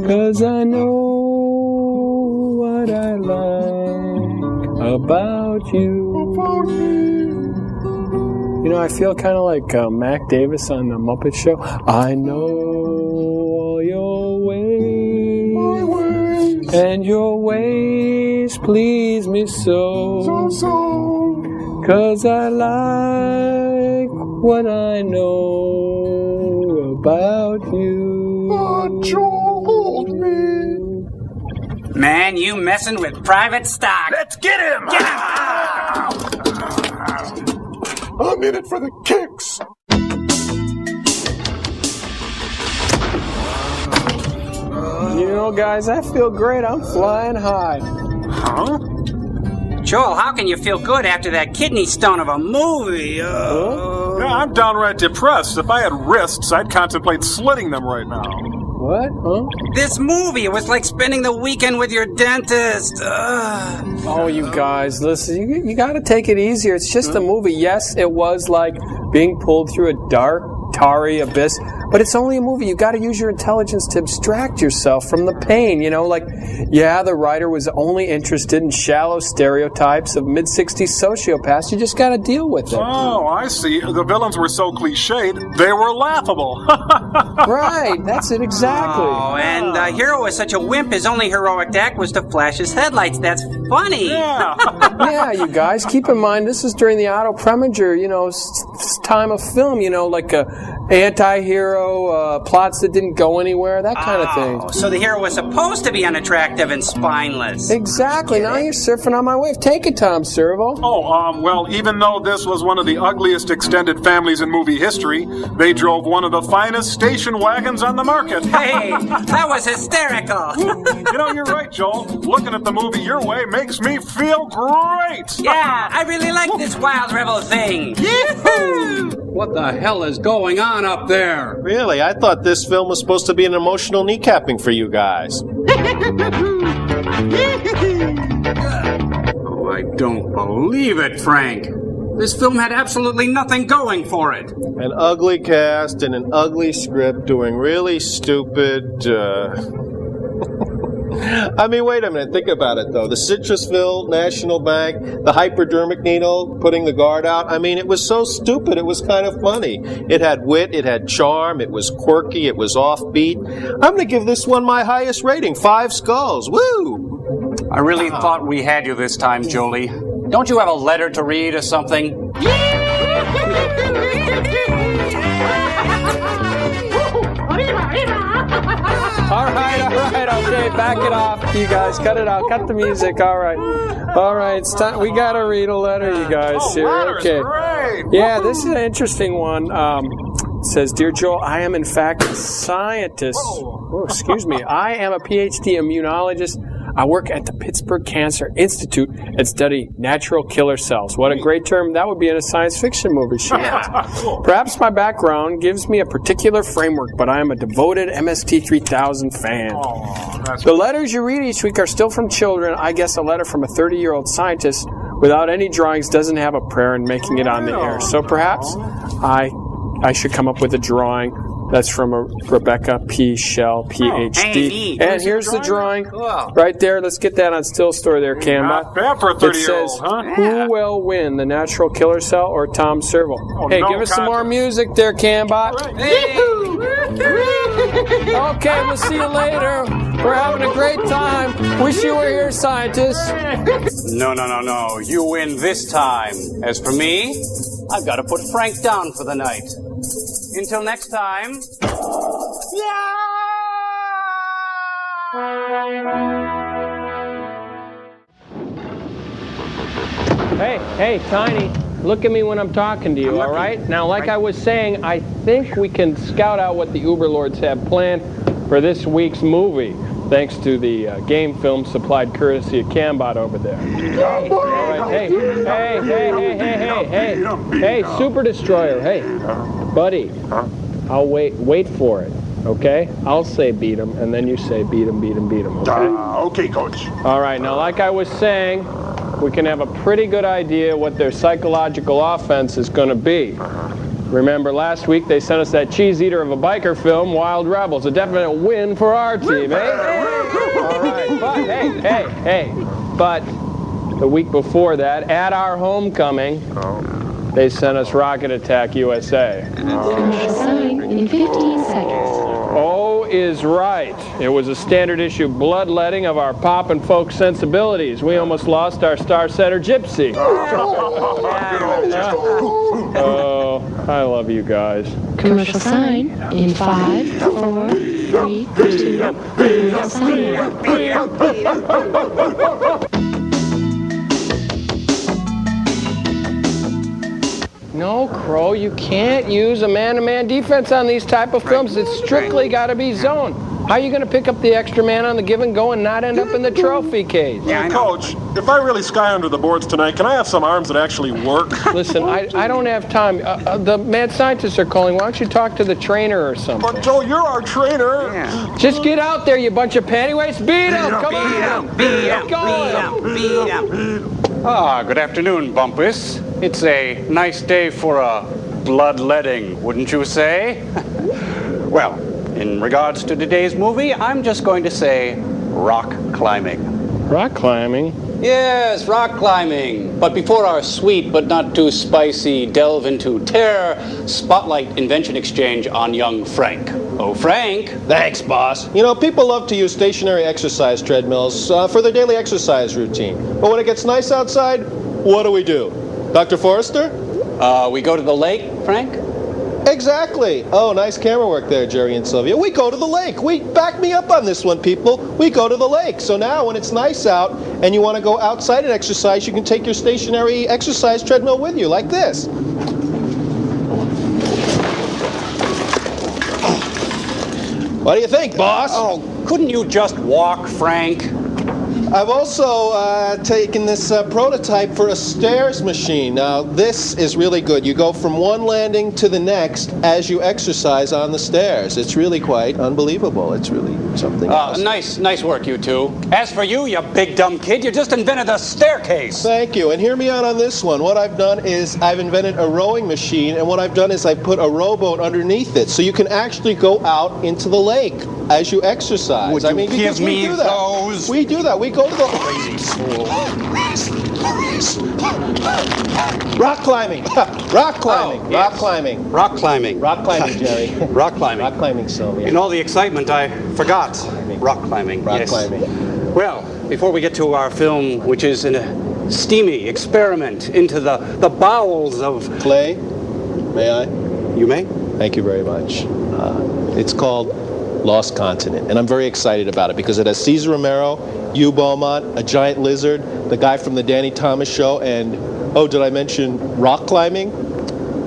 'cause I know what I like about you. You know, I feel kind of like Mac Davis on the Muppet Show. I know all your ways, and your ways please me so. 'Cause I like what I know about you. Oh, Joel, hold me. Man, you messing with private stock. Let's get him! Get him! I'm in it for the kicks. You know, guys, I feel great. I'm flying high. Huh? Joel, how can you feel good after that kidney stone of a movie? Yeah, I'm downright depressed. If I had wrists, I'd contemplate slitting them right now. What? Huh? This movie, it was like spending the weekend with your dentist. Oh, you guys, listen, you got to take it easier. It's just a movie. Yes, it was like being pulled through a dark, tarry abyss, but it's only a movie. You got to use your intelligence to abstract yourself from the pain. You know, like, yeah, the writer was only interested in shallow stereotypes of mid-60s sociopaths. You just got to deal with it. Oh, I see. The villains were so cliched, they were laughable. Right, that's it exactly. Oh, and the hero was such a wimp, his only heroic act was to flash his headlights. That's funny. Yeah. Yeah, you guys, keep in mind, this is during the Otto Preminger, time of film, like anti-hero, plots that didn't go anywhere, that kind of thing. So the hero was supposed to be unattractive and spineless. Exactly. Now you're surfing on my wave. Take it, Tom Servo. Oh, well, even though this was one of the ugliest extended families in movie history, they drove one of the finest station wagons on the market. Hey, that was hysterical. You're right, Joel. Looking at the movie your way makes me feel great. Yeah, I really like this wild rebel thing. What the hell is going on up there? Really? I thought this film was supposed to be an emotional kneecapping for you guys. Oh, I don't believe it, Frank. This film had absolutely nothing going for it. An ugly cast and an ugly script doing really stupid, I mean, wait a minute. Think about it, though. The Citrusville National Bank, the hypodermic needle, putting the guard out. I mean, it was so stupid, it was kind of funny. It had wit, it had charm, it was quirky, it was offbeat. I'm going to give this one my highest rating, 5 skulls. Woo! I really thought we had you this time, Jolie. Don't you have a letter to read or something? All right, okay, back it off, you guys. Cut it out. Cut the music. All right, it's time. We gotta read a letter, you guys. Here, okay. Great. Yeah, this is an interesting one. It says, "Dear Joel, I am in fact a scientist. Oh, excuse me. I am a PhD immunologist. I work at the Pittsburgh Cancer Institute and study natural killer cells." What a great term. That would be in a science fiction movie. Perhaps my background gives me a particular framework, but I am a devoted MST3K fan. The letters you read each week are still from children. I guess a letter from a 30-year-old scientist without any drawings doesn't have a prayer in making it on the air. So perhaps I should come up with a drawing. That's from a Rebecca P. Shell, Ph.D. And here's the drawing right there. Let's get that on still story there, Cam. Not bad for a 30-year-old, It says, huh? who will win, the natural killer cell or Tom Servo? Hey, no give us some more contest. music there, Cambot. Okay, we'll see you later. We're having a great time. Wish you were here, scientists. No. You win this time. As for me, I've got to put Frank down for the night. Until next time. Hey, Tiny, look at me when I'm talking to you, all right? Now, like I was saying, I think we can scout out what the Uber Lords have planned for this week's movie, thanks to the game film supplied courtesy of Cambot over there. All right, hey, Super Destroyer, hey, buddy, I'll wait for it, okay? I'll say beat him, and then you say beat him, okay? Okay, Coach. All right, now like I was saying, we can have a pretty good idea what their psychological offense is going to be. Remember last week they sent us that cheese eater of a biker film, Wild Rebels, a definite win for our team, eh? All right, but the week before that, at our homecoming, they sent us Rocket Attack USA. Sign in 15 seconds. O is right. It was a standard issue bloodletting of our pop and folk sensibilities. We almost lost our star setter Gypsy. Oh, I love you guys. Commercial sign in 5, 4, 3, 2, commercial sign. No, Crow, you can't use a man-to-man defense on these type of films. It's strictly got to be zone. How are you going to pick up the extra man on the give and go and not end up in the trophy case? Hey, Coach, if I really sky under the boards tonight, can I have some arms that actually work? Listen, I don't have time. The mad scientists are calling. Why don't you talk to the trainer or something? But, Joe, you're our trainer. Yeah. Just get out there, you bunch of pantyweights. Beat him! Come on! Beat him! Ah, good afternoon, Bumpus. It's a nice day for a bloodletting, wouldn't you say? Well, in regards to today's movie, I'm just going to say rock climbing. Rock climbing? Yes, rock climbing. But before our sweet but not too spicy delve into terror, spotlight invention exchange on young Frank. Oh, Frank. Thanks, boss. You know, people love to use stationary exercise treadmills for their daily exercise routine. But when it gets nice outside, what do? Dr. Forrester? We go to the lake, Frank? Exactly. Oh, nice camera work there, Jerry and Sylvia. We go to the lake. Back me up on this one, people. We go to the lake. So now when it's nice out and you want to go outside and exercise, you can take your stationary exercise treadmill with you, like this. What do you think, boss? Oh, couldn't you just walk, Frank? I've also taken this prototype for a stairs machine. Now, this is really good. You go from one landing to the next as you exercise on the stairs. It's really quite unbelievable. It's really something else. Nice work, you two. As for you, you big dumb kid, you just invented a staircase. Thank you. And hear me out on this one. What I've done is I've invented a rowing machine, and what I've done is I put a rowboat underneath it, so you can actually go out into the lake as you exercise. Would you give me those? We do that. We go to the crazy fool. Rock climbing. Rock climbing. Oh, yes. Rock climbing. Rock climbing. Rock climbing, Jerry. Rock climbing. Rock climbing, Sylvia. In all the excitement, I forgot. Rock climbing. Rock yes. climbing. Well, before we get to our film, which is a steamy experiment into the bowels of... Clay, may I? You may. Thank you very much. It's called Lost Continent, and I'm very excited about it because it has Cesar Romero, Hugh Beaumont, a giant lizard, the guy from the Danny Thomas Show, and, oh, did I mention rock climbing?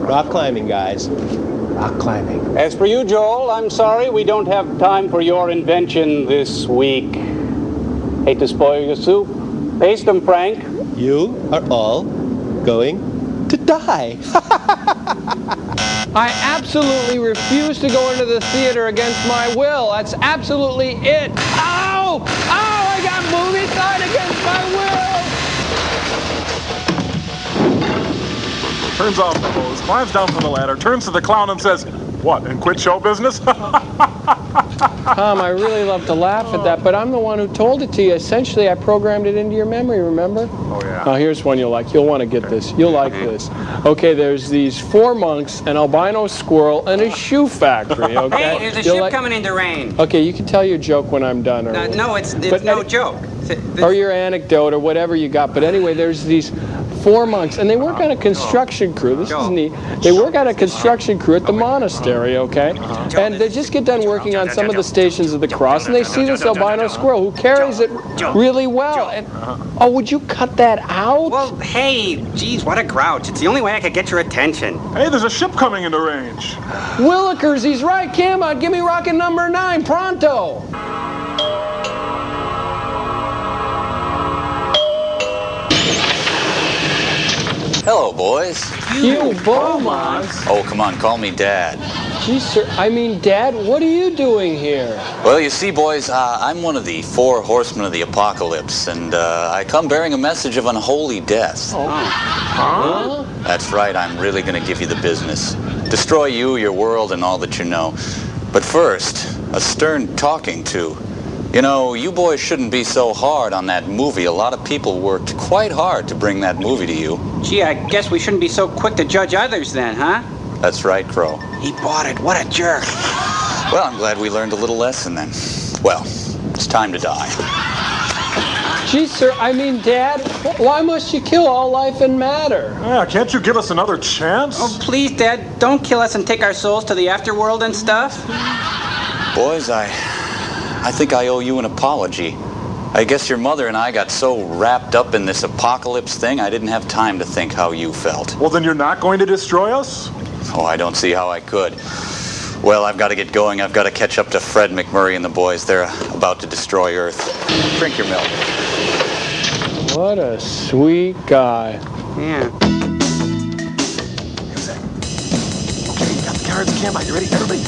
Rock climbing, guys. Rock climbing. As for you, Joel, I'm sorry we don't have time for your invention this week. Hate to spoil your soup. Paste them, Frank. You are all going to die. I absolutely refuse to go into the theater against my will. That's absolutely it. Ow! Ow! I got movie sign against my will! Turns off the hose, climbs down from the ladder, turns to the clown and says, "What, and quit show business?" Tom, I really love to laugh at that, but I'm the one who told it to you. Essentially, I programmed it into your memory, remember? Oh, yeah. Now, here's one you'll like. You'll want to get this. You'll like this. Okay, there's these 4 monks, an albino squirrel, and a shoe factory, okay? Hey, there's a You'll ship coming into rain. Okay, you can tell your joke when I'm done. Or No, it's but no joke. Or your anecdote or whatever you got. But anyway, there's these 4 monks, and they work on a construction crew. This is neat. They work on a construction crew at the monastery, okay? And they just get done working on some of the stations of the cross, and they see this albino squirrel who carries it really well. And, oh, would you cut that out? Well, hey, geez, what a grouch. It's the only way I could get your attention. Hey, there's a ship coming into range. Willikers, he's right. Cam out. Give me rocket number 9, pronto. Hello, boys. You Beaumont. Oh, come on, call me Dad. Geez, sir, I mean, Dad, what are you doing here? Well, you see, boys, I'm one of the 4 horsemen of the apocalypse, and I come bearing a message of unholy death. Oh. Huh? That's right, I'm really going to give you the business. Destroy you, your world, and all that you know. But first, a stern talking to. You know, you boys shouldn't be so hard on that movie. A lot of people worked quite hard to bring that movie to you. Gee, I guess we shouldn't be so quick to judge others then, huh? That's right, Crow. He bought it. What a jerk. Well, I'm glad we learned a little lesson then. Well, it's time to die. Gee, sir, I mean, Dad, why must you kill all life and matter? Yeah, can't you give us another chance? Oh, please, Dad, don't kill us and take our souls to the afterworld and stuff. Boys, I think I owe you an apology. I guess your mother and I got so wrapped up in this apocalypse thing, I didn't have time to think how you felt. Well, then you're not going to destroy us? Oh, I don't see how I could. Well, I've got to get going. I've got to catch up to Fred McMurray and the boys. They're about to destroy Earth. Drink your milk. What a sweet guy. Yeah. Okay, got the cards, Cam. You ready? Everybody?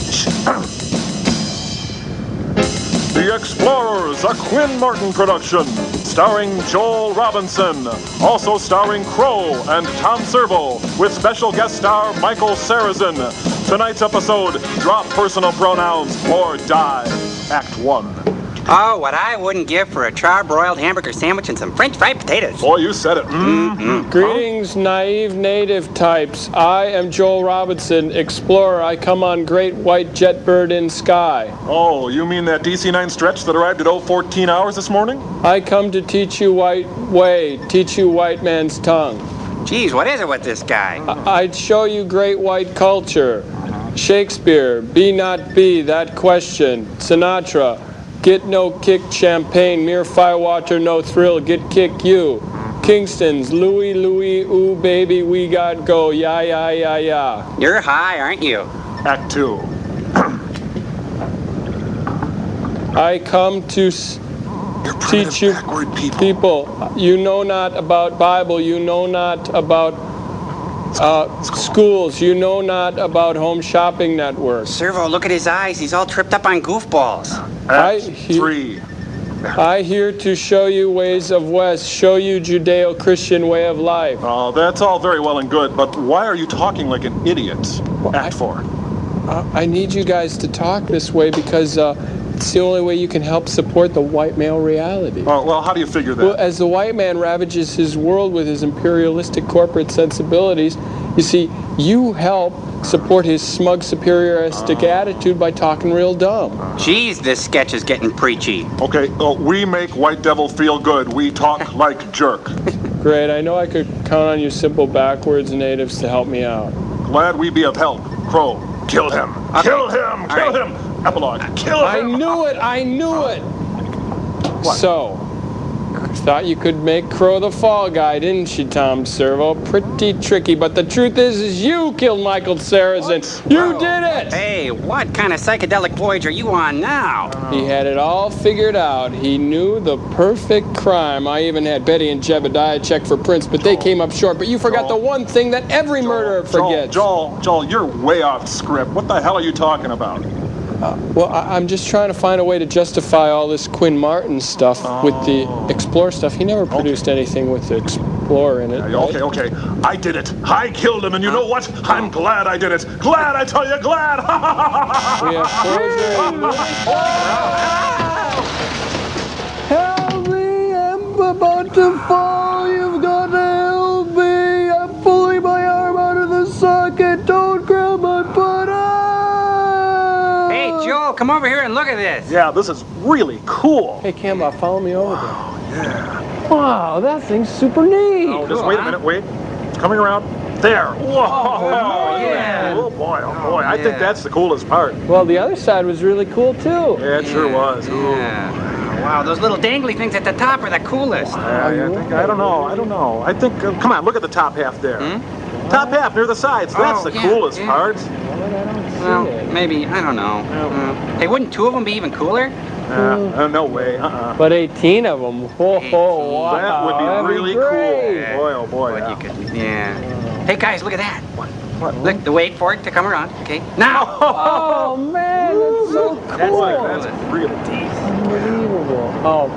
The Explorers, a Quinn Martin production, starring Joel Robinson, also starring Crow and Tom Servo, with special guest star Michael Sarrazin. Tonight's episode, Drop Personal Pronouns or Die, Act 1. Oh, what I wouldn't give for a charbroiled hamburger sandwich and some French fried potatoes. Boy, you said it. Greetings, naive native types. I am Joel Robinson, explorer. I come on great white jetbird in sky. Oh, you mean that DC-9 stretch that arrived at 014 hours this morning? I come to teach you white way, teach you white man's tongue. Geez, what is it with this guy? I'd show you great white culture. Shakespeare, be not be, that question. Sinatra, get no kick champagne, mere firewater, no thrill, get kick you. Kingston's, Louis, Louis, ooh baby, we got go, ya, ya, ya, ya. You're high, aren't you? Act 2. I come to teach you people. You know not about Bible, you know not about schools, you know not about home shopping networks. Servo, look at his eyes. He's all tripped up on goofballs. Act 3. I here to show you ways of West, show you Judeo-Christian way of life. Oh, that's all very well and good, but why are you talking like an idiot? Act 4. I need you guys to talk this way because it's the only way you can help support the white male reality. Oh, well, how do you figure that? Well, as the white man ravages his world with his imperialistic corporate sensibilities, you see, you help support his smug superioristic attitude by talking real dumb. Jeez, this sketch is getting preachy. Okay, we make White Devil feel good. We talk like jerk. Great, I know I could count on you simple backwards natives to help me out. Glad we be of help. Crow, kill him. Okay. Kill him! Kill him! Epilogue, kill him! I knew it! What? So, thought you could make Crow the fall guy, didn't you, Tom Servo? Pretty tricky, but the truth is you killed Michael Sarrazin. You did it! Hey, what kind of psychedelic voyage are you on now? He had it all figured out. He knew the perfect crime. I even had Betty and Jebediah check for prints, but they came up short. But you forgot the one thing that every murderer forgets. Joel, you're way off script. What the hell are you talking about? Well, I'm just trying to find a way to justify all this Quinn Martin stuff with the Explorer stuff. He never produced anything with the Explorer in it. Right? Okay. I did it. I killed him, and you know what? I'm glad I did it. Glad, I tell you, glad. We have help me, I'm about to fall. You've got to help me. I'm pulling my arm out of the socket. Don't grab my butt. Hey, Joel, come over here and look at this. Yeah, this is really cool. Hey, Camba, follow me over there. Yeah. Wow, that thing's super neat. Oh, just wait a minute, wait. It's coming around. There. Whoa. Oh, yeah. Oh, boy, I think that's the coolest part. Well, the other side was really cool, too. Yeah, it sure was. Yeah. Wow, those little dangly things at the top are the coolest. I don't know. I think, come on, look at the top half there. Top half near the sides. That's the coolest part. Well, maybe, I don't know. Hey, wouldn't two of them be even cooler? No way. But 18 of them. Whoa, wow. That would be really cool. Boy, oh boy. Yeah. Hey, guys, look at that. What? Look, the wait for it to come around. Okay, now. Oh, man, that's so cool. That's really unbelievable. Oh,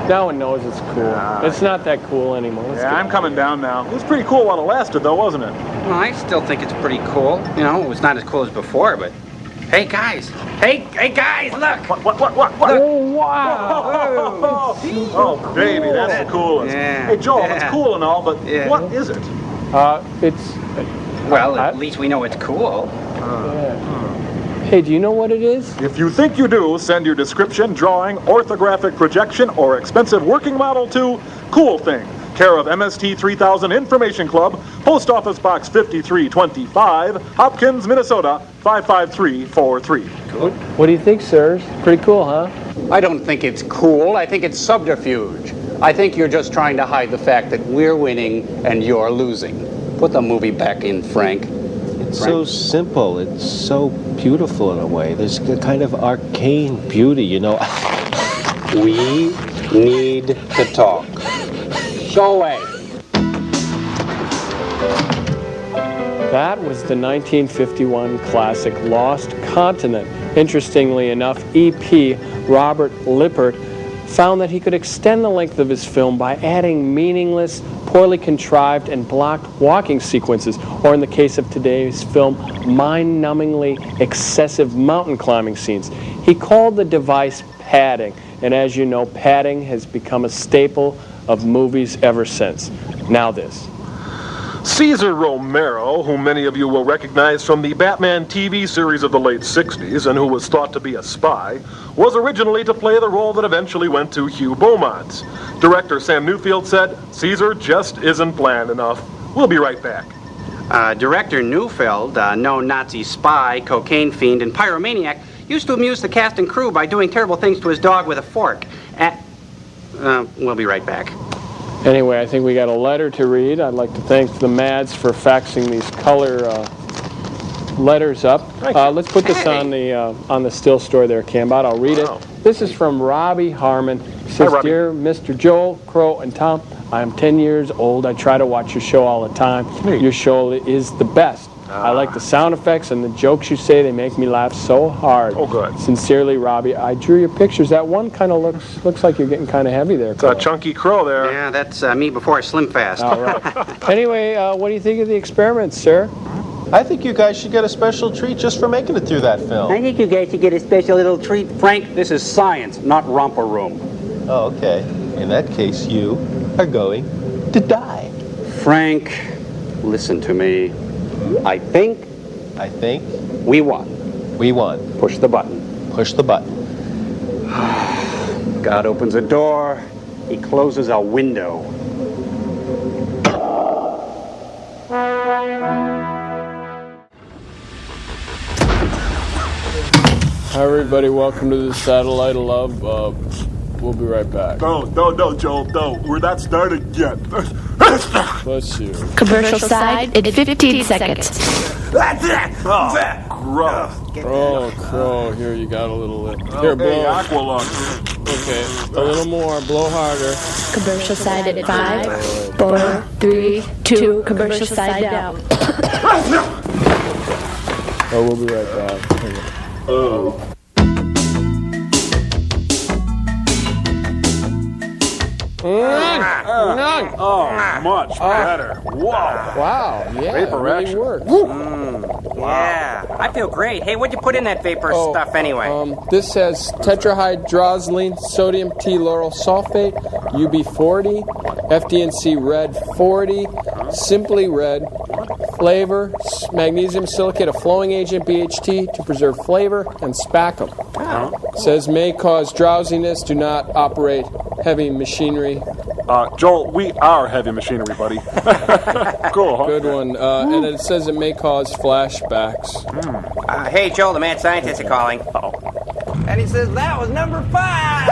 that one knows it's cool. It's not that cool anymore. Yeah, I'm coming down now. It was pretty cool while it lasted, though, wasn't it? Well, I still think it's pretty cool. You know, it's not as cool as before, but... Hey, guys. Hey, guys, look. What? Oh, wow. Oh, baby, that's the coolest. Yeah. Hey, Joel, it's cool and all, but what is it? It's... Well, at least we know it's cool. Hey, do you know what it is? If you think you do, send your description, drawing, orthographic projection, or expensive working model to Cool Thing, care of MST3K Information Club, Post Office Box 5325, Hopkins, Minnesota 55343. What do you think, sirs? Pretty cool, huh? I don't think it's cool. I think it's subterfuge. I think you're just trying to hide the fact that we're winning and you're losing. Put the movie back in, Frank. It's so simple. It's so beautiful in a way. There's a kind of arcane beauty, you know. We need to talk. Go away. That was the 1951 classic Lost Continent. Interestingly enough, E.P. Robert Lippert found that he could extend the length of his film by adding meaningless, poorly contrived, and blocked walking sequences, or in the case of today's film, mind-numbingly excessive mountain climbing scenes. He called the device padding, and as you know, padding has become a staple of movies ever since. Now this. Cesar Romero, whom many of you will recognize from the Batman TV series of the late 60s and who was thought to be a spy, was originally to play the role that eventually went to Hugh Beaumont. Director Sam Newfield said, "Cesar just isn't bland enough. We'll be right back." Director Neufeld, known Nazi spy, cocaine fiend, and pyromaniac, used to amuse the cast and crew by doing terrible things to his dog with a fork. We'll be right back. Anyway, I think we got a letter to read. I'd like to thank the Mads for faxing these color letters up. Let's put this on the still story there, Cambot. I'll read it. This is from Robbie Harmon. He says, "Dear Mr. Joel, Crow, and Tom, I am 10 years old. I try to watch your show all the time. Your show is the best. I like the sound effects and the jokes you say. They make me laugh so hard. Oh, good. Sincerely, Robbie." I drew your pictures. That one kind of looks like you're getting kind of heavy there. It's a chunky crow there. Yeah, that's me before I slim fast. All right. Anyway, what do you think of the experiment, sir? I think you guys should get a special treat just for making it through that film. I think you guys should get a special little treat. Frank, this is science, not romper room. Oh, okay. In that case, you are going to die. Frank, listen to me. I think we won. We won. Push the button. Push the button. God opens a door. He closes a window. Hi, everybody. Welcome to the Satellite of Love. We'll be right back. No, Joel, no. We're not started yet. Bless you. Commercial side in 15 seconds. Gross. Oh, Crow. Here, you got a little lip. Here, blow. Hey, Aqualung. Okay, a little more. Blow harder. Commercial side at 5, 4, 3, 2. Commercial side down. Oh, we'll be right back. Oh. Oh, much better. Whoa. Wow, yeah, Vapor it really action. works. Yeah, I feel great. Hey, what'd you put in that vapor stuff anyway? This has tetrahydrozoline, sodium T-lauryl sulfate, UB40, FD&C red 40, Simply Red, flavor, magnesium silicate, a flowing agent, BHT, to preserve flavor, and sphagnum. Says may cause drowsiness, do not operate heavy machinery. Joel, we are heavy machinery, buddy. Cool, huh? Good one. And it says it may cause flashbacks. Hey, Joel, the mad scientist is calling. And he says that was number 5.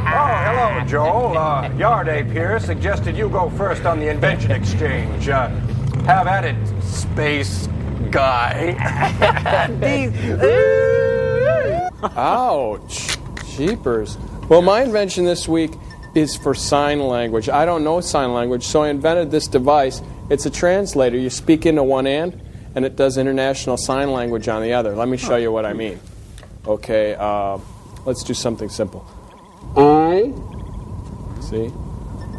Hello, Joel. Yard Ape here suggested you go first on the invention exchange. Have at it, space guy. Ouch. Jeepers. Well, my invention this week is for sign language. I don't know sign language, so I invented this device. It's a translator. You speak into one end, and it does international sign language on the other. Let me show you what I mean. Okay, let's do something simple. I, see,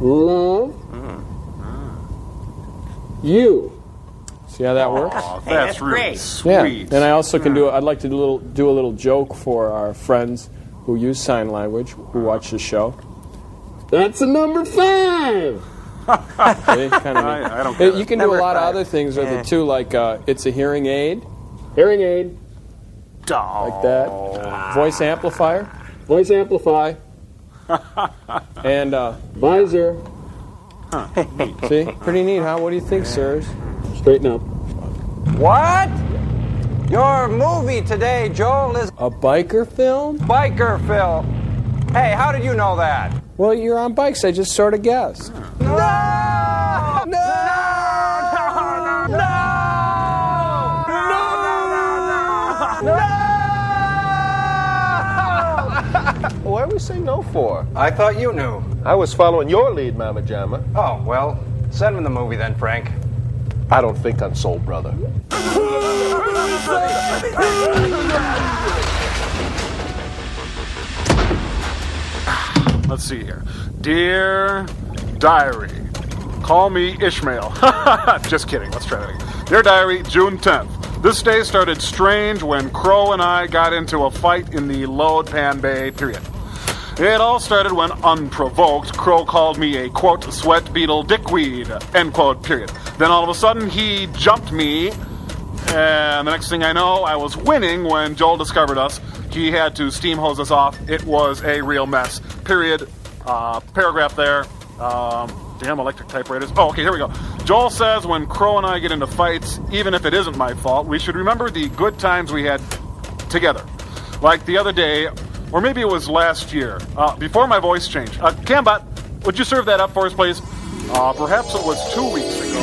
love you. See how that works? Hey, that's really sweet. Yeah, and I also can do. I'd like to do a little joke for our friends who use sign language, who watch the show. That's a number 5. See? Kind of neat. I don't get You it. can do a lot of other things with it too, like it's a hearing aid. Hearing aid. Like that. Voice amplifier. Voice amplify. And visor. See? Pretty neat, huh? What do you think, sirs? Straighten up. What? Your movie today, Joel, is a biker film? Biker film. Hey, how did you know that? Well, you're on bikes. I just sort of guessed. No! Why would we say no for? I thought you knew. I was following your lead, Mama Jamma. Oh, well, send him the movie then, Frank. I don't think on Soul Brother. Let's see here. Dear Diary, call me Ishmael. Just kidding. Let's try that again. Dear Diary, June 10th. This day started strange when Crow and I got into a fight in the load pan bay, period. It all started when, unprovoked, Crow called me a, quote, sweat beetle dickweed, end quote, period. Then all of a sudden, he jumped me, and the next thing I know, I was winning when Joel discovered us. He had to steam hose us off. It was a real mess, period. Paragraph there. Damn electric typewriters. Oh, okay, here we go. Joel says when Crow and I get into fights, even if it isn't my fault, we should remember the good times we had together. Like the other day, or maybe it was last year, before my voice changed. Cambot, would you serve that up for us, please? Perhaps it was 2 weeks ago.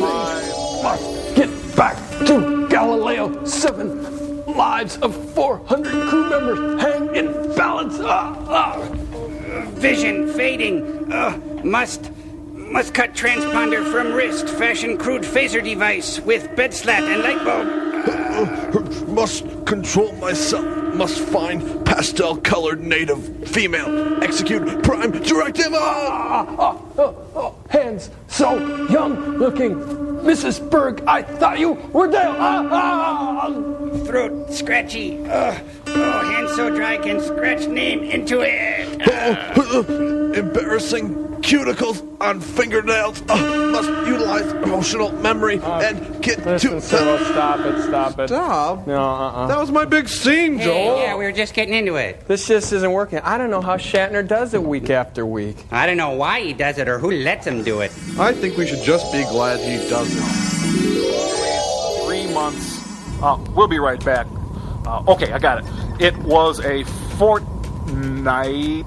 I must get back to Galileo. 7 lives of 400 crew members hang in balance. Vision fading. Must cut transponder from wrist. Fashion crude phaser device with bed slat and light bulb. Must control myself. Must find pastel-colored native female. Execute prime directive. Hands so young-looking. Mrs. Berg, I thought you were dead. Throat scratchy. Hands so dry can scratch name into it. Embarrassing cuticles on fingernails. Must utilize emotional memory and get to... Stop it. Stop? No, That was my big scene, Joel. Yeah, we were just getting into it. This just isn't working. I don't know how Shatner does it week after week. I don't know why he does it or who lets him do it. I think we should just be glad he does it. 3 months. We'll be right back. Okay, I got it. It was a fortnight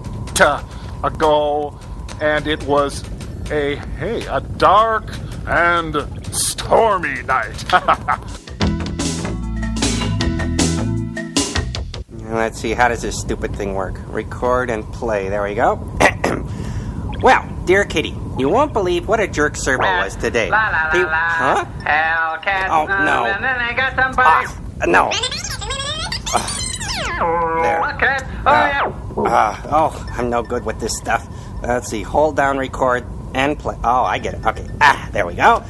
ago, and it was a dark and stormy night. Let's see, how does this stupid thing work? Record and play. There we go. Well, dear Kitty, you won't believe what a jerk Servo was today. Huh? Oh, no. And then I got somebody. No. There. Okay. I'm no good with this stuff. Let's see, hold down record and play. Oh, I get it. Okay. There we go.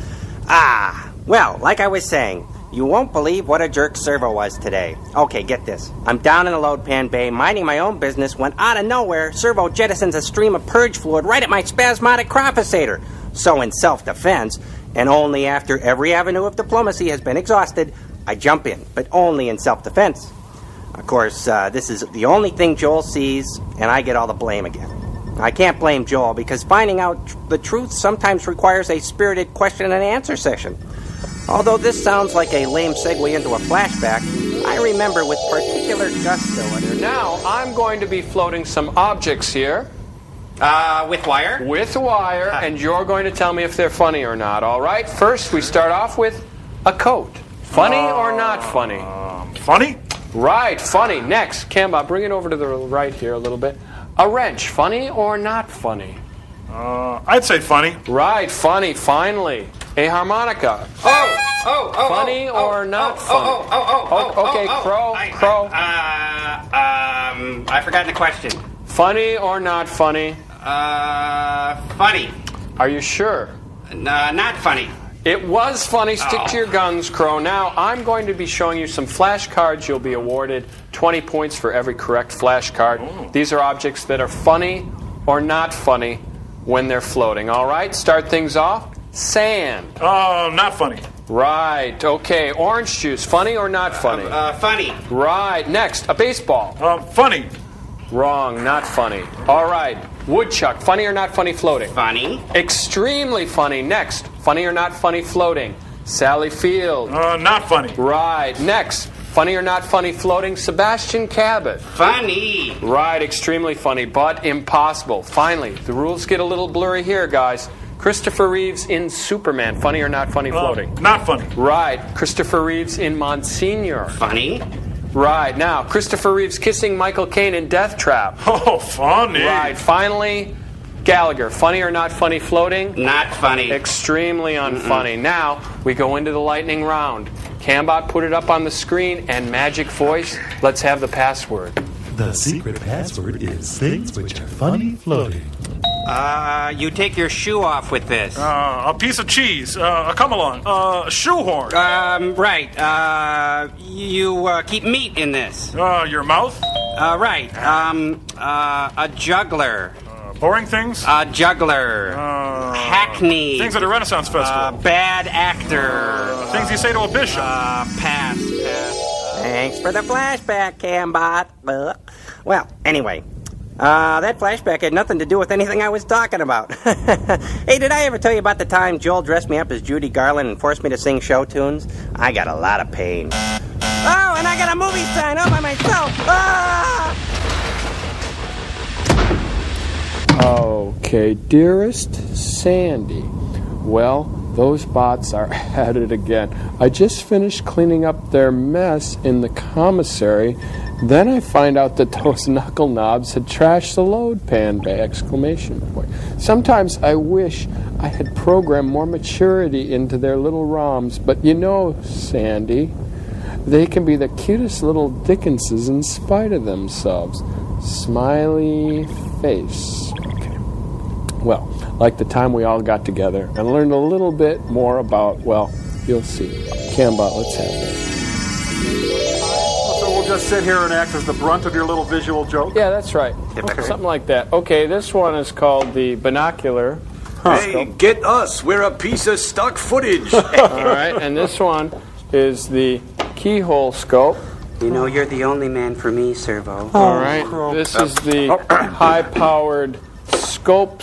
Well, like I was saying, you won't believe what a jerk Servo was today. Okay, get this. I'm down in the load pan bay, minding my own business, when out of nowhere, Servo jettisons a stream of purge fluid right at my spasmodic croffisator. So in self-defense, and only after every avenue of diplomacy has been exhausted, I jump in, but only in self-defense. Of course, this is the only thing Joel sees, and I get all the blame again. I can't blame Joel, because finding out the truth sometimes requires a spirited question and answer session. Although this sounds like a lame segue into a flashback, I remember with particular gusto. Now, I'm going to be floating some objects here. With wire? With wire, and you're going to tell me if they're funny or not, all right? First, we start off with a coat. Funny or not funny? Funny? Right, funny. Next, Kemba, bring it over to the right here a little bit. A wrench, funny or not funny? I'd say funny. Right, funny, finally. A harmonica. Funny or not funny? Okay, Crow. I forgot the question. Funny or not funny? Funny. Are you sure? Not funny. It was funny. Stick to your guns, Crow. Now, I'm going to be showing you some flashcards. You'll be awarded 20 points for every correct flashcard. These are objects that are funny or not funny. when they're floating. All right, start things off. Sand. Not funny. Right, okay. Orange juice, funny or not funny? Funny. Right, next, a baseball. Funny. Wrong, not funny. All right, woodchuck, funny or not funny floating? Funny. Extremely funny. Next, funny or not funny floating? Sally Field. Not funny. Right, next, funny or not funny floating? Sebastian Cabot. Funny. Right, extremely funny, but impossible. Finally, the rules get a little blurry here, guys. Christopher Reeves in Superman, funny or not funny floating? Not funny. Right, Christopher Reeves in Monsignor. Funny. Right, now, Christopher Reeves kissing Michael Caine in Death Trap. Oh, funny. Right, finally, Gallagher, funny or not funny floating? Not funny. Extremely unfunny. Now, we go into the lightning round. Cambot put it up on the screen, and Magic Voice, let's have the password. The secret password is things which are funny floating. You take your shoe off with this. A piece of cheese. A come-along. A shoehorn. Right. You keep meat in this. Your mouth. Right. A juggler. Boring things. A juggler. Hackney. Things at a Renaissance festival. Bad actor. Things you say to a bishop. Pass. Thanks for the flashback, Cambot. Well, anyway. That flashback had nothing to do with anything I was talking about. Hey, did I ever tell you about the time Joel dressed me up as Judy Garland and forced me to sing show tunes? I got a lot of pain. Oh, and I got a movie sign all by myself. Ah! Okay, dearest Sandy. Well, those bots are at it again. I just finished cleaning up their mess in the commissary. Then I find out that those knuckle knobs had trashed the load pan by exclamation point. Sometimes I wish I had programmed more maturity into their little ROMs, but you know, Sandy, they can be the cutest little Dickenses in spite of themselves. Smiley face. Okay. Well, like the time we all got together and learned a little bit more about, well, you'll see. Cambot, let's have this. So we'll just sit here and act as the brunt of your little visual joke? Yeah, that's right. Something like that. Okay, this one is called the binocular. Hey, get us. We're a piece of stock footage. All right, and this one is the keyhole scope. You know, you're the only man for me, Servo. All right, this is the high-powered scope.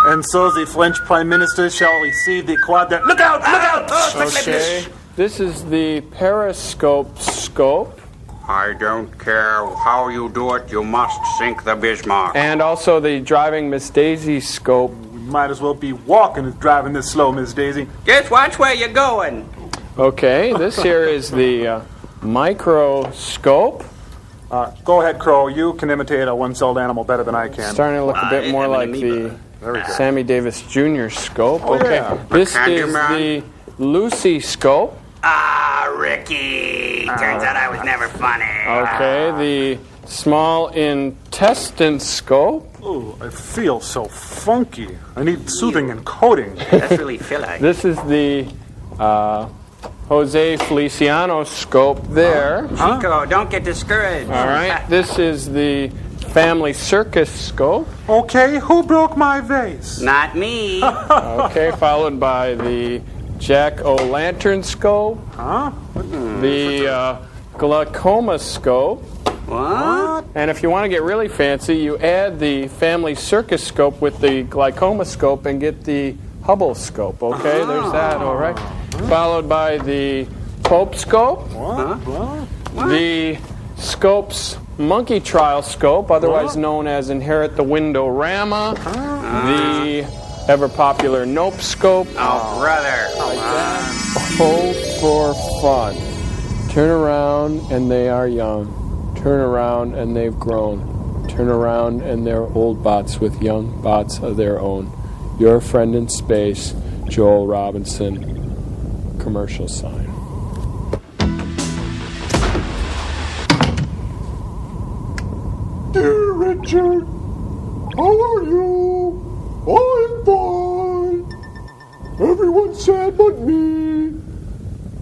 And so the French Prime Minister shall receive the quadrant. Look out! Look out! Okay, this is the periscope scope. I don't care how you do it, you must sink the Bismarck. And also the driving Miss Daisy scope. We might as well be walking and driving this slow, Miss Daisy. Just watch where you're going. Okay, this here is the microscope. Go ahead, Crow. You can imitate a one-celled animal better than I can. Starting to look a bit more like the Sammy Davis Jr. scope. Oh, okay, yeah. this is the Lucy scope. Ah, Ricky. Turns out I was never funny. Okay, the small intestine scope. Ooh, I feel so funky. I need soothing and coating. That's really Philly. This is the Jose Feliciano scope there. Chico, don't get discouraged. All right, this is the family circus scope. Okay, who broke my vase? Not me. Okay, followed by the Jack-o'-lantern scope. Huh? The glaucoma scope. What? And if you want to get really fancy, you add the family circus scope with the glaucoma scope and get the Hubble scope. Okay, there's that, all right. Followed by the Pope scope. What? The Scope's monkey trial scope, otherwise known as Inherit the Windorama. The ever-popular Nope scope. Oh, brother. Oh, for fun. Turn around and they are young. Turn around and they've grown. Turn around and they're old bots with young bots of their own. Your friend in space, Joel Robinson. Commercial sign. Dear Richard, how are you? I'm fine. Everyone's sad but me.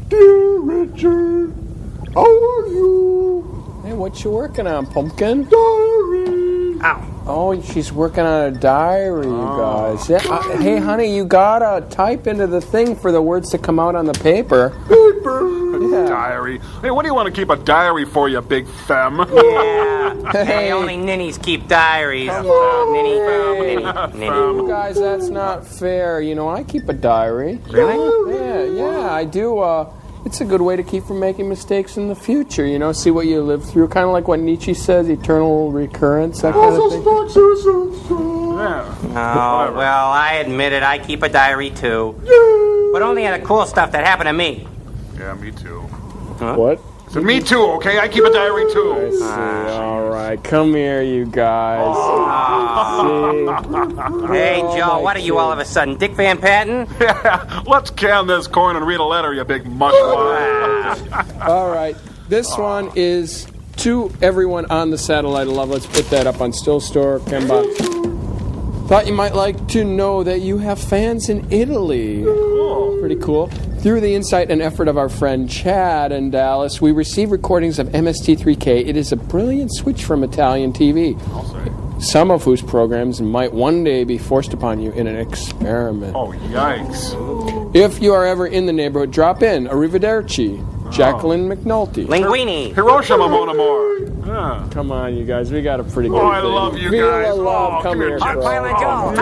Dear Richard, how are you? Hey, what you working on, Pumpkin? Diary. Ow. Oh, she's working on a diary, you guys. Yeah, hey, honey, you gotta type into the thing for the words to come out on the paper. Yeah. Diary. Hey, what do you want to keep a diary for, you big femme? Yeah. Hey, only ninnies keep diaries. Ninny. You guys, that's not fair. You know, I keep a diary. Really? Yeah, I do. It's a good way to keep from making mistakes in the future, you know, see what you live through. Kind of like what Nietzsche says, eternal recurrence, that kind of thing. Oh, well, I admit it, I keep a diary too. But only of the cool stuff that happened to me. Yeah, me too. Huh? What? So me too, okay? I keep a diary too. I see. All right, come here, you guys. Hey, Joe, what are you all of a sudden, Dick Van Patten? Yeah, let's can this corn and read a letter, you big mushwad. All right, this one is to everyone on the satellite of love. Let's put that up on Still Store, Kemba. Thought you might like to know that you have fans in Italy. Pretty cool. Through the insight and effort of our friend Chad in Dallas, we receive recordings of MST3K. It is a brilliant switch from Italian TV, some of whose programs might one day be forced upon you in an experiment. Oh, yikes. If you are ever in the neighborhood, drop in. Arrivederci. Jacqueline McNulty. Linguini. Hiroshima, mon amour. Yeah. Come on, you guys. We got a pretty good I thing. love you Feel guys. the love. Oh, come here, Hot Crow. Pilot Joe.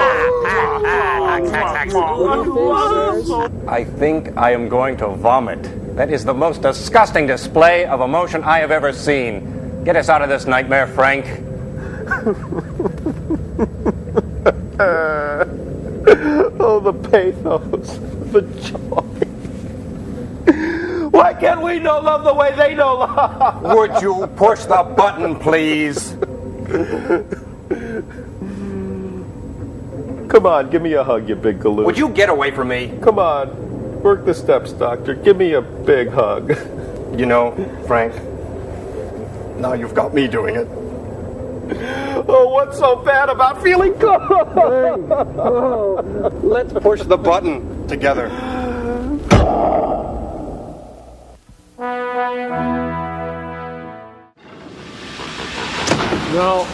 I think I am going to vomit. That is the most disgusting display of emotion I have ever seen. Get us out of this nightmare, Frank. Oh, the pathos, the joy. Why can't we know love the way they know love? Would you push the button, please? Come on, give me a hug, you big galoot. Would you get away from me? Come on, work the steps, doctor. Give me a big hug. You know, Frank, now you've got me doing it. Oh, what's so bad about feeling good? Let's push the button together. No,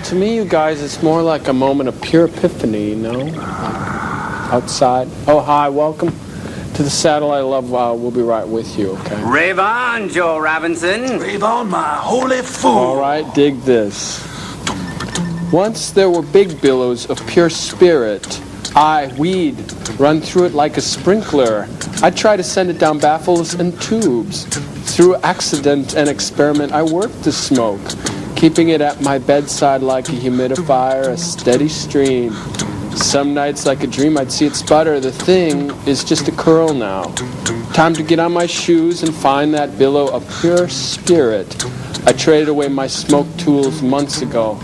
to me, you guys, it's more like a moment of pure epiphany, you know? Outside. Oh, hi, welcome to the satellite of love. We'll be right with you, okay? Rave on, Joe Robinson. Rave on, my holy fool. All right, dig this. Once there were big billows of pure spirit. Weed, run through it like a sprinkler. I try to send it down baffles and tubes. Through accident and experiment, I worked the smoke, keeping it at my bedside like a humidifier, a steady stream. Some nights, like a dream, I'd see it sputter. The thing is just a curl now. Time to get on my shoes and find that billow of pure spirit. I traded away my smoke tools months ago.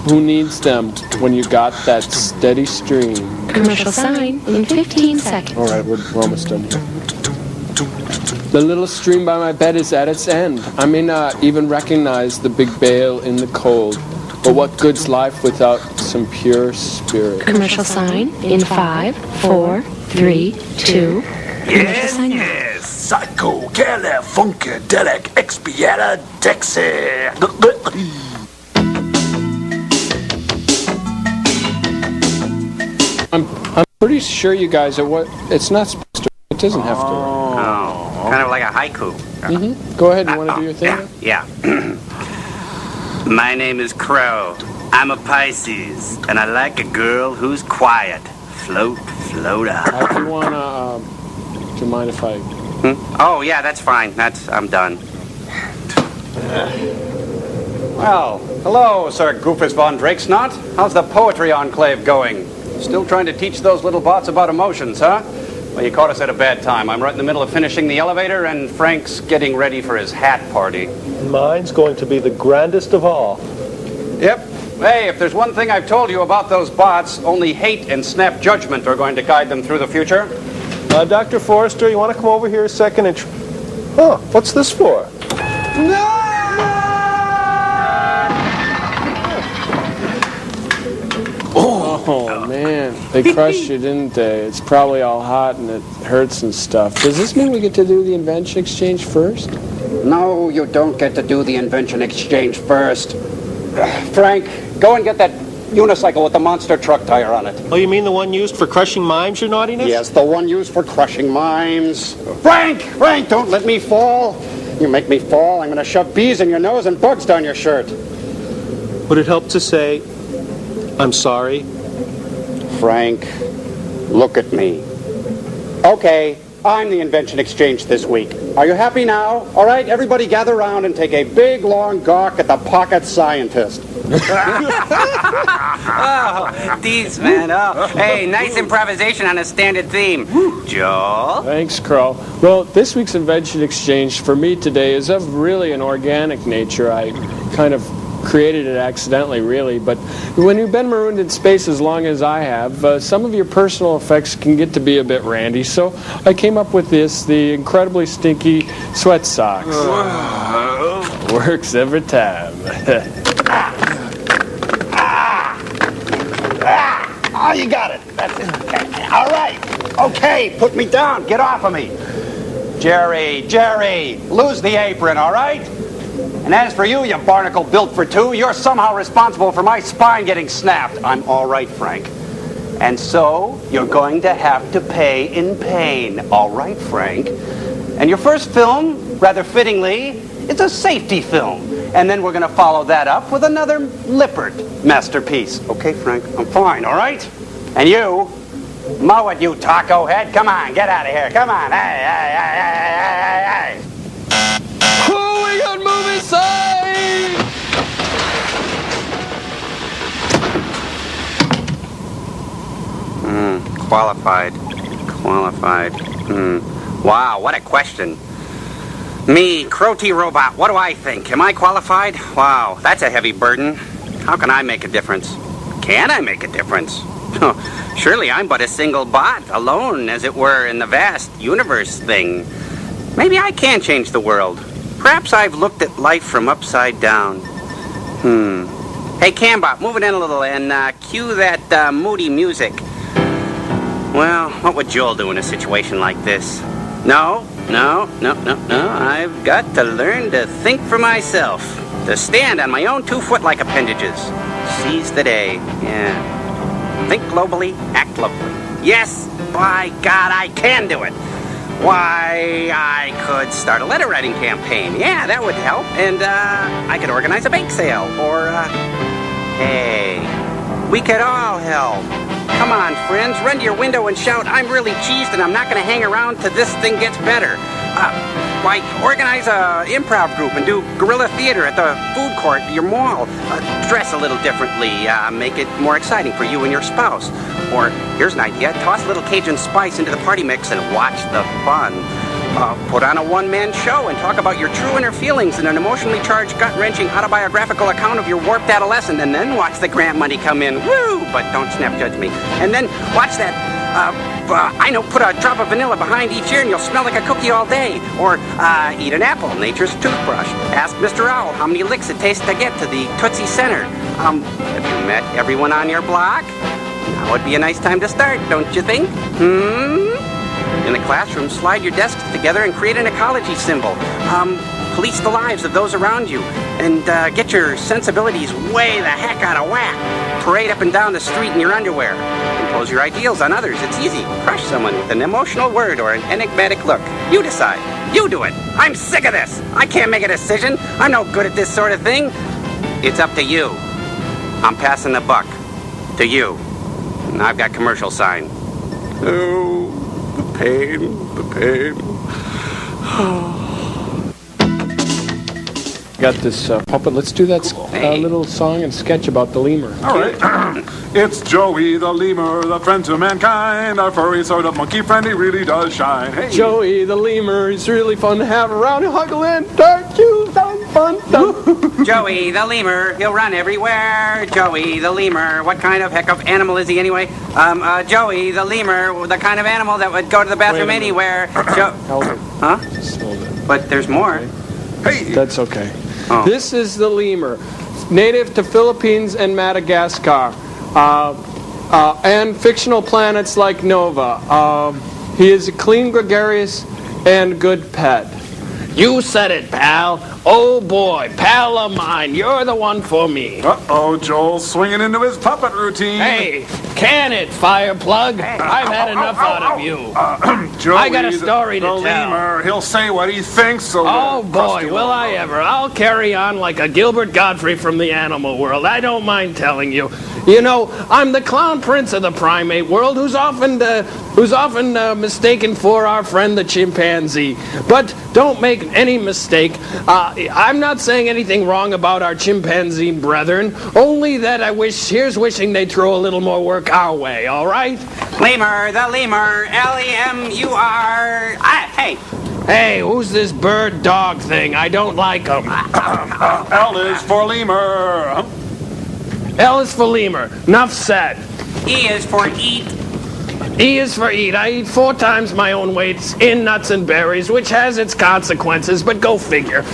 Who needs them when you got that steady stream? Commercial sign in 15 seconds. All right, we're almost done here. The little stream by my bed is at its end. I may not even recognize the big bale in the cold. But what good's life without some pure spirit? Commercial sign in 5, 4, 3, 2. Yes, yes. Psycho, Cali, Funkadelic, Expiata, Dexy. I'm pretty sure you guys are what it's not supposed to. It doesn't have to. Oh, kind of like a haiku. Mm-hmm. Go ahead. You want to do your thing? Yeah. My name is Crow. I'm a Pisces, and I like a girl who's quiet. Float, floater. If you wanna, do you mind if I? Oh yeah, that's fine. I'm done. Well, hello, Sir Goofus von Drakesnot. How's the poetry enclave going? Still trying to teach those little bots about emotions, huh? Well, you caught us at a bad time. I'm right in the middle of finishing the elevator, and Frank's getting ready for his hat party. Mine's going to be the grandest of all. Yep. Hey, if there's one thing I've told you about those bots, only hate and snap judgment are going to guide them through the future. Dr. Forrester, you want to come over here a second and... Huh, what's this for? Oh man, they crushed you, didn't they? It's probably all hot and it hurts and stuff. Does this mean we get to do the invention exchange first? No, you don't get to do the invention exchange first. Frank, go and get that unicycle with the monster truck tire on it. Oh, you mean the one used for crushing mimes, your naughtiness? Yes, the one used for crushing mimes. Frank! Frank, don't let me fall. You make me fall, I'm going to shove bees in your nose and bugs down your shirt. Would it help to say, I'm sorry? Frank, look at me. Okay, I'm the Invention Exchange this week. Are you happy now? All right, everybody gather around and take a big, long gawk at the pocket scientist. Oh, these, man. Oh, hey, nice improvisation on a standard theme. Joel? Thanks, Crow. Well, this week's Invention Exchange for me today is of really an organic nature. I kind of created it accidentally, really, but when you've been marooned in space as long as I have, some of your personal effects can get to be a bit randy, so I came up with this, the incredibly stinky sweat socks. Works every time. Oh, you got it. That's it. Okay. All right. Okay, put me down. Get off of me. Jerry, lose the apron, all right? And as for you, you barnacle built for two, you're somehow responsible for my spine getting snapped. I'm all right, Frank. And so, you're going to have to pay in pain. All right, Frank. And your first film, rather fittingly, is a safety film. And then we're going to follow that up with another Lippert masterpiece. Okay, Frank? I'm fine, all right? And you, mow it, you taco head. Come on, get out of here. Come on. Hey. Oh, we got movie side! Qualified. Wow, what a question. Me, Crow T Robot, what do I think? Am I qualified? Wow, that's a heavy burden. How can I make a difference? Can I make a difference? Surely I'm but a single bot, alone, as it were, in the vast universe thing. Maybe I can change the world. Perhaps I've looked at life from upside down. Hey, Cambot, move it in a little and cue that moody music. Well, what would Joel do in a situation like this? No. I've got to learn to think for myself. To stand on my own 2 foot-like appendages. Seize the day. Yeah. Think globally, act locally. Yes, by God, I can do it. Why, I could start a letter writing campaign. Yeah, that would help. And I could organize a bake sale. Or, hey, we could all help. Come on, friends, run to your window and shout, I'm really cheesed and I'm not going to hang around till this thing gets better. Like, organize a improv group and do guerrilla theater at the food court at your mall. Dress a little differently, make it more exciting for you and your spouse. Or, here's an idea, toss a little Cajun spice into the party mix and watch the fun. Put on a one-man show and talk about your true inner feelings in an emotionally charged, gut-wrenching autobiographical account of your warped adolescence, and then watch the grant money come in. Woo! But don't snap judge me. And then watch that, put a drop of vanilla behind each ear and you'll smell like a cookie all day. Or eat an apple, nature's toothbrush. Ask Mr. Owl how many licks it takes to get to the Tootsie Center. Have you met everyone on your block? Now would be a nice time to start, don't you think? In the classroom, slide your desks together and create an ecology symbol. Police the lives of those around you. And get your sensibilities way the heck out of whack. Parade up and down the street in your underwear. Impose your ideals on others. It's easy. Crush someone with an emotional word or an enigmatic look. You decide. You do it. I'm sick of this. I can't make a decision. I'm no good at this sort of thing. It's up to you. I'm passing the buck. To you. And I've got commercial sign. Oh. The pain. Got this puppet. Let's do that little song and sketch about the lemur. All right. It's Joey the lemur, the friend to mankind. Our furry sort of monkey friend, he really does shine. Hey. Joey the lemur, he's really fun to have around. He'll huggle in dark shoes, fun. Joey the lemur, he'll run everywhere. Joey the lemur, what kind of heck of animal is he anyway? Joey the lemur, the kind of animal that would go to the bathroom anywhere. Hold it. Huh? Just hold it. But there's more. Hey. That's okay. Oh. This is the lemur, native to Philippines and Madagascar, and fictional planets like Nova. He is a clean, gregarious, and good pet. You said it, pal. Oh boy, pal of mine, you're the one for me. Uh-oh, Joel's swinging into his puppet routine. Hey, can it, Fireplug? I've had enough out of you. Joey, I got a story to the tell. lemur, he'll say what he thinks, so... Oh boy, will I ever. I'll carry on like a Gilbert Godfrey from the animal world. I don't mind telling you. You know, I'm the clown prince of the primate world who's often mistaken for our friend the chimpanzee. But don't make any mistake. I'm not saying anything wrong about our chimpanzee brethren, only that here's wishing they'd throw a little more work our way, all right? Lemur, the lemur, L-E-M-U-R. Hey. Hey, who's this bird dog thing? I don't like them. L is for lemur. L is for lemur. Enough said. E is for eat. E is for eat. I eat 4 times my own weight in nuts and berries, which has its consequences, but go figure.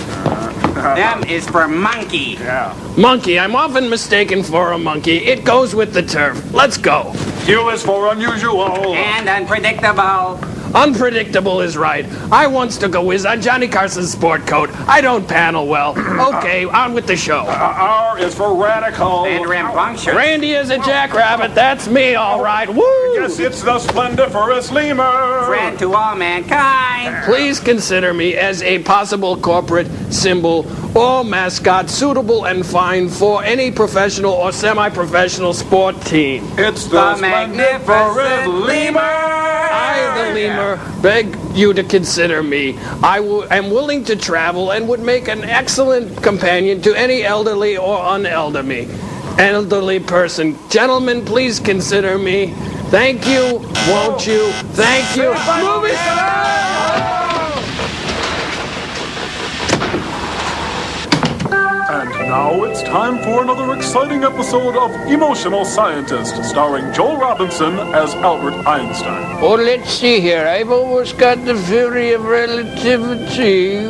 M is for monkey. Yeah. Monkey. I'm often mistaken for a monkey. It goes with the turf. Let's go. U is for unusual. And unpredictable. Unpredictable is right. I once took a whiz on Johnny Carson's sport coat. I don't panel well. Okay, on with the show. R is for radical. And rambunctious. Randy is a jackrabbit. That's me, all right. Woo! Yes, it's the splendiferous lemur. Friend to all mankind. Please consider me as a possible corporate symbol or mascot suitable and fine for any professional or semi-professional sport team. It's the splendiferous lemur. I, the lemur, beg you to consider me. I am willing to travel and would make an excellent companion to any elderly or elderly person. Gentlemen, please consider me. Thank you, won't you? Thank you. Movie star! And now it's time for another exciting episode of Emotional Scientist, starring Joel Robinson as Albert Einstein. Oh, let's see here. I've almost got the theory of relativity.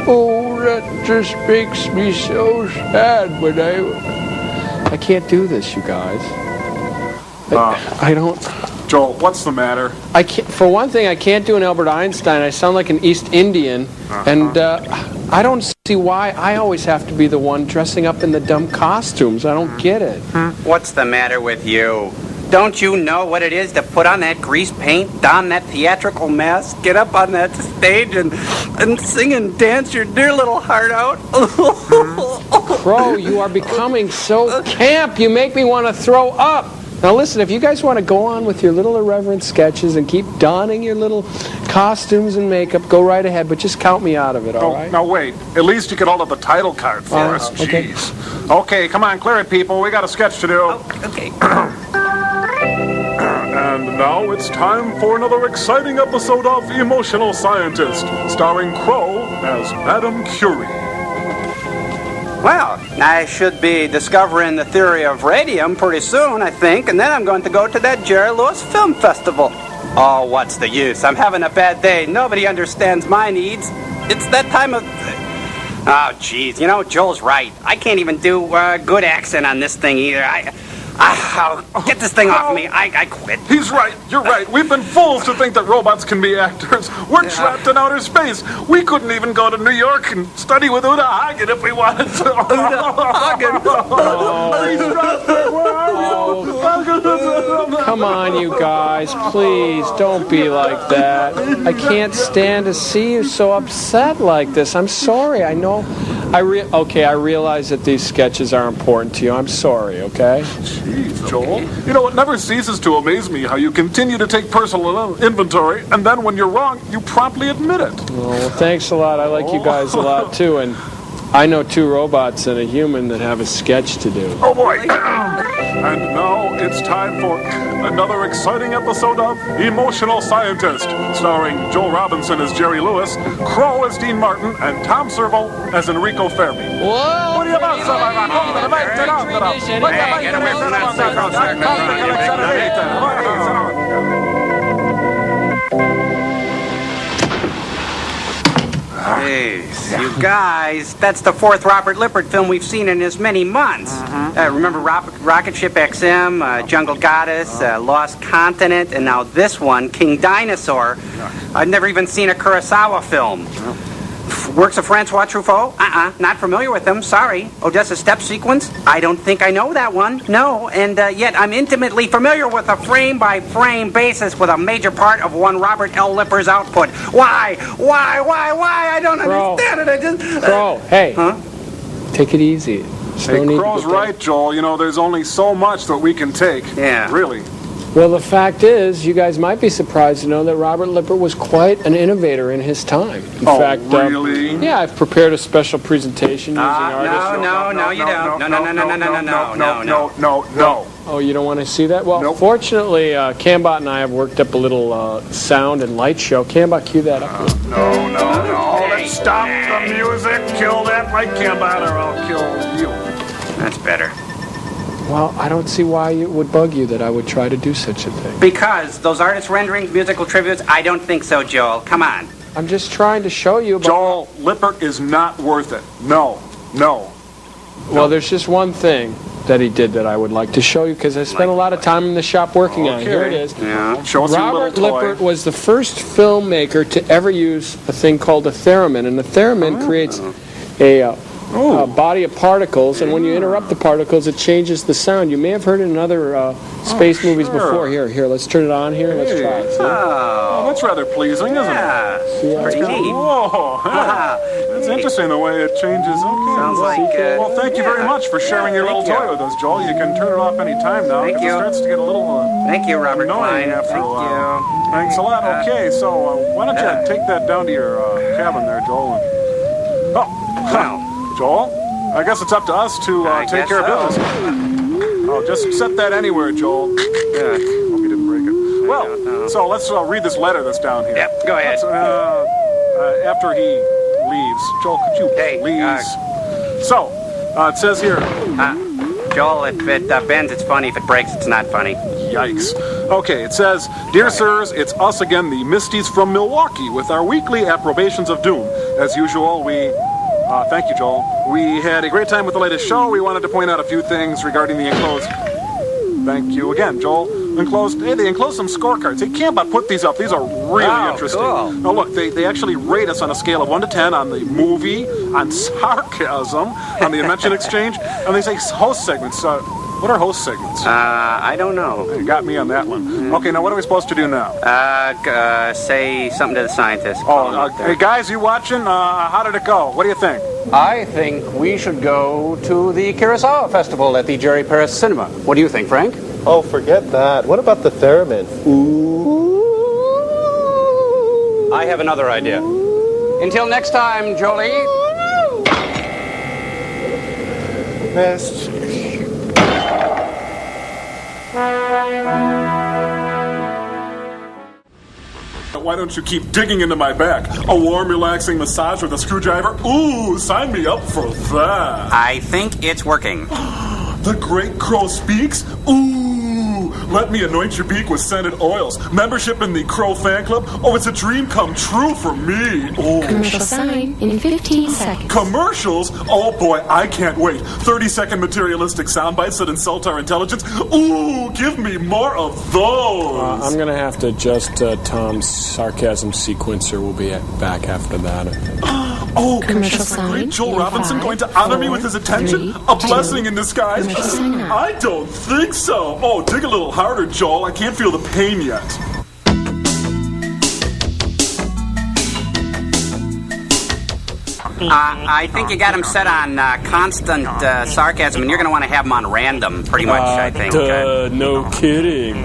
Oh, that just makes me so sad when I can't do this, you guys. I don't... Joel, what's the matter? I can't. For one thing, I can't do an Albert Einstein. I sound like an East Indian, and I don't see why I always have to be the one dressing up in the dumb costumes. I don't get it. What's the matter with you? Don't you know what it is to put on that grease paint, don that theatrical mask, get up on that stage and sing and dance your dear little heart out? Crow, you are becoming so camp. You make me want to throw up. Now listen, if you guys want to go on with your little irreverent sketches and keep donning your little costumes and makeup, go right ahead, but just count me out of it, all right? Now wait, at least you could hold up the title card for us. Okay. Jeez. Okay, come on, clear it, people. We got a sketch to do. Okay. And now it's time for another exciting episode of Emotional Scientist, starring Crow as Madame Curie. Well, I should be discovering the theory of radium pretty soon, I think, and then I'm going to go to that Jerry Lewis Film Festival. Oh, what's the use? I'm having a bad day. Nobody understands my needs. It's that time of... Oh, jeez. You know, Joel's right. I can't even do a good accent on this thing either. Get this thing off me. I quit. He's right. You're right. We've been fools to think that robots can be actors. We're trapped in outer space. We couldn't even go to New York and study with Uda Hagen if we wanted to. Come on, you guys. Please, don't be like that. I can't stand to see you so upset like this. I'm sorry. I know... I realize that these sketches are important to you. I'm sorry, okay? Jeez, Joel. You know, it never ceases to amaze me how you continue to take personal inventory, and then when you're wrong, you promptly admit it. Oh, well, thanks a lot. I like you guys a lot, too, and I know 2 robots and a human that have a sketch to do. Oh, boy. And now it's time for another exciting episode of Emotional Scientist, starring Joel Robinson as Jerry Lewis, Crow as Dean Martin, and Tom Serval as Enrico Fermi. Whoa! What do you about, Jeez, you guys, that's the 4th Robert Lippert film we've seen in as many months. Remember Rocket Ship XM, Jungle Goddess, Lost Continent, and now this one, King Dinosaur. I've never even seen a Kurosawa film. Works of Francois Truffaut? Not familiar with them. Sorry. Odessa Step Sequence? I don't think I know that one. No, and yet I'm intimately familiar with a frame-by-frame basis with a major part of one Robert L. Lipper's output. Why? I don't understand it. I just... Crow, hey. Huh? Take it easy. Hey, Crow's right, Joel. You know, there's only so much that we can take. Yeah. Really. Well, the fact is, you guys might be surprised to know that Robert Lipper was quite an innovator in his time. In fact, really? Yeah, I've prepared a special presentation using artists. No, you don't. No. Oh, you don't want to see that? Well, fortunately, Cambot and I have worked up a little sound and light show. Cambot, cue that up. No. Let's stop the music. Kill that like Cambot, or I'll kill you. That's better. Well, I don't see why it would bug you that I would try to do such a thing. Because those artist renderings, musical tributes, I don't think so, Joel. Come on. I'm just trying to show you about... Joel, Lipper is not worth it. No. Well, there's just one thing that he did that I would like to show you, because I spent a lot of time in the shop working on it. Here it is. Yeah. Show us your little Robert toy. Lippert was the first filmmaker to ever use a thing called a theremin, and the theremin creates a body of particles, and when you interrupt the particles, it changes the sound. You may have heard it in other space movies before. Here, let's turn it on here. Let's try it. Oh, that's rather pleasing, isn't it? Pretty neat. Whoa, that's interesting the way it changes. Okay. Sounds like... well, thank you very much for sharing your little toy with us, Joel. You can turn it off any time now. Thank you. It starts to get a little Thank you, Robert annoying Klein. after Thank a while. you. Thanks a lot. Okay, so why don't you take that down to your cabin there, Joel? Joel? I guess it's up to us to take care of business. Oh, just set that anywhere, Joel. Yeah, hope you didn't break it. Well, so let's read this letter that's down here. Yep, go ahead. After he leaves. Joel, could you please? So, it says here. Joel, if it bends, it's funny. If it breaks, it's not funny. Yikes. Okay, it says, Dear sirs, it's us again, the Misties from Milwaukee, with our weekly approbations of Doom. As usual, thank you, Joel. We had a great time with the latest show. We wanted to point out a few things regarding the enclosed... Thank you again, Joel. They enclosed some scorecards. Hey, Cambot put these up. These are really interesting. Cool. Now, look, they actually rate us on a scale of 1 to 10 on the movie, on sarcasm, on the Invention Exchange, and they say host segments. What are host segments? I don't know. You got me on that one. Okay, now what are we supposed to do now? Say something to the scientists. Hey, guys, you watching? How did it go? What do you think? I think we should go to the Kurosawa Festival at the Jerry Paris Cinema. What do you think, Frank? Oh, forget that. What about the theremin? I have another idea. Until next time, Jolie. Why don't you keep digging into my back? A warm, relaxing massage with a screwdriver? Ooh, sign me up for that. I think it's working. The Great Crow speaks? Ooh, let me anoint your beak with scented oils. Membership in the Crow fan club? Oh, it's a dream come true for me. Oh. Commercial sign in 15 seconds. Commercials? Oh boy, I can't wait. 30-second materialistic sound bites that insult our intelligence? Ooh, give me more of those. I'm going to have to adjust Tom's sarcasm sequencer. We'll be back after that. Oh, is the great Joel Robinson going to honor me with his attention? A blessing in disguise? I don't think so. Oh, dig a little harder, Joel. I can't feel the pain yet. I think you got him set on constant sarcasm, and you're going to want to have him on random, pretty much, I think. No kidding.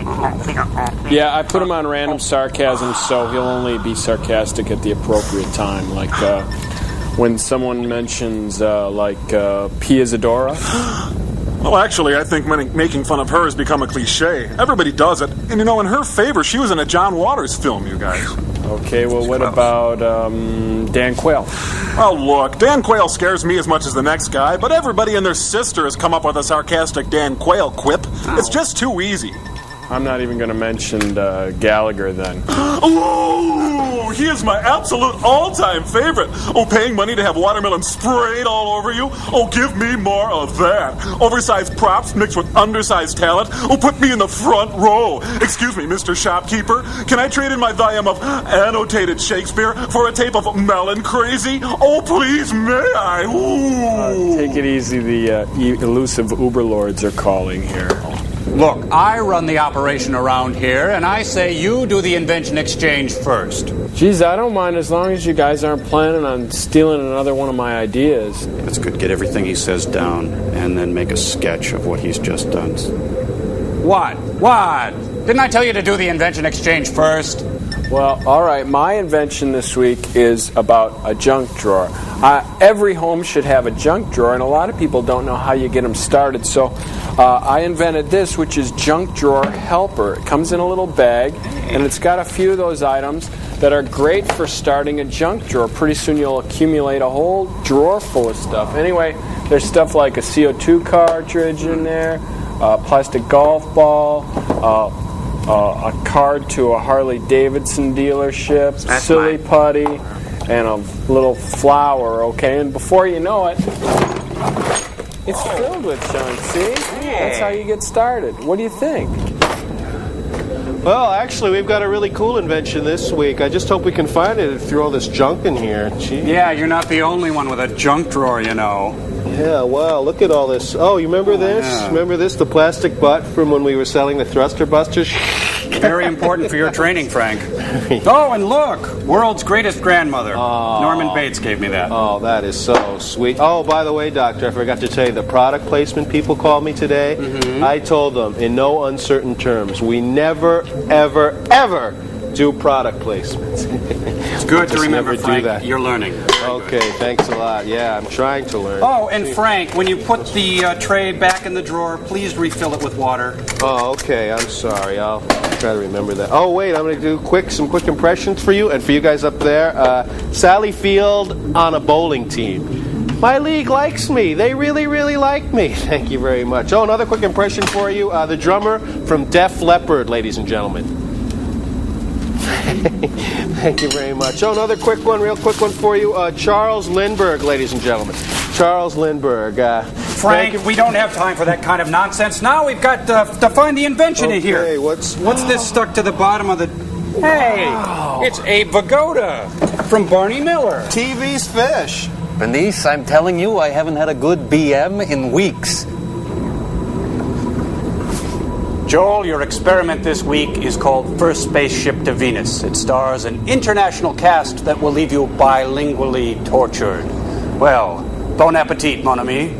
Yeah, I put him on random sarcasm, so he'll only be sarcastic at the appropriate time. Like when someone mentions, Pia Zadora. Well, actually, I think making fun of her has become a cliche. Everybody does it. And, in her favor, she was in a John Waters film, you guys. Okay, well, what about Dan Quayle? Well, look, Dan Quayle scares me as much as the next guy, but everybody and their sister has come up with a sarcastic Dan Quayle quip. It's just too easy. I'm not even going to mention Gallagher then. Oh, he is my absolute all-time favorite. Oh, paying money to have watermelon sprayed all over you? Oh, give me more of that. Oversized props mixed with undersized talent? Oh, put me in the front row. Excuse me, Mr. Shopkeeper. Can I trade in my volume of annotated Shakespeare for a tape of Melon Crazy? Oh, please, may I? Ooh. Take it easy. The elusive Uberlords are calling here. Look, I run the operation around here, and I say you do the invention exchange first. Geez, I don't mind as long as you guys aren't planning on stealing another one of my ideas. That's good. Get everything he says down, and then make a sketch of what he's just done. What? Didn't I tell you to do the invention exchange first? Well, all right, my invention this week is about a junk drawer. Every home should have a junk drawer, and a lot of people don't know how you get them started. So I invented this, which is Junk Drawer Helper. It comes in a little bag, and it's got a few of those items that are great for starting a junk drawer. Pretty soon you'll accumulate a whole drawer full of stuff. Anyway, there's stuff like a CO2 cartridge in there, a plastic golf ball, a card to a Harley-Davidson dealership, silly putty, and a little flower, okay? And before you know it, it's filled with junk, see? That's how you get started. What do you think? Well, actually, we've got a really cool invention this week. I just hope we can find it through all this junk in here. Gee. Yeah, you're not the only one with a junk drawer, you know. Yeah, wow, look at all this. Oh, you remember this? Yeah. Remember this? The plastic butt from when we were selling the Thruster Busters? Very important for your training, Frank. Oh, and look! World's greatest grandmother. Oh. Norman Bates gave me that. Oh, that is so sweet. Oh, by the way, Doctor, I forgot to tell you, the product placement people called me today. Mm-hmm. I told them, in no uncertain terms, we never, ever, ever do product placements. It's good to remember, do Frank, that. you're learning. Okay, thanks a lot. Yeah, I'm trying to learn. Oh, and Frank, when you put the tray back in the drawer, please refill it with water. Oh, okay, I'm sorry. I'll try to remember that. Oh, wait, I'm going to do some quick impressions for you, and for you guys up there. Sally Field on a bowling team. My league likes me. They really, really like me. Thank you very much. Oh, another quick impression for you. The drummer from Def Leppard, ladies and gentlemen. Thank you very much. Oh, another real quick one for you. Charles Lindbergh, ladies and gentlemen. Charles Lindbergh. Frank, we don't have time for that kind of nonsense. Now we've got to find the invention in here. Okay, what's this stuck to the bottom of the... Hey, it's Abe Vigoda from Barney Miller. TV's fish. Bernice, I'm telling you, I haven't had a good BM in weeks. Joel, your experiment this week is called First Spaceship to Venus. It stars an international cast that will leave you bilingually tortured. Well, bon appetit, mon ami.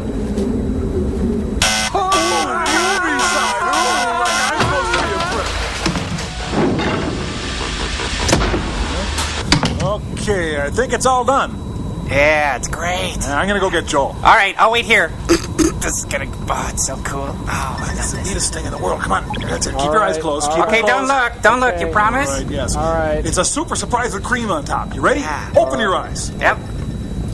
Okay, I think it's all done. Yeah, it's great. I'm gonna go get Joel. All right, I'll wait here. This is gonna... Oh, it's so cool. Oh, It's the neatest thing in the world. Come on. That's it. Keep your eyes closed. Keep okay, them closed. don't look. You promise? All right, yes. All right. It's a super surprise with cream on top. You ready? Yeah. Open your eyes. Yep.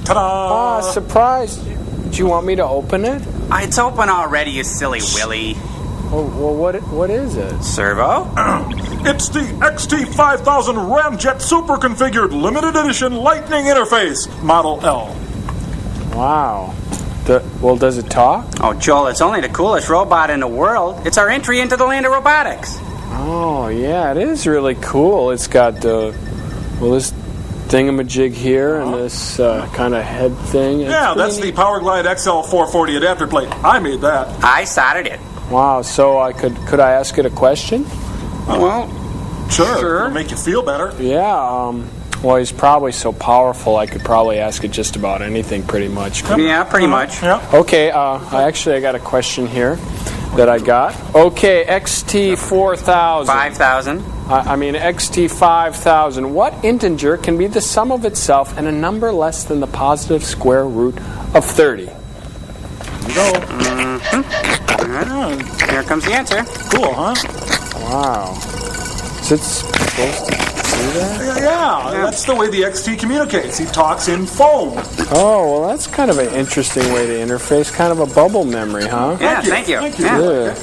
Ta-da! Surprise. Do you want me to open it? It's open already, you silly Willy. Well, what is it? Servo? It's the XT5000 Ramjet Super Configured Limited Edition Lightning Interface, Model L. Wow. Does it talk? Oh, Joel, it's only the coolest robot in the world. It's our entry into the land of robotics. Oh, yeah, it is really cool. It's got this thingamajig here and this kind of head thing. Yeah, that's the Powerglide XL440 adapter plate. I made that. I soldered it. Wow, so could I ask it a question? Well, sure. It'll make you feel better. Yeah, well, he's probably so powerful I could probably ask it just about anything pretty much. Yeah, pretty much. Yeah. Okay, I got a question here that I got. Okay, XT4000. 5,000. XT5000. What integer can be the sum of itself and a number less than the positive square root of 30? Here you go. Here comes the answer. Cool, huh? Wow. Is it supposed to do that? Yeah, that's the way the XT communicates. He talks in foam. Oh, well, that's kind of an interesting way to interface. Kind of a bubble memory, huh? Yeah, thank you. Yeah.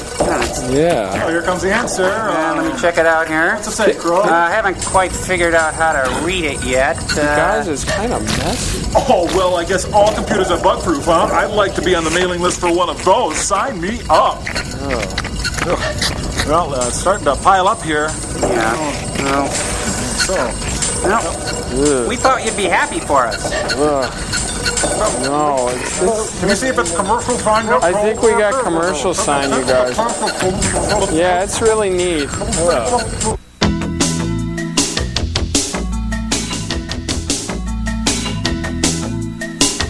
Oh, here comes the answer. Let me check it out here. What's it say, Crow? I haven't quite figured out how to read it yet. Guys, it's kind of messy. Oh, well, I guess all computers are bug-proof, huh? I'd like to be on the mailing list for one of those. Sign me up. Well, it's starting to pile up here. Yeah. We thought you'd be happy for us. No, it's just... Can you see if it's commercial signed up? I think we got commercial signed, you guys. Yeah, it's really neat.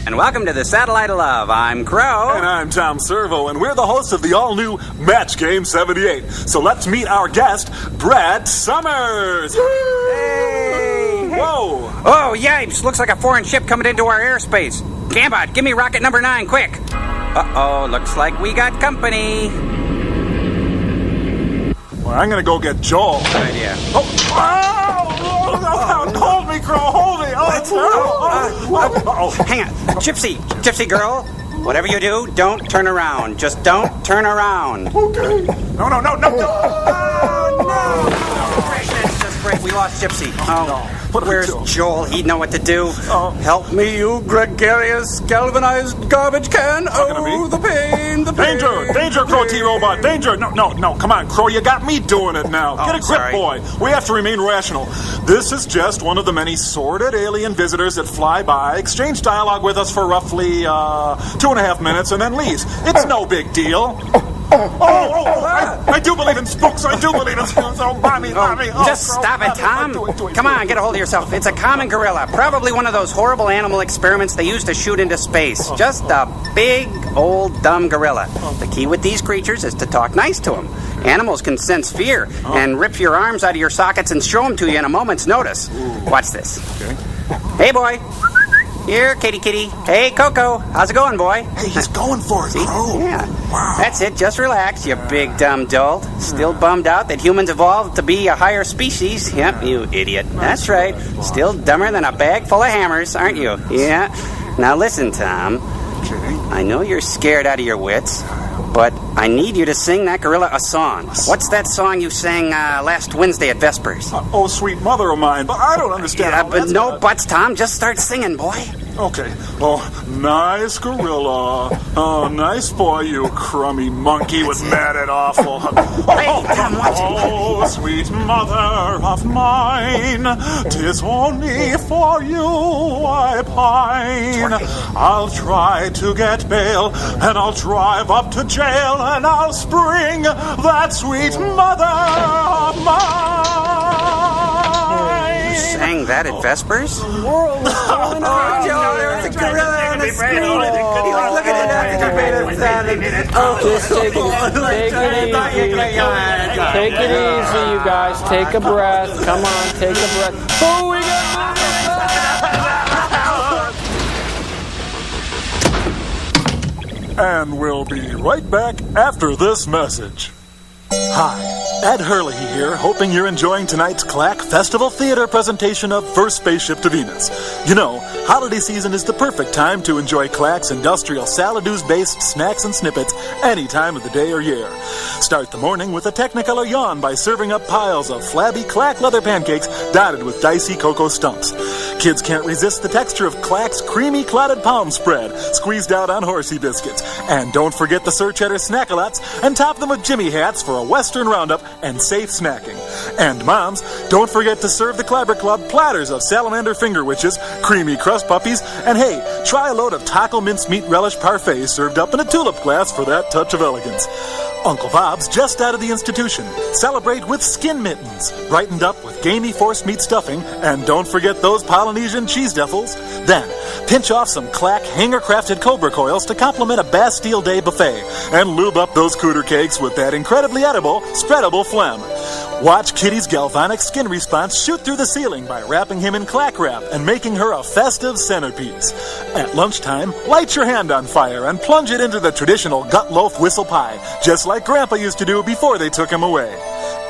And welcome to the Satellite of Love. I'm Crow. And I'm Tom Servo, and we're the hosts of the all-new Match Game 78. So let's meet our guest, Brad Summers. Hey! Whoa! Oh, yipes! Looks like a foreign ship coming into our airspace. Gambot, give me rocket number 9, quick! Uh-oh, looks like we got company. Well, I'm gonna go get Joel. Good idea. Hold me, Crow, hold me! Oh, it's terrible! Hang on. Gypsy girl, whatever you do, don't turn around. Just don't turn around. Okay. No! Oh, no! That's just great. We lost Gypsy. Oh, where's Joel? He'd know what to do. Help me, you gregarious, galvanized garbage can. Oh, the pain, the pain. Danger, Crow T-Robot, danger. No, come on, Crow, you got me doing it now. Get a grip, sorry. boy. We have to remain rational. This is just one of the many sordid alien visitors that fly by, exchange dialogue with us for roughly 2.5 minutes, and then leaves. It's no big deal. I do believe in spooks. I do believe in spooks. Oh, mommy. Just stop it, Tom. Come on, get a hold of yourself. It's a common gorilla. Probably one of those horrible animal experiments they used to shoot into space. Just a big, old, dumb gorilla. The key with these creatures is to talk nice to them. Animals can sense fear and rip your arms out of your sockets and show them to you in a moment's notice. Watch this. Okay. Hey, boy. Here, kitty. Hey, Coco. How's it going, boy? Hey, he's going for it, Crow. Yeah. Wow. That's it. Just relax, you big dumb dolt. Still bummed out that humans evolved to be a higher species. Yep, you idiot. That's right. Still dumber than a bag full of hammers, aren't you? Yeah. Now listen, Tom. I know you're scared out of your wits, but I need you to sing that gorilla a song. What's that song you sang last Wednesday at Vespers? Oh, sweet mother of mine, but I don't understand. But no buts, Tom. Just start singing, boy. Okay. Oh, nice gorilla. Oh, nice boy, you crummy monkey with mad and awful. Hey, Tom, watch it. Oh, sweet mother of mine, 'tis only for you I pine. I'll try to get bail, and I'll drive up to jail, and I'll spring that sweet mother of mine. You sang that at Vespers? The world is going on. Joe, there's a gorilla on the screen. Look at it. Just take it easy, you guys. Take a breath. Come on, take a breath. Oh, we got And we'll be right back after this message. Hi, Ed Hurley here, hoping you're enjoying tonight's Clack Festival Theater presentation of First Spaceship to Venus. You know, holiday season is the perfect time to enjoy Clack's industrial Saladoos-based snacks and snippets any time of the day or year. Start the morning with a Technicolor yawn by serving up piles of flabby Clack leather pancakes dotted with dicey cocoa stumps. Kids can't resist the texture of Clack's creamy clotted palm spread, squeezed out on horsey biscuits. And don't forget the Sir Cheddar Snack-a-Lots, and top them with Jimmy hats for a Western roundup and safe snacking. And moms, don't forget to serve the Clabber Club platters of salamander finger witches, creamy crust puppies, and hey, try a load of taco mincemeat relish parfait served up in a tulip glass for that touch of elegance. Uncle Bob's just out of the institution. Celebrate with skin mittens, brightened up with gamey force meat stuffing, and don't forget those Polynesian cheese duffels. Then, pinch off some Clack hanger-crafted cobra coils to complement a Bastille Day buffet, and lube up those cooter cakes with that incredibly edible, spreadable phlegm. Watch Kitty's galvanic skin response shoot through the ceiling by wrapping him in Clack wrap and making her a festive centerpiece. At lunchtime, light your hand on fire and plunge it into the traditional gut loaf whistle pie, just like Grandpa used to do before they took him away.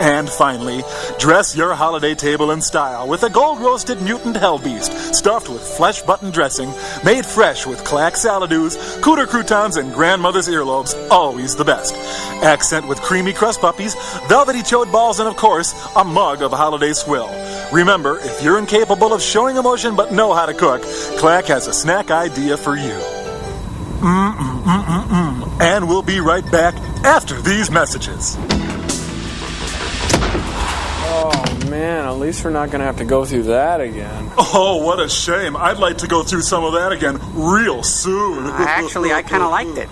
And finally, dress your holiday table in style with a gold-roasted mutant hellbeast stuffed with flesh button dressing, made fresh with clack saladoos, cooter croutons, and grandmother's earlobes, always the best. Accent with creamy crust puppies, velvety chode balls, and of course, a mug of holiday swill. Remember, if you're incapable of showing emotion but know how to cook, Clack has a snack idea for you. And we'll be right back after these messages. Oh, man, at least we're not going to have to go through that again. Oh, what a shame. I'd like to go through some of that again real soon. Actually, I kind of liked it.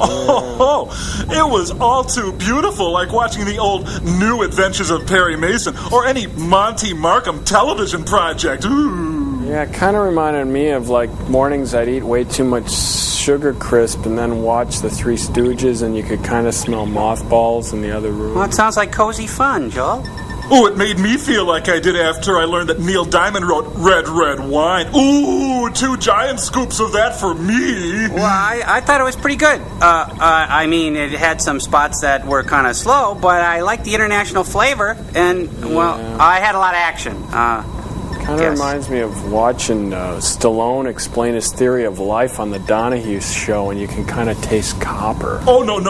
Oh, it was all too beautiful, like watching the old New Adventures of Perry Mason or any Monty Markham television project. Ooh. Yeah, it kind of reminded me of like mornings I'd eat way too much sugar crisp and then watch the Three Stooges and you could kind of smell mothballs in the other room. Well, it sounds like cozy fun, Joel. Oh, it made me feel like I did after I learned that Neil Diamond wrote Red, Red Wine. Ooh, 2 giant scoops of that for me. Well, I thought it was pretty good. I mean, it had some spots that were kind of slow, but I liked the international flavor, and, well, I had a lot of action. Kind of reminds me of watching Stallone explain his theory of life on the Donahue show, and you can kind of taste copper. Oh, no.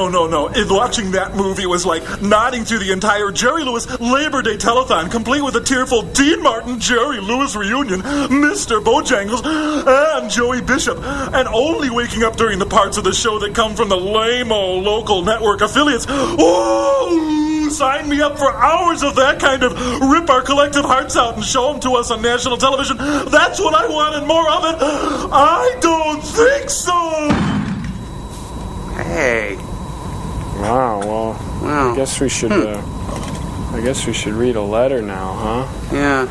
Watching that movie was like nodding through the entire Jerry Lewis Labor Day telethon, complete with a tearful Dean Martin Jerry Lewis reunion, Mr. Bojangles, and Joey Bishop, and only waking up during the parts of the show that come from the lame-o local network affiliates. Ooh, sign me up for hours of that kind of rip our collective hearts out and show them to us on national television. That's what I want and more of it. I don't think so. Hey. Wow. Well, I guess we should. I guess we should read a letter now, huh? Yeah.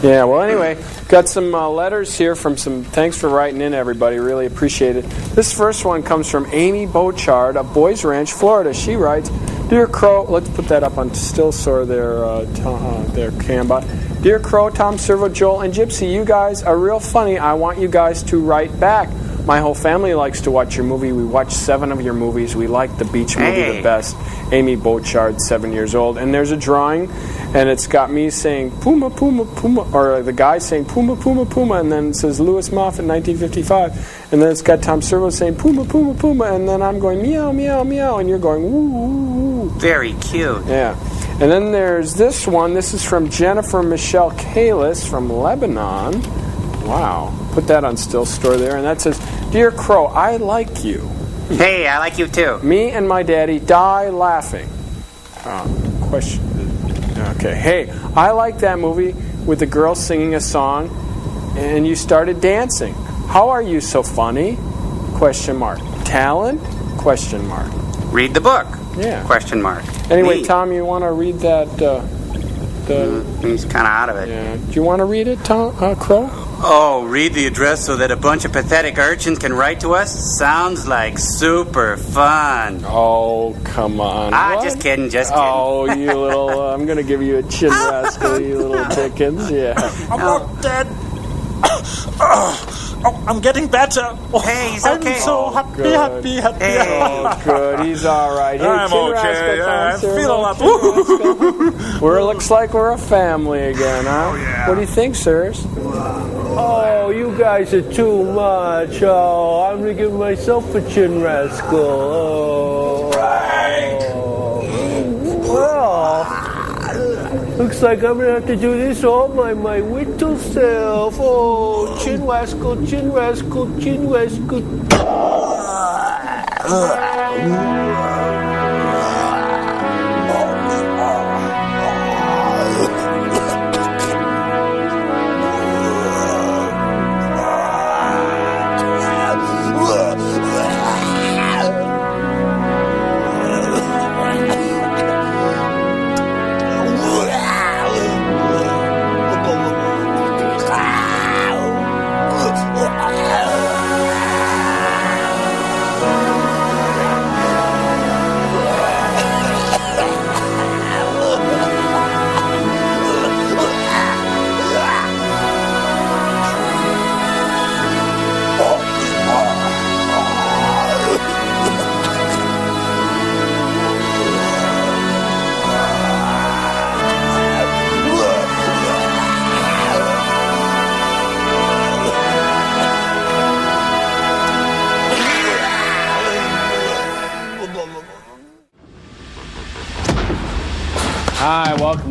Yeah. Well, anyway, got some letters here from some. Thanks for writing in, everybody. Really appreciate it. This first one comes from Amy Bochard of Boys Ranch, Florida. She writes, "Dear Crow," let's put that up on still store there, Camba. "Dear Crow, Tom Servo, Joel, and Gypsy, you guys are real funny. I want you guys to write back. My whole family likes to watch your movie. We watched 7 of your movies. We like the beach movie the best." Amy Bochard, 7 years old. And there's a drawing, and it's got me saying, "Puma, Puma, Puma," or the guy saying, "Puma, Puma, Puma," and then it says Louis Moffat, 1955. And then it's got Tom Servo saying, "Puma, Puma, Puma," and then I'm going, "Meow, meow, meow," and you're going, "Woo, woo, woo." Very cute. Yeah. And then there's this one. This is from Jennifer Michelle Kalis from Lebanon. Wow. Put that on still store there. And that says, "Dear Crow, I like you." Hey, I like you too. "Me and my daddy die laughing." Question. Okay. "Hey, I like that movie with the girl singing a song and you started dancing. How are you so funny? Question mark. Talent? Question mark. Read the book. Yeah. Question mark. Anyway, Neat. Tom, you want to read that? He's kind of out of it. Yeah. Do you want to read it, Tom? Crow? Oh, read the address so that a bunch of pathetic urchins can write to us? Sounds like super fun. Oh, come on. What? Just kidding. Oh, you little, I'm going to give you a chin rascal, you little Dickens. Yeah. I'm not dead. I'm getting better. Hey, he's okay. I'm so happy. Oh, good. He's all right. Hey, I'm chin okay. rascal, I Tom feel a lot. It looks like we're a family again, huh? Oh, yeah. What do you think, sirs? Oh, you guys are too much. Oh, I'm going to give myself a chin rascal. Oh. Well, looks like I'm going to have to do this all by my little self. Oh, chin rascal, chin rascal, chin rascal.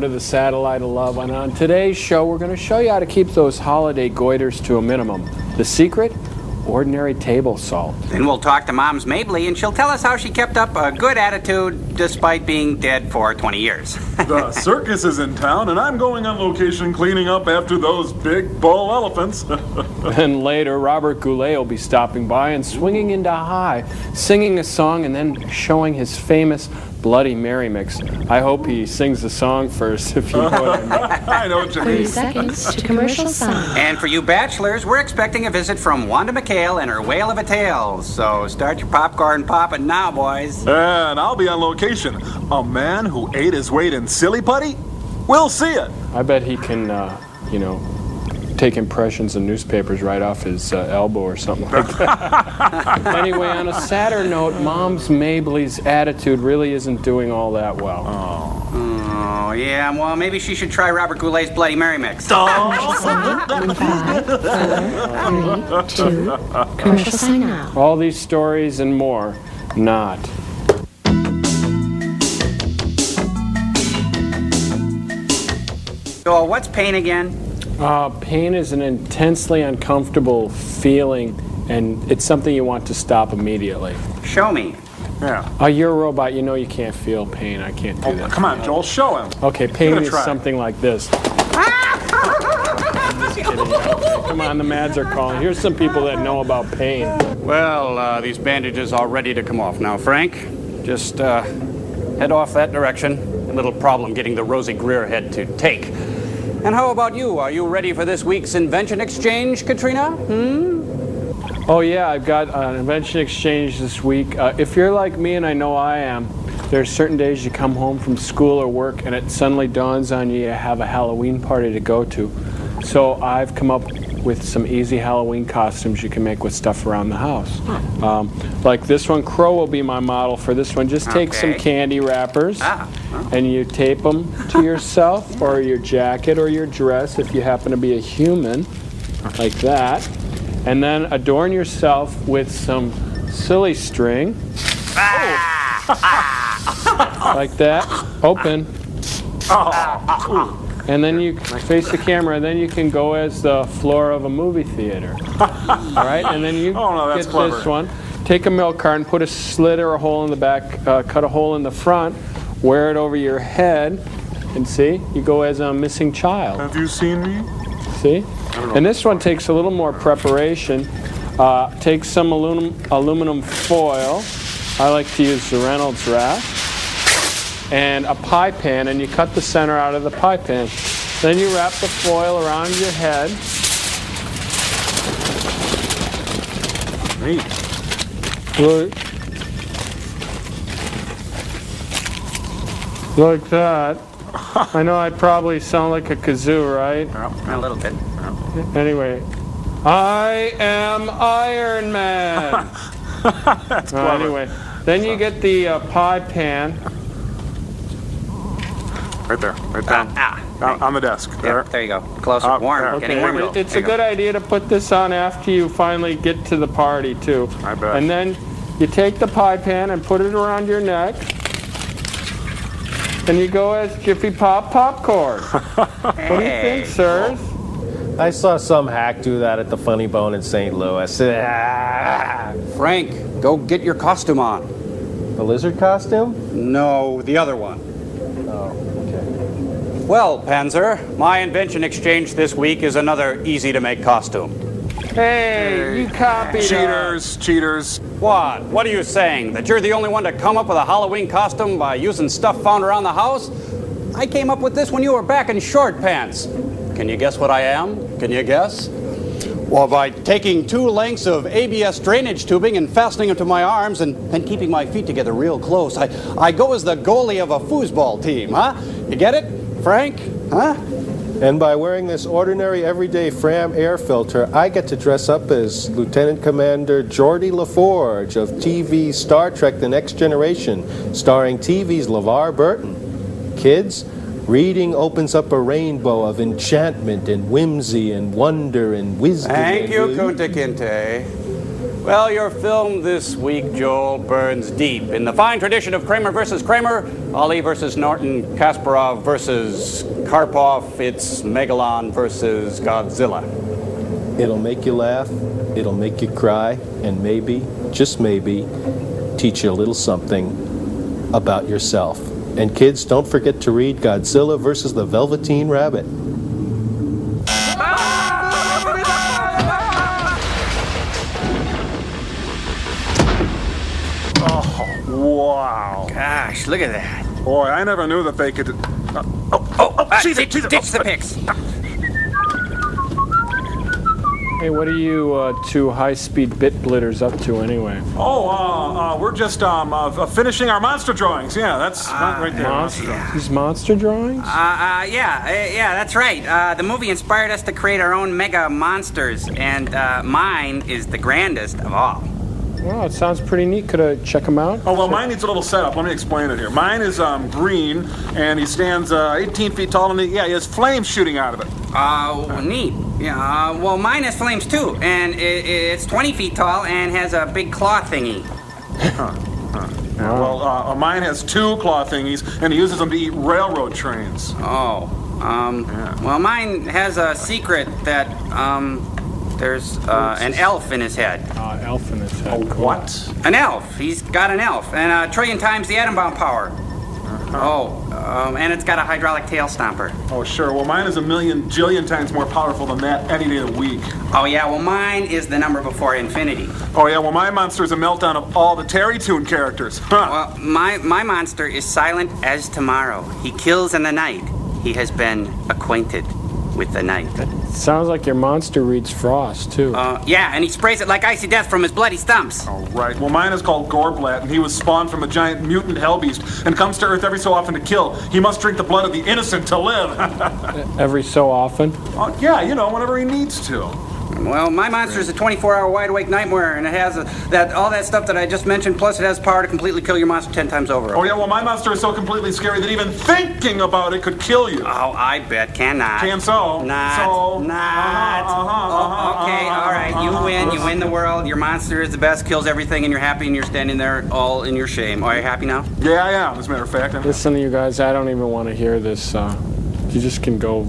welcome to the Satellite of Love. And on today's show, we're going to show you how to keep those holiday goiters to a minimum. The secret? Ordinary table salt. Then we'll talk to Mom's Mabley, and she'll tell us how she kept up a good attitude despite being dead for 20 years. The circus is in town, and I'm going on location cleaning up after those big bull elephants. And later, Robert Goulet will be stopping by and swinging into high, singing a song, and then showing his famous Bloody Mary mix. I hope he sings the song first, if you know what I mean. I know what you 30 mean. seconds to commercial sign. And for you bachelors, we're expecting a visit from Wanda McHale and her whale of a tail. So start your popcorn popping now, boys. And I'll be on location. A man who ate his weight in silly putty? We'll see it. I bet he can, take impressions in newspapers right off his elbow or something like that. Anyway, on a sadder note, Mom's Mabley's attitude really isn't doing all that well. Oh, yeah, well, maybe she should try Robert Goulet's Bloody Mary mix. Commercial sign in 5, 4, 3, 2. Commercial sign now. All these stories and more, not. So, what's pain again? Pain is an intensely uncomfortable feeling, and it's something you want to stop immediately. Show me. Yeah. You're a robot. You know you can't feel pain. I can't do that. Come on, Joel, show him. Okay, pain Give it a is try. something like this. Come on, the Mads are calling. Here's some people that know about pain. Well, these bandages are ready to come off now, Frank. Just head off that direction. A little problem getting the Rosie Greer head to take. And how about you? Are you ready for this week's Invention Exchange, Katrina? Oh yeah, I've got an invention exchange this week. If you're like me, and I know I am, there are certain days you come home from school or work and it suddenly dawns on you have a Halloween party to go to. So I've come up with some easy Halloween costumes you can make with stuff around the house. Like this one, Crow will be my model for this one. Just take some candy wrappers and you tape them to yourself or your jacket or your dress if you happen to be a human, like that. And then adorn yourself with some silly string. Like that. Open. And then you face the camera, and then you can go as the floor of a movie theater. All right? And then you that's get clever. this one. Take a milk carton, put a slit or a hole in the back, cut a hole in the front, wear it over your head, and see? You go as a missing child. Have you seen me? See? And this one takes a little more preparation. Take some aluminum foil. I like to use the Reynolds wrap. And a pie pan, and you cut the center out of the pie pan. Then you wrap the foil around your head. Neat. Like that. I know I probably sound like a kazoo, right? A little bit. Anyway, I am Iron Man. That's clever. Anyway, then you get the pie pan. Right there, right down. On the desk. There. There you go. Closer. Warm. Okay, Getting warmer. it's a good idea to put this on after you finally get to the party, too. I bet. And then you take the pie pan and put it around your neck. And you go as Jiffy Pop Popcorn. What do you think, sirs? I saw some hack do that at the Funny Bone in St. Louis. Frank, go get your costume on. The lizard costume? No, the other one. Oh, okay. Well, Panzer, my invention exchange this week is another easy-to-make costume. Hey, you copied Cheaters. What? What are you saying? That you're the only one to come up with a Halloween costume by using stuff found around the house? I came up with this when you were back in short pants. Can you guess what I am? Can you guess? Well, by taking 2 lengths of ABS drainage tubing and fastening them to my arms and keeping my feet together real close, I go as the goalie of a foosball team, huh? You get it, Frank? Huh? And by wearing this ordinary everyday Fram air filter, I get to dress up as Lieutenant Commander Geordie LaForge of TV's Star Trek The Next Generation, starring TV's LeVar Burton. Kids, reading opens up a rainbow of enchantment and whimsy and wonder and wisdom. Thank you, Kunta Kinte. Well, your film this week, Joel, burns deep. In the fine tradition of Kramer versus Kramer, Ali versus Norton, Kasparov versus Karpov, it's Megalon versus Godzilla. It'll make you laugh, it'll make you cry, and maybe, just maybe, teach you a little something about yourself. And kids, don't forget to read Godzilla versus the Velveteen Rabbit. Wow. Gosh, look at that. Boy, I never knew that they could... Ditch the pics. Hey, what are you two high-speed bit blitters up to anyway? We're just finishing our monster drawings. Yeah, that's right there. Monster drawings. These monster drawings? Yeah, that's right. The movie inspired us to create our own mega monsters, and mine is the grandest of all. Wow, it sounds pretty neat. Could I check them out? Oh, well, mine needs a little setup. Let me explain it here. Mine is green, and he stands 18 feet tall, and he has flames shooting out of it. Neat. Yeah, well, mine has flames too, and it's 20 feet tall and has a big claw thingy. Yeah, well, mine has two claw thingies, and he uses them to eat railroad trains. Well, mine has a secret that, there's an elf in his head. Elf in his head. Cool. What? An elf. He's got an elf, and a trillion times the atom bomb power. And it's got a hydraulic tail stomper. Oh, sure. Well, mine is a million jillion times more powerful than that any day of the week. Oh, yeah. Well, mine is the number before infinity. Oh, yeah. Well, my monster is a meltdown of all the Terry Toon characters. Well, my monster is silent as tomorrow. He kills in the night. He has been acquainted with the night. Sounds like your monster reads frost, too. Yeah, and he sprays it like icy death from his bloody stumps. Oh, right. Well, mine is called Gorblat, and he was spawned from a giant mutant hellbeast and comes to Earth every so often to kill. He must drink the blood of the innocent to live. Every so often? Yeah, whenever he needs to. Well, my monster is a 24-hour wide-awake nightmare, and it has all that stuff that I just mentioned, plus it has power to completely kill your monster 10 times over. Oh, yeah, well, my monster is so completely scary that even thinking about it could kill you. Oh, I bet. Cannot. Can so. Not. So. Not. Okay, all right. You win. You win the world. Your monster is the best, kills everything, and you're happy, and you're standing there all in your shame. Are you happy now? Yeah, I am, as a matter of fact. Listen to you guys, I don't even want to hear this. You just can go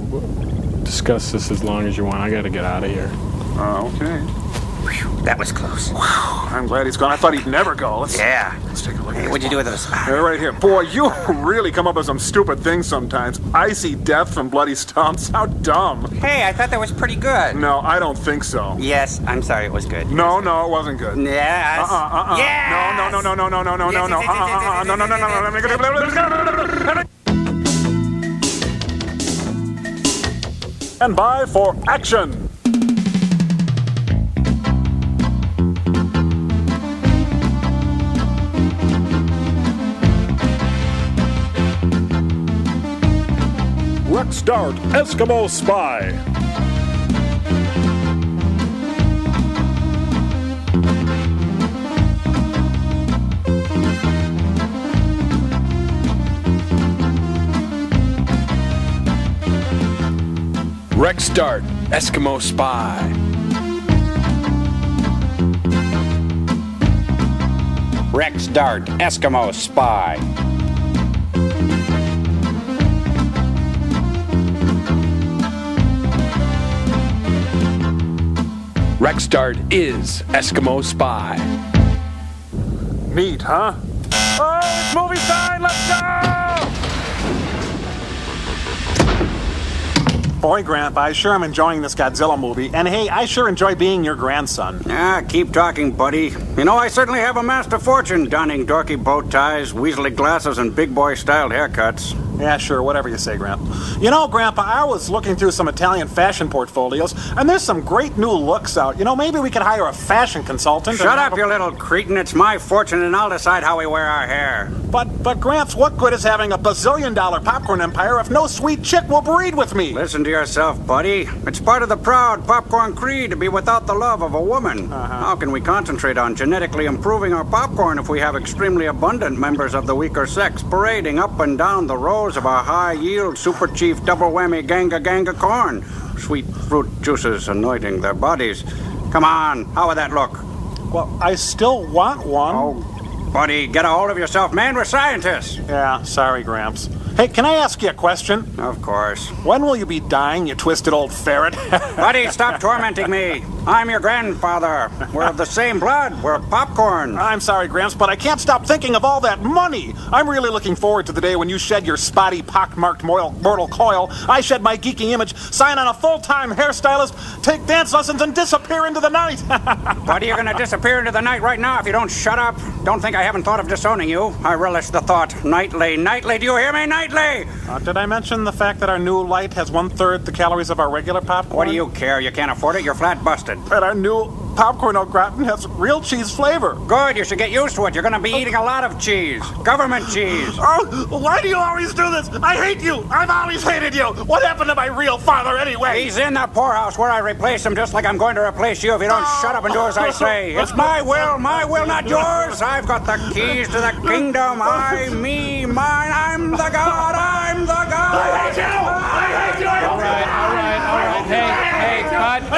discuss this as long as you want. I got to get out of here. Okay. Whew, that was close. Whew, I'm glad he's gone. I thought he'd never go. Let's take a look. Hey, what'd you do with those? They're right here. Boy, you really come up with some stupid things sometimes. Icy death from bloody stumps. How dumb. Hey, I thought that was pretty good. No, I don't think so. Yes, I'm sorry, it was good. No, it wasn't good. Yes. Yes. No. And by for action. Start Eskimo Spy. Rex Start, Eskimo Spy. Rex Dart, Eskimo Spy. Rex Dart is Eskimo Spy. Neat, huh? Oh, it's movie time! Let's go! Boy, Grandpa, I sure am enjoying this Godzilla movie. And hey, I sure enjoy being your grandson. Keep talking, buddy. You know, I certainly have amassed a fortune donning dorky bow ties, weaselly glasses, and big boy-styled haircuts. Yeah, sure, whatever you say, Grandpa. You know, Grandpa, I was looking through some Italian fashion portfolios, and there's some great new looks out. You know, maybe we could hire a fashion consultant. Shut up, you little cretin. It's my fortune, and I'll decide how we wear our hair. But Gramps, what good is having a bazillion-dollar popcorn empire if no sweet chick will breed with me? Listen to yourself, buddy. It's part of the proud popcorn creed to be without the love of a woman. How can we concentrate on genetically improving our popcorn if we have extremely abundant members of the weaker sex parading up and down the rows of our high-yield Super Chief double whammy ganga corn? Sweet fruit juices anointing their bodies. Come on, how would that look? Well, I still want one. Oh, buddy, get a hold of yourself, man. We're scientists. Yeah, sorry, Gramps. Hey, can I ask you a question? Of course. When will you be dying, you twisted old ferret? Buddy, stop tormenting me. I'm your grandfather. We're of the same blood. We're popcorn. I'm sorry, Gramps, but I can't stop thinking of all that money. I'm really looking forward to the day when you shed your spotty, pockmarked mortal coil, I shed my geeky image, sign on a full-time hairstylist, take dance lessons, and disappear into the night. Buddy, you're going to disappear into the night right now if you don't shut up. Don't think I haven't thought of disowning you. I relish the thought. Nightly, nightly, do you hear me? Nightly! Did I mention the fact that our new light has 1/3 the calories of our regular popcorn? What do you care? You can't afford it. You're flat busted. But our new popcorn au gratin has real cheese flavor. Good. You should get used to it. You're going to be eating a lot of cheese. Government cheese. Oh, why do you always do this? I hate you. I've always hated you. What happened to my real father anyway? He's in the poorhouse where I replace him just like I'm going to replace you if you don't shut up and do as I say. It's my will, not yours. I've got the keys to the kingdom. I, me, mine. I'm the God. I'm the God. I hate you. I hate you. All right. Hey,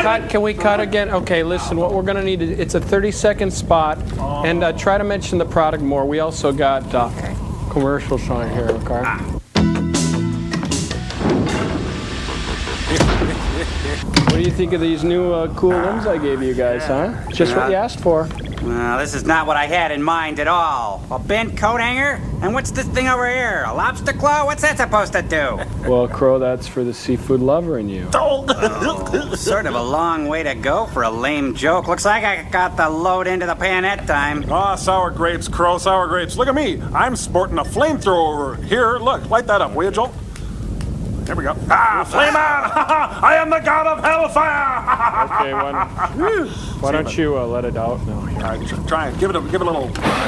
cut. Can we cut again? Okay, listen, what we're going to need is, it's a 30-second spot, and try to mention the product more. We also got commercials on here, okay? What do you think of these new cool limbs I gave you guys, huh? Just what you asked for. Well, this is not what I had in mind at all. A bent coat hanger? And what's this thing over here? A lobster claw? What's that supposed to do? Well, Crow, that's for the seafood lover in you. Oh, sort of a long way to go for a lame joke. Looks like I got the load into the pan that time. Sour grapes, Crow, sour grapes. Look at me. I'm sporting a flamethrower. Here, look, light that up, will you, Joel? There we go. Flame on! I am the god of hellfire! Okay, why don't you let it out now? All right, try it. Give it a little.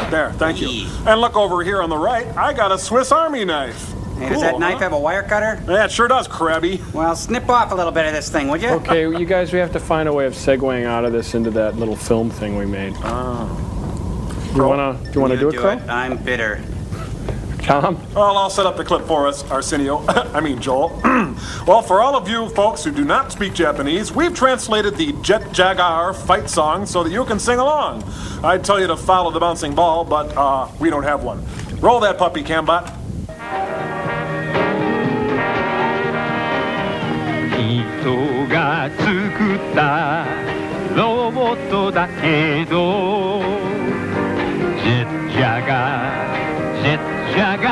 There, thank you. And look over here on the right. I got a Swiss Army knife. Hey, does that knife have a wire cutter? Yeah, it sure does, Krabby. Well, snip off a little bit of this thing, would you? Okay, you guys, we have to find a way of segueing out of this into that little film thing we made. Do you want to do it, Crow? I'm bitter. Tom? Well, I'll set up the clip for us, Arsenio. Joel. Well, for all of you folks who do not speak Japanese, we've translated the Jet Jaguar fight song so that you can sing along. I'd tell you to follow the bouncing ball, but we don't have one. Roll that puppy, Cambot. 人が作ったロボットだけどジェッジャガージェッジャガ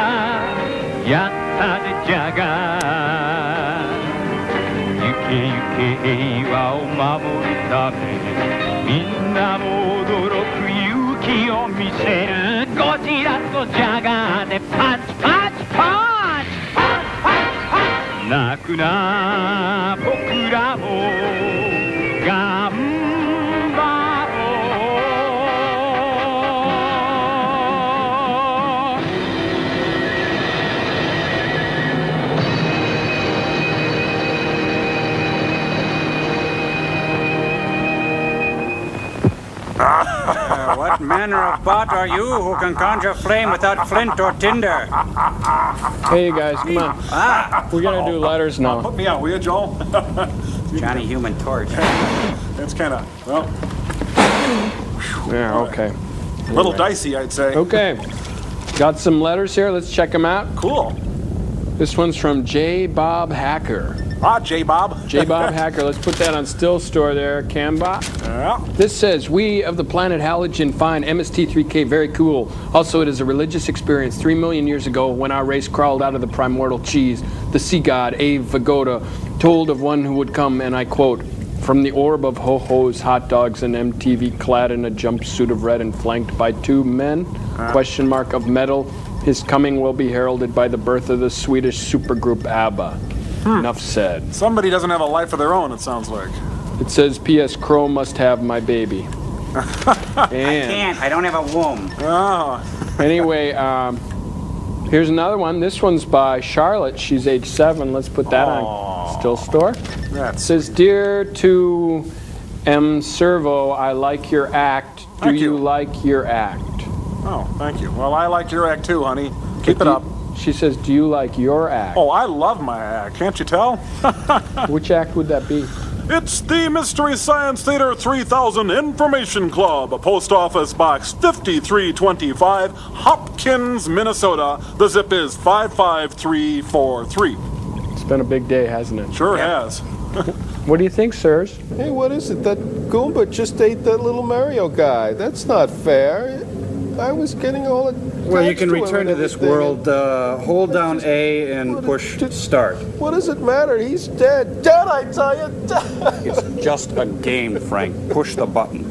ーやったねジャガー行け行け平和を守るためみんなも驚く勇気を見せるゴジラとジャガーでパンチパンチパンチ泣くな僕らも頑張ろWhat manner of bot are you who can conjure flame without flint or tinder? Hey, you guys, come on. We're going to do letters now. Put me out, will you, Joel? Johnny Human Torch. It's kind of, well... Yeah, okay. A little dicey, I'd say. Okay. Got some letters here. Let's check them out. Cool. This one's from J. Bob Hacker. J. Bob. J. Bob Hacker. Let's put that on still store there, Cambot. Yeah. This says, we of the planet Halogen find MST3K very cool. Also, it is a religious experience 3 million years ago when our race crawled out of the primordial cheese. The sea god, Ave Vagoda, told of one who would come, and I quote, from the orb of ho-hos, hot dogs, and MTV clad in a jumpsuit of red and flanked by 2 men, question mark of metal, his coming will be heralded by the birth of the Swedish supergroup ABBA. Enough said. Somebody doesn't have a life of their own, it sounds like. It says, P.S. Crow must have my baby. I can't. I don't have a womb. Oh. Anyway, here's another one. This one's by Charlotte. She's age 7. Let's put that on still store. It says, Dear to M. Servo, I like your act. Do you like your act? Oh, thank you. Well, I like your act too, honey. Keep it up. She says, do you like your act? Oh, I love my act. Can't you tell? Which act would that be? It's the Mystery Science Theater 3000 Information Club, Post Office Box 5325, Hopkins, Minnesota. The zip is 55343. It's been a big day, hasn't it? Sure has. What do you think, sirs? Hey, what is it? That Goomba just ate that little Mario guy. That's not fair. I was getting all attached. Well, you can to him return and to this everything. world, hold down A and push start. What does it matter? He's dead. Dead, I tell you. Dead. It's just a game, Frank. Push the button.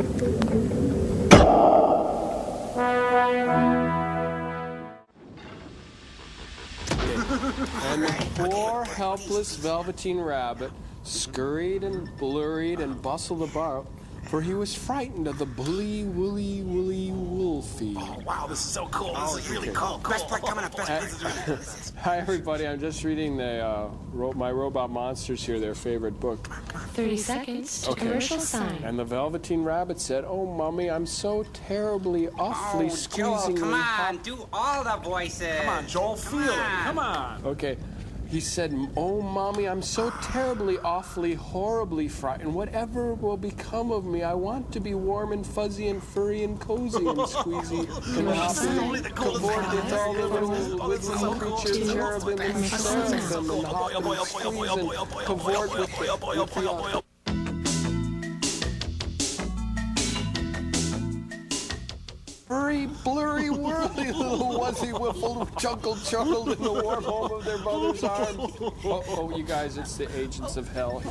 And the poor, helpless Velveteen Rabbit scurried and blurried and bustled about, for he was frightened of the bully, woolly wolfie. Oh, wow, this is so cool. This is really cool. Best part coming up. Hi, everybody. I'm just reading the My Robot Monsters here, their favorite book. 30 seconds to commercial sign. And the Velveteen Rabbit said, "Oh, Mommy, I'm so terribly, awfully squeezingly Joel, come on, do all the voices. Come on, Joel, feel it. Come on. Okay. He said, "Oh, Mommy, I'm so terribly, awfully, horribly frightened. Whatever will become of me, I want to be warm and fuzzy and furry and cozy and squeezy and hoppy and cavort with all the little wiggling creatures, cherubim and seraphim, and hop and squeeze and cavort with the furry, blurry, whirly little wuzzy wiffle who chuckled in the warm home of their mother's arms." Oh, you guys, it's the agents of hell.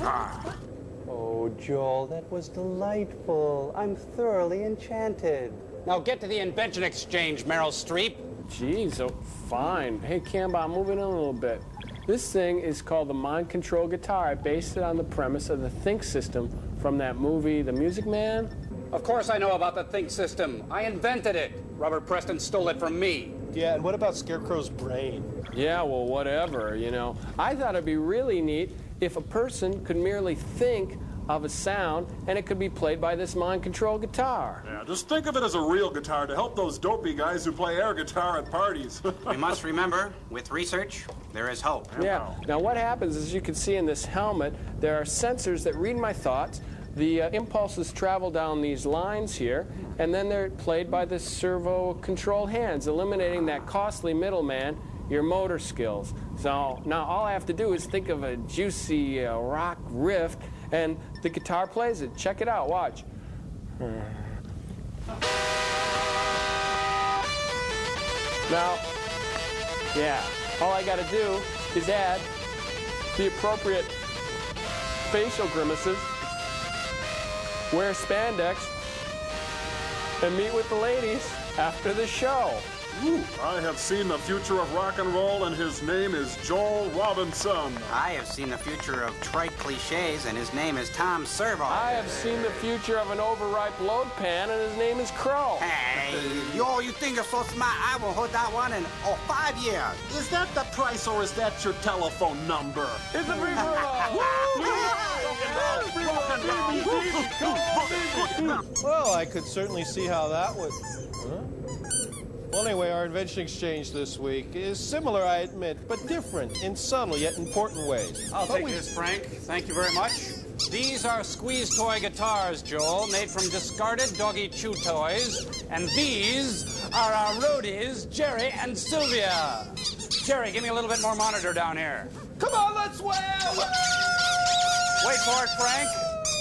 Oh, Joel, that was delightful. I'm thoroughly enchanted. Now get to the invention exchange, Meryl Streep. Jeez, oh, fine. Hey, Camba, I'm moving in a little bit. This thing is called the Mind Control Guitar. I based it on the premise of the Think system from that movie, The Music Man. Of course I know about the Think system. I invented it. Robert Preston stole it from me. Yeah, and what about Scarecrow's brain? Yeah, well, whatever, you know. I thought it'd be really neat if a person could merely think of a sound and it could be played by this mind control guitar. Yeah, just think of it as a real guitar to help those dopey guys who play air guitar at parties. We must remember, with research, there is hope. Yeah. Now what happens is, you can see in this helmet, there are sensors that read my thoughts. The impulses travel down these lines here, and then they're played by the servo-controlled hands, eliminating that costly middleman, your motor skills. So now all I have to do is think of a juicy rock riff, and the guitar plays it. Check it out, watch. Now, yeah, all I gotta do is add the appropriate facial grimaces, wear spandex, and meet with the ladies after the show. Ooh, I have seen the future of rock and roll, and his name is Joel Robinson. I have seen the future of trite cliches, and his name is Tom Servo. I have seen the future of an overripe load pan, and his name is Crow. Hey, you think you're so smart? I will hold that one in 5 years. Is that the price, or is that your telephone number? It's a free Well, I could certainly see how that would... Huh? Well, anyway, our invention exchange this week is similar, I admit, but different in subtle yet important ways. I'll take this, Frank. Thank you very much. These are squeeze toy guitars, Joel, made from discarded doggy chew toys. And these are our roadies, Jerry and Sylvia. Jerry, give me a little bit more monitor down here. Come on, let's wail! Wait for it, Frank.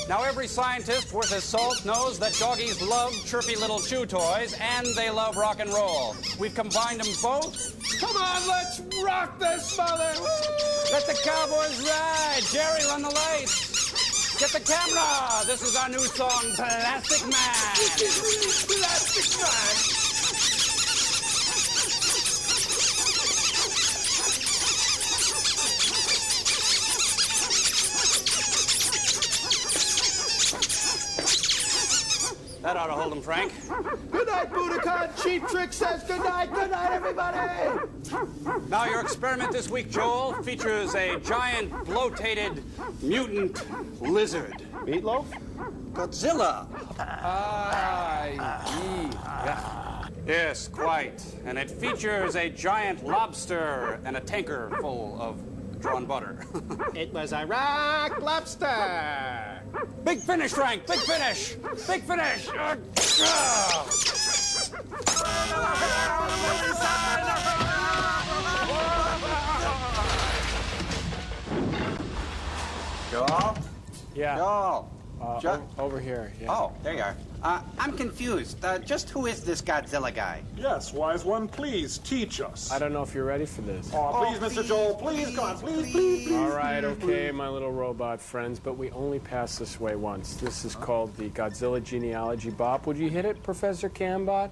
Now, every scientist worth his salt knows that doggies love chirpy little chew toys, and they love rock and roll. We've combined them both. Come on, let's rock this mother! Let the cowboys ride. Jerry, run the lights. Get the camera. This is our new song, Plastic Man. Plastic Man! That ought to hold him, Frank. Good night, Budokan. Cheap Trick says good night. Good night, everybody. Now, your experiment this week, Joel, features a giant, bloated, mutant lizard. Meatloaf? Godzilla. Yes, quite. And it features a giant lobster and a tanker full of drawn butter. It was a rock lobster. Big finish, Frank! Big finish! Big finish! Joel? Yeah. Joel. Over here. Yeah. Oh, there you are. I'm confused. Just who is this Godzilla guy? Yes, wise one, please teach us. I don't know if you're ready for this. Oh, please, Mr. Joel, please, come on, please. All right, okay, my little robot friends, but we only pass this way once. This is called the Godzilla genealogy. Bob, would you hit it, Professor Cambot?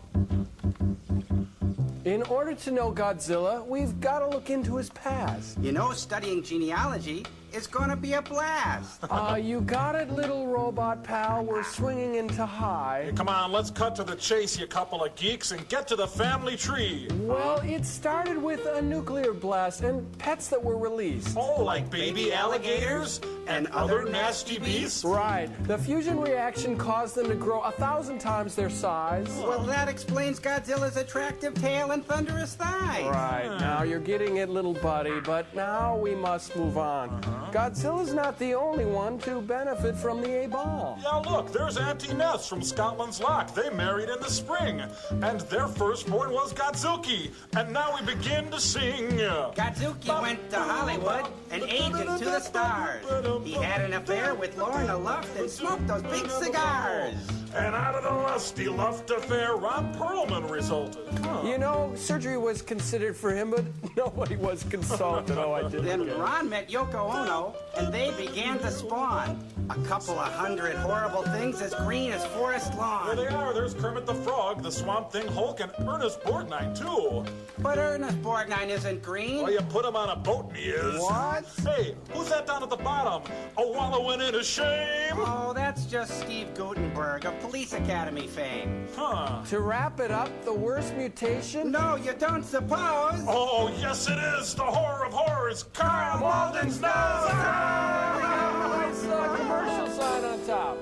In order to know Godzilla, we've got to look into his past. You know, studying genealogy is going to be a blast. You got it, little robot pal. We're swinging into high. Hey, come on, let's cut to the chase, you couple of geeks, and get to the family tree. Well, it started with a nuclear blast and pets that were released. Oh, like baby alligators and other nasty beasts? Right. The fusion reaction caused them to grow 1,000 times their size. Well, that explains Godzilla's attractive tail and thunderous thighs. Right. Now you're getting it, little buddy, but now we must move on. Godzilla's not the only one to benefit from the A-bomb. Yeah, look, there's Auntie Ness from Scotland's Loch. They married in the spring, and their firstborn was Godzuki. And now we begin to sing. Godzuki went to Hollywood and aged to the stars. He had an affair with Lorna Luft and smoked those big cigars. And out of the lusty Luft affair, Ron Perlman resulted. You know, surgery was considered for him, but nobody was consulted. Oh, I did. Then Ron met Yoko Ono, and they began to spawn. A couple of hundred horrible things as green as forest lawn. There they are. There's Kermit the Frog, the Swamp Thing Hulk, and Ernest Borgnine, too. But Ernest Borgnine isn't green. Well, you put him on a boat and he is. What? Hey, who's that down at the bottom? A wallowing in a shame? Oh, that's just Steve Gutenberg of Police Academy fame. Huh. To wrap it up, the worst mutation? No, you don't suppose. Oh, yes it is. The horror of horrors. Carl Malden's nose. Nice commercial sign on top.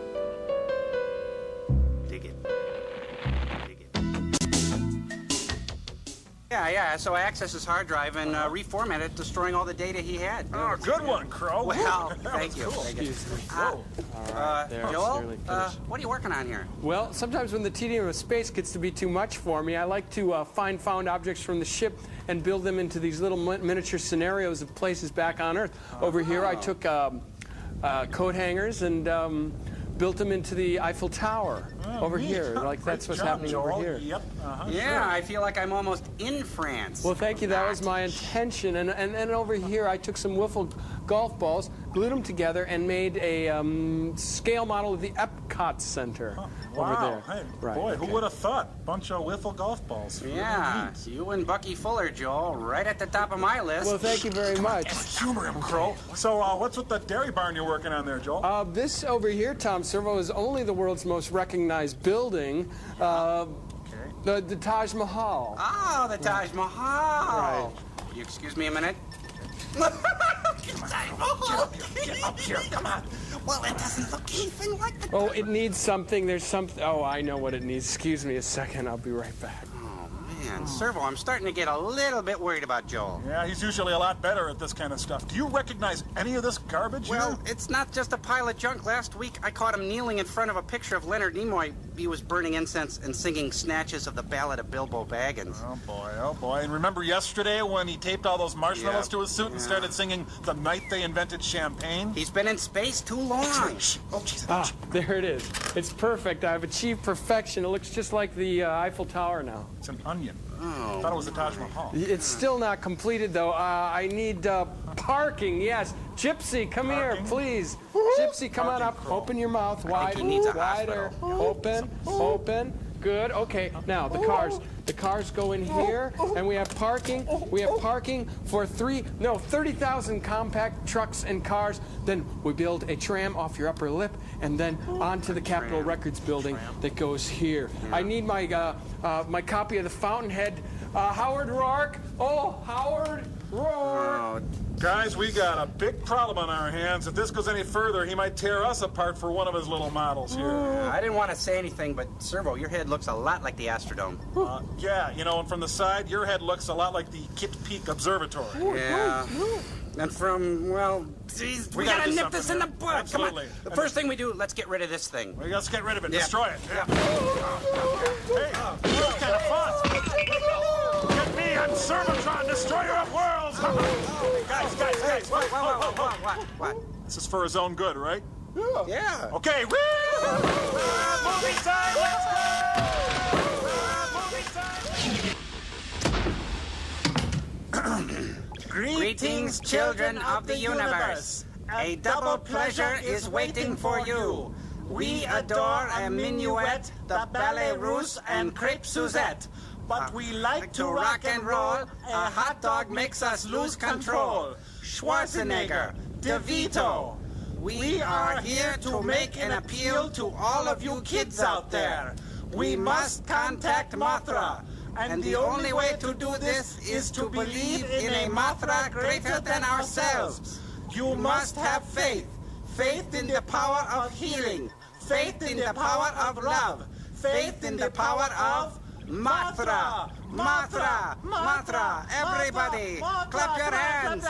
Dig it. Yeah, so I accessed his hard drive and reformatted it, destroying all the data he had. Oh, good one, Crow. Well, thank you. Cool. Excuse me. All right, there, Joel, nearly finished. what are you working on here? Well, sometimes when the tedium of space gets to be too much for me, I like to find found objects from the ship and build them into these little miniature scenarios of places back on Earth. Over here, I took coat hangers and built them into the Eiffel Tower. Over here, like that's what's happening over here. Yep. Yeah, sure. I feel like I'm almost in France. Well, thank you. That was my intention. And then over here, I took some wiffle golf balls, glued them together, and made a scale model of the Epcot Center over there. Hey, right, boy, okay. who would have thought? Bunch of wiffle golf balls. Yeah, you and Bucky Fuller, Joel, right at the top of my list. Well, thank you very much. Humor him, Crow. So, what's with the dairy barn you're working on there, Joel? This over here, Tom Servo, is only the world's most recognized building, the Taj Mahal. Oh, the Taj Mahal. Right. You excuse me a minute? Get up here, come on. Well, it doesn't look anything like the... Oh, it needs something. There's something. Oh, I know what it needs. Excuse me a second. I'll be right back. Man, Servo, I'm starting to get a little bit worried about Joel. Yeah, he's usually a lot better at this kind of stuff. Do you recognize any of this garbage Well, here? it's not just a pile of junk. Last week, I caught him kneeling in front of a picture of Leonard Nimoy. He was burning incense and singing snatches of the Ballad of Bilbo Baggins. Oh boy. And remember yesterday when he taped all those marshmallows to his suit and started singing The Night They Invented Champagne? He's been in space too long. Oh, jeez. There it is. It's perfect. I've achieved perfection. It looks just like the Eiffel Tower now. It's an onion. Oh, I thought it was the Taj Mahal. It's still not completed, though. I need parking. Yes. Gypsy, come here, please. Gypsy, come on up. Open your mouth wide. he needs a wider. hospital. Open. Good. Okay. Now, the cars. The cars go in here, and we have parking. We have parking for 30,000 compact trucks and cars. Then we build a tram off your upper lip, and then onto the Capitol Records building that goes here. I need my my copy of the Fountainhead. Howard Rourke. Oh, Howard Rourke. Guys, we got a big problem on our hands. If this goes any further, he might tear us apart for one of his little models here. I didn't want to say anything, but Servo, your head looks a lot like the Astrodome. Yeah, and from the side, your head looks a lot like the Kitt Peak Observatory. Yeah. And from, well, geez, we gotta nip this in the bud. Absolutely. Come on. The first thing we do, let's get rid of this thing. Let's get rid of it. Yeah. Destroy it. Yeah. Hey, that's kind of fun. Get me on Servotron, destroyer of worlds. Guys. What? This is for his own good, right? Yeah. Okay. Woo! Movie time. Let's go. Greetings, children of the universe. A double pleasure is waiting for you. We adore a minuet, the ballet russe, and crepe Suzette. But we like to rock and roll. A hot dog makes us lose control. Schwarzenegger, DeVito. We are here to make an appeal to all of you kids out there. We must contact Mothra. And the only way to do this is to believe in a Mothra greater than ourselves. You must have faith. Faith in the power of healing. Faith in the power of love. Faith in the power of Mothra. Mothra. Mothra. Everybody, clap your hands.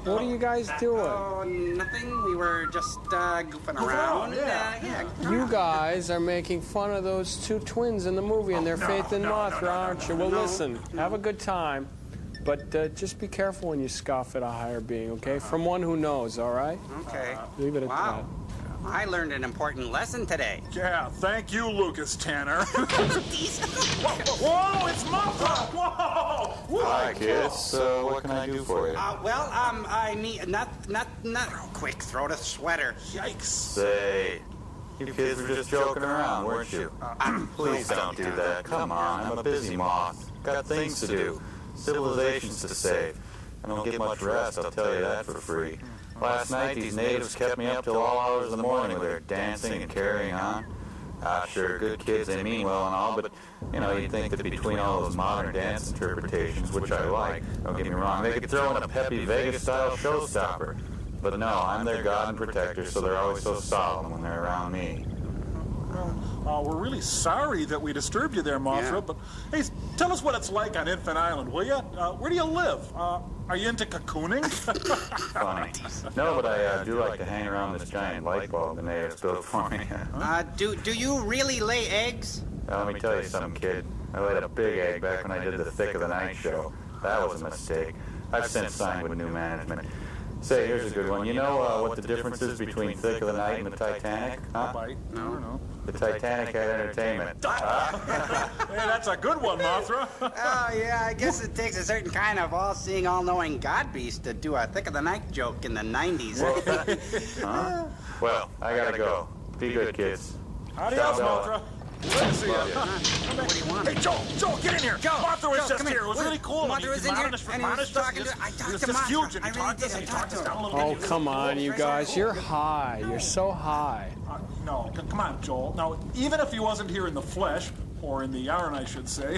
What are you guys doing? Oh, nothing. We were just goofing around. You guys are making fun of those two twins in the movie and their faith in Mothra, aren't you? Well, listen, have a good time, but just be careful when you scoff at a higher being, okay? From one who knows, all right? Okay. Leave it at Wow. I learned an important lesson today. Yeah, thank you, Lucas Tanner. Whoa, it's Mothra! Whoa! Hi, kids. What can I do for you? I need not. Quick, throw the sweater. Yikes! Say, you kids were just joking around, weren't you? Please don't do that. Come on, I'm a busy moth. Got things to do. Civilizations to save. I don't get much rest, I'll tell you that for free. Last night, these natives kept me up till all hours of the morning with their dancing and carrying on. Sure, good kids, they mean well and all, but, you'd think that between all those modern dance interpretations, which I like, don't get me wrong, they could throw in a peppy Vegas-style showstopper. But no, I'm their god and protector, so they're always so solemn when they're around me. We're really sorry that we disturbed you there, Mothra, but hey, tell us what it's like on Infant Island, will you? Where do you live? Are you into cocooning? Funny. No, but I do like to hang around this giant light bulb the natives built for me. Do you really lay eggs? Let me tell you something, kid. I laid a big egg back when I did the Thick of the Night show. That was a mistake. I've since signed with new management. Say, here's a good one. You know what the difference is between Thick of the Night and the Titanic? Huh? No, I don't know. The Titanic had entertainment. Hey, that's a good one, Mothra. Oh, yeah, I guess it takes a certain kind of all-seeing, all-knowing god beast to do a Thick of the Night joke in the 90s. Huh? Well, I gotta go. Be good, kids. Adios, Mothra. Good to see you. What do you want? Hey, Joel, get in here. Mothra was just here. It was really cool. Mothra was in here, and he was talking to... I talked to Mothra. I really did. I talked to her. Oh, come on, you guys. You're high. You're so high. No, come on, Joel. Now, even if he wasn't here in the flesh, or in the yarn, I should say,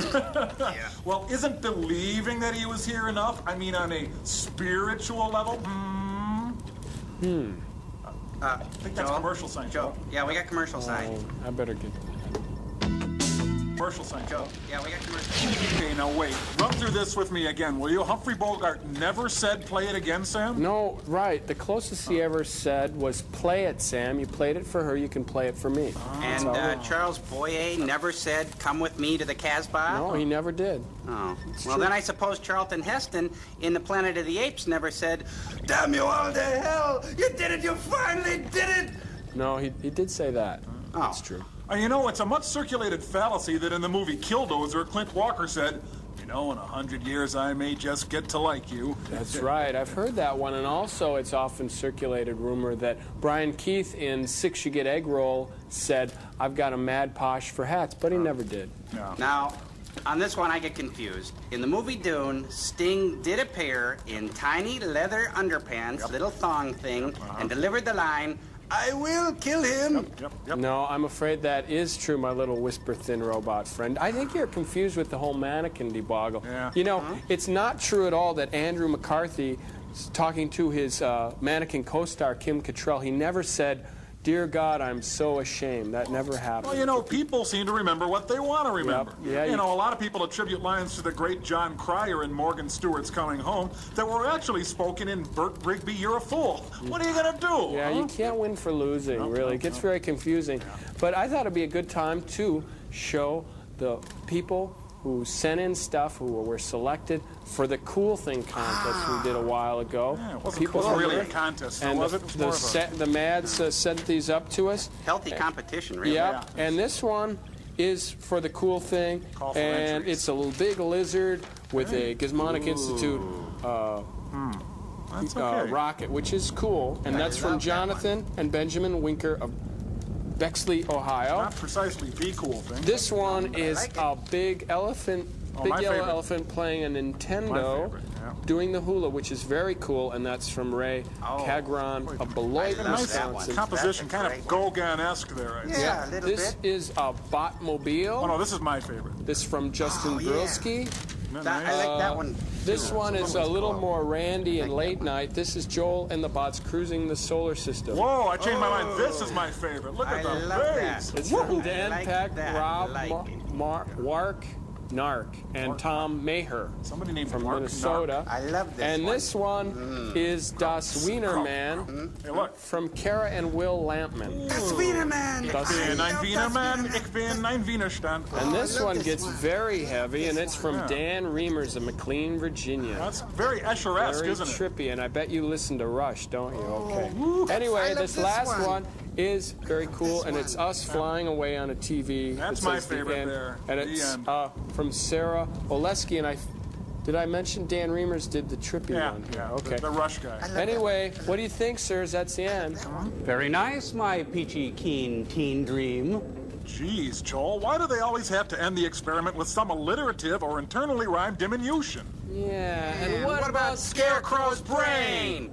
well, isn't believing that he was here enough? I mean, on a spiritual level? I think that's commercial sign, Joe. Yeah, we got commercial sign. I better get... Commercial sign, Joe. Yeah, we got commercial. Okay, now wait. Run through this with me again, will you? Humphrey Bogart never said play it again, Sam? No, right. The closest he ever said was play it, Sam. You played it for her, you can play it for me. And Charles Boyer never said come with me to the Casbah? No, he never did. Oh. Well, then I suppose Charlton Heston in the Planet of the Apes never said, damn you all to hell! You did it! You finally did it! No, he did say that. That's true. You know, it's a much circulated fallacy that in the movie Killdozer, Clint Walker said, in 100 years I may just get to like you. That's right. I've heard that one. And also it's often circulated rumor that Brian Keith in Six You Get Egg Roll said, I've got a mad posh for hats, but he never did. No. Now, on this one I get confused. In the movie Dune, Sting did appear in tiny leather underpants, little thong thing, and delivered the line, I will kill him. Yep. No, I'm afraid that is true, my little whisper-thin robot friend. I think you're confused with the whole mannequin debacle. Yeah. You know, it's not true at all that Andrew McCarthy, talking to his mannequin co-star Kim Cattrall, he never said, dear God, I'm so ashamed. That never happened. Well, you know, people seem to remember what they want to remember. Yep. Yeah, you know, a lot of people attribute lines to the great John Cryer in Morgan Stewart's Coming Home that were actually spoken in Bert Rigby, You're a Fool. What are you going to do? Yeah, huh? you can't win for losing, really. It gets very confusing. But I thought it'd be a good time to show the people who sent in stuff, who were selected for the Cool Thing contest we did a while ago. Yeah, it wasn't really a contest, and was it? It was more of the Mads sent these up to us. Healthy competition, really. Yeah, and this one is for the Cool Thing, Call for and entries. it's a little big lizard with a Gizmonic Institute That's okay. rocket, which is cool, and that's from Jonathan and Benjamin Winker of Bexley, Ohio. Not precisely the cool thing. This one is a big elephant, Oh, big my yellow favorite. elephant playing a Nintendo, My favorite, yeah. doing the hula, which is very cool, and that's from Ray Cagron of Beloit, Nice Wisconsin. composition, kind of Gauguin-esque there. I'd say. Yeah, a little This bit. is a Botmobile. Oh no, this is my favorite. This from Justin Brylski. Isn't that That- nice? I like that one. This too. one It's is a little more randy and late night. This is Joel and the Bots cruising the solar system. Whoa, I changed my mind. This is my favorite. Look at I the love bass. that. It's from Woo! Dan I like Peck, that. Rob I like it. Wark, Nark, and Tom Maher Somebody named from Mark Minnesota. I love this And one. this one is Das Wiener Man Hey, look. from Kara and Will Lampman. Das Wiener Man. Das Ich bin ein love Wiener das Mann, Wiener Man. ich bin ein Wiener Stand. And this I love one this gets one. very heavy, and it's from Yeah. Dan Reimers of McLean, Virginia. That's very Escher-esque, Very isn't it? trippy, and I bet you listen to Rush, don't you? Okay. woo. Anyway, I love this this last one. one is very cool, and it's us flying away on a TV. That's It my says the favorite end, there, And the it's end. from Sarah Oleski, and did I mention Dan Reimers did the trippy Yeah, one? yeah. Okay. The Rush guy. Anyway, what do you think, sirs? That's the end. Very nice, my peachy keen teen dream. Jeez, Joel, why do they always have to end the experiment with some alliterative or internally rhymed diminution? Yeah, and And what about Scarecrow's brain?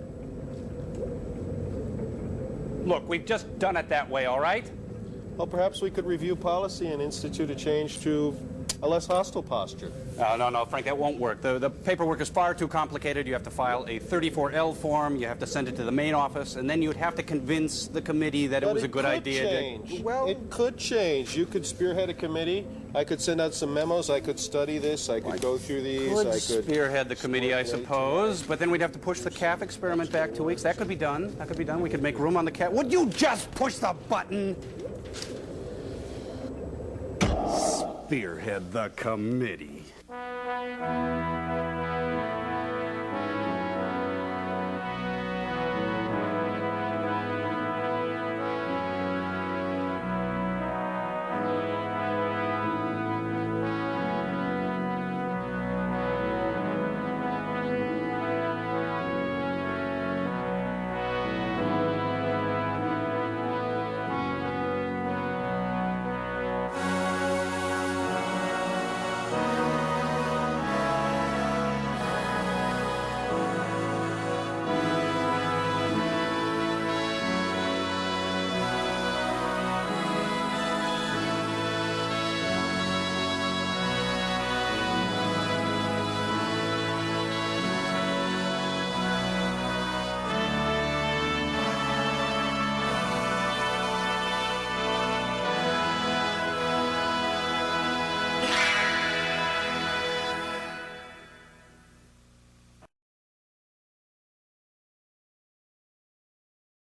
Look, we've just done it that way, all right? Well, perhaps we could review policy and institute a change to a less hostile posture. No, Frank, that won't work. The paperwork is far too complicated. You have to file a 34L form, you have to send it to the main office, and then you'd have to convince the committee that it was a good idea. Change. It could change. You could spearhead a committee. I could send out some memos. I could study this. I could go through these. Could I could spearhead the committee, I suppose, but then we'd have to push the calf experiment back 2 weeks. That could be done. That could be done. We could make room on the calf. Would you just push the button? Spearhead the committee.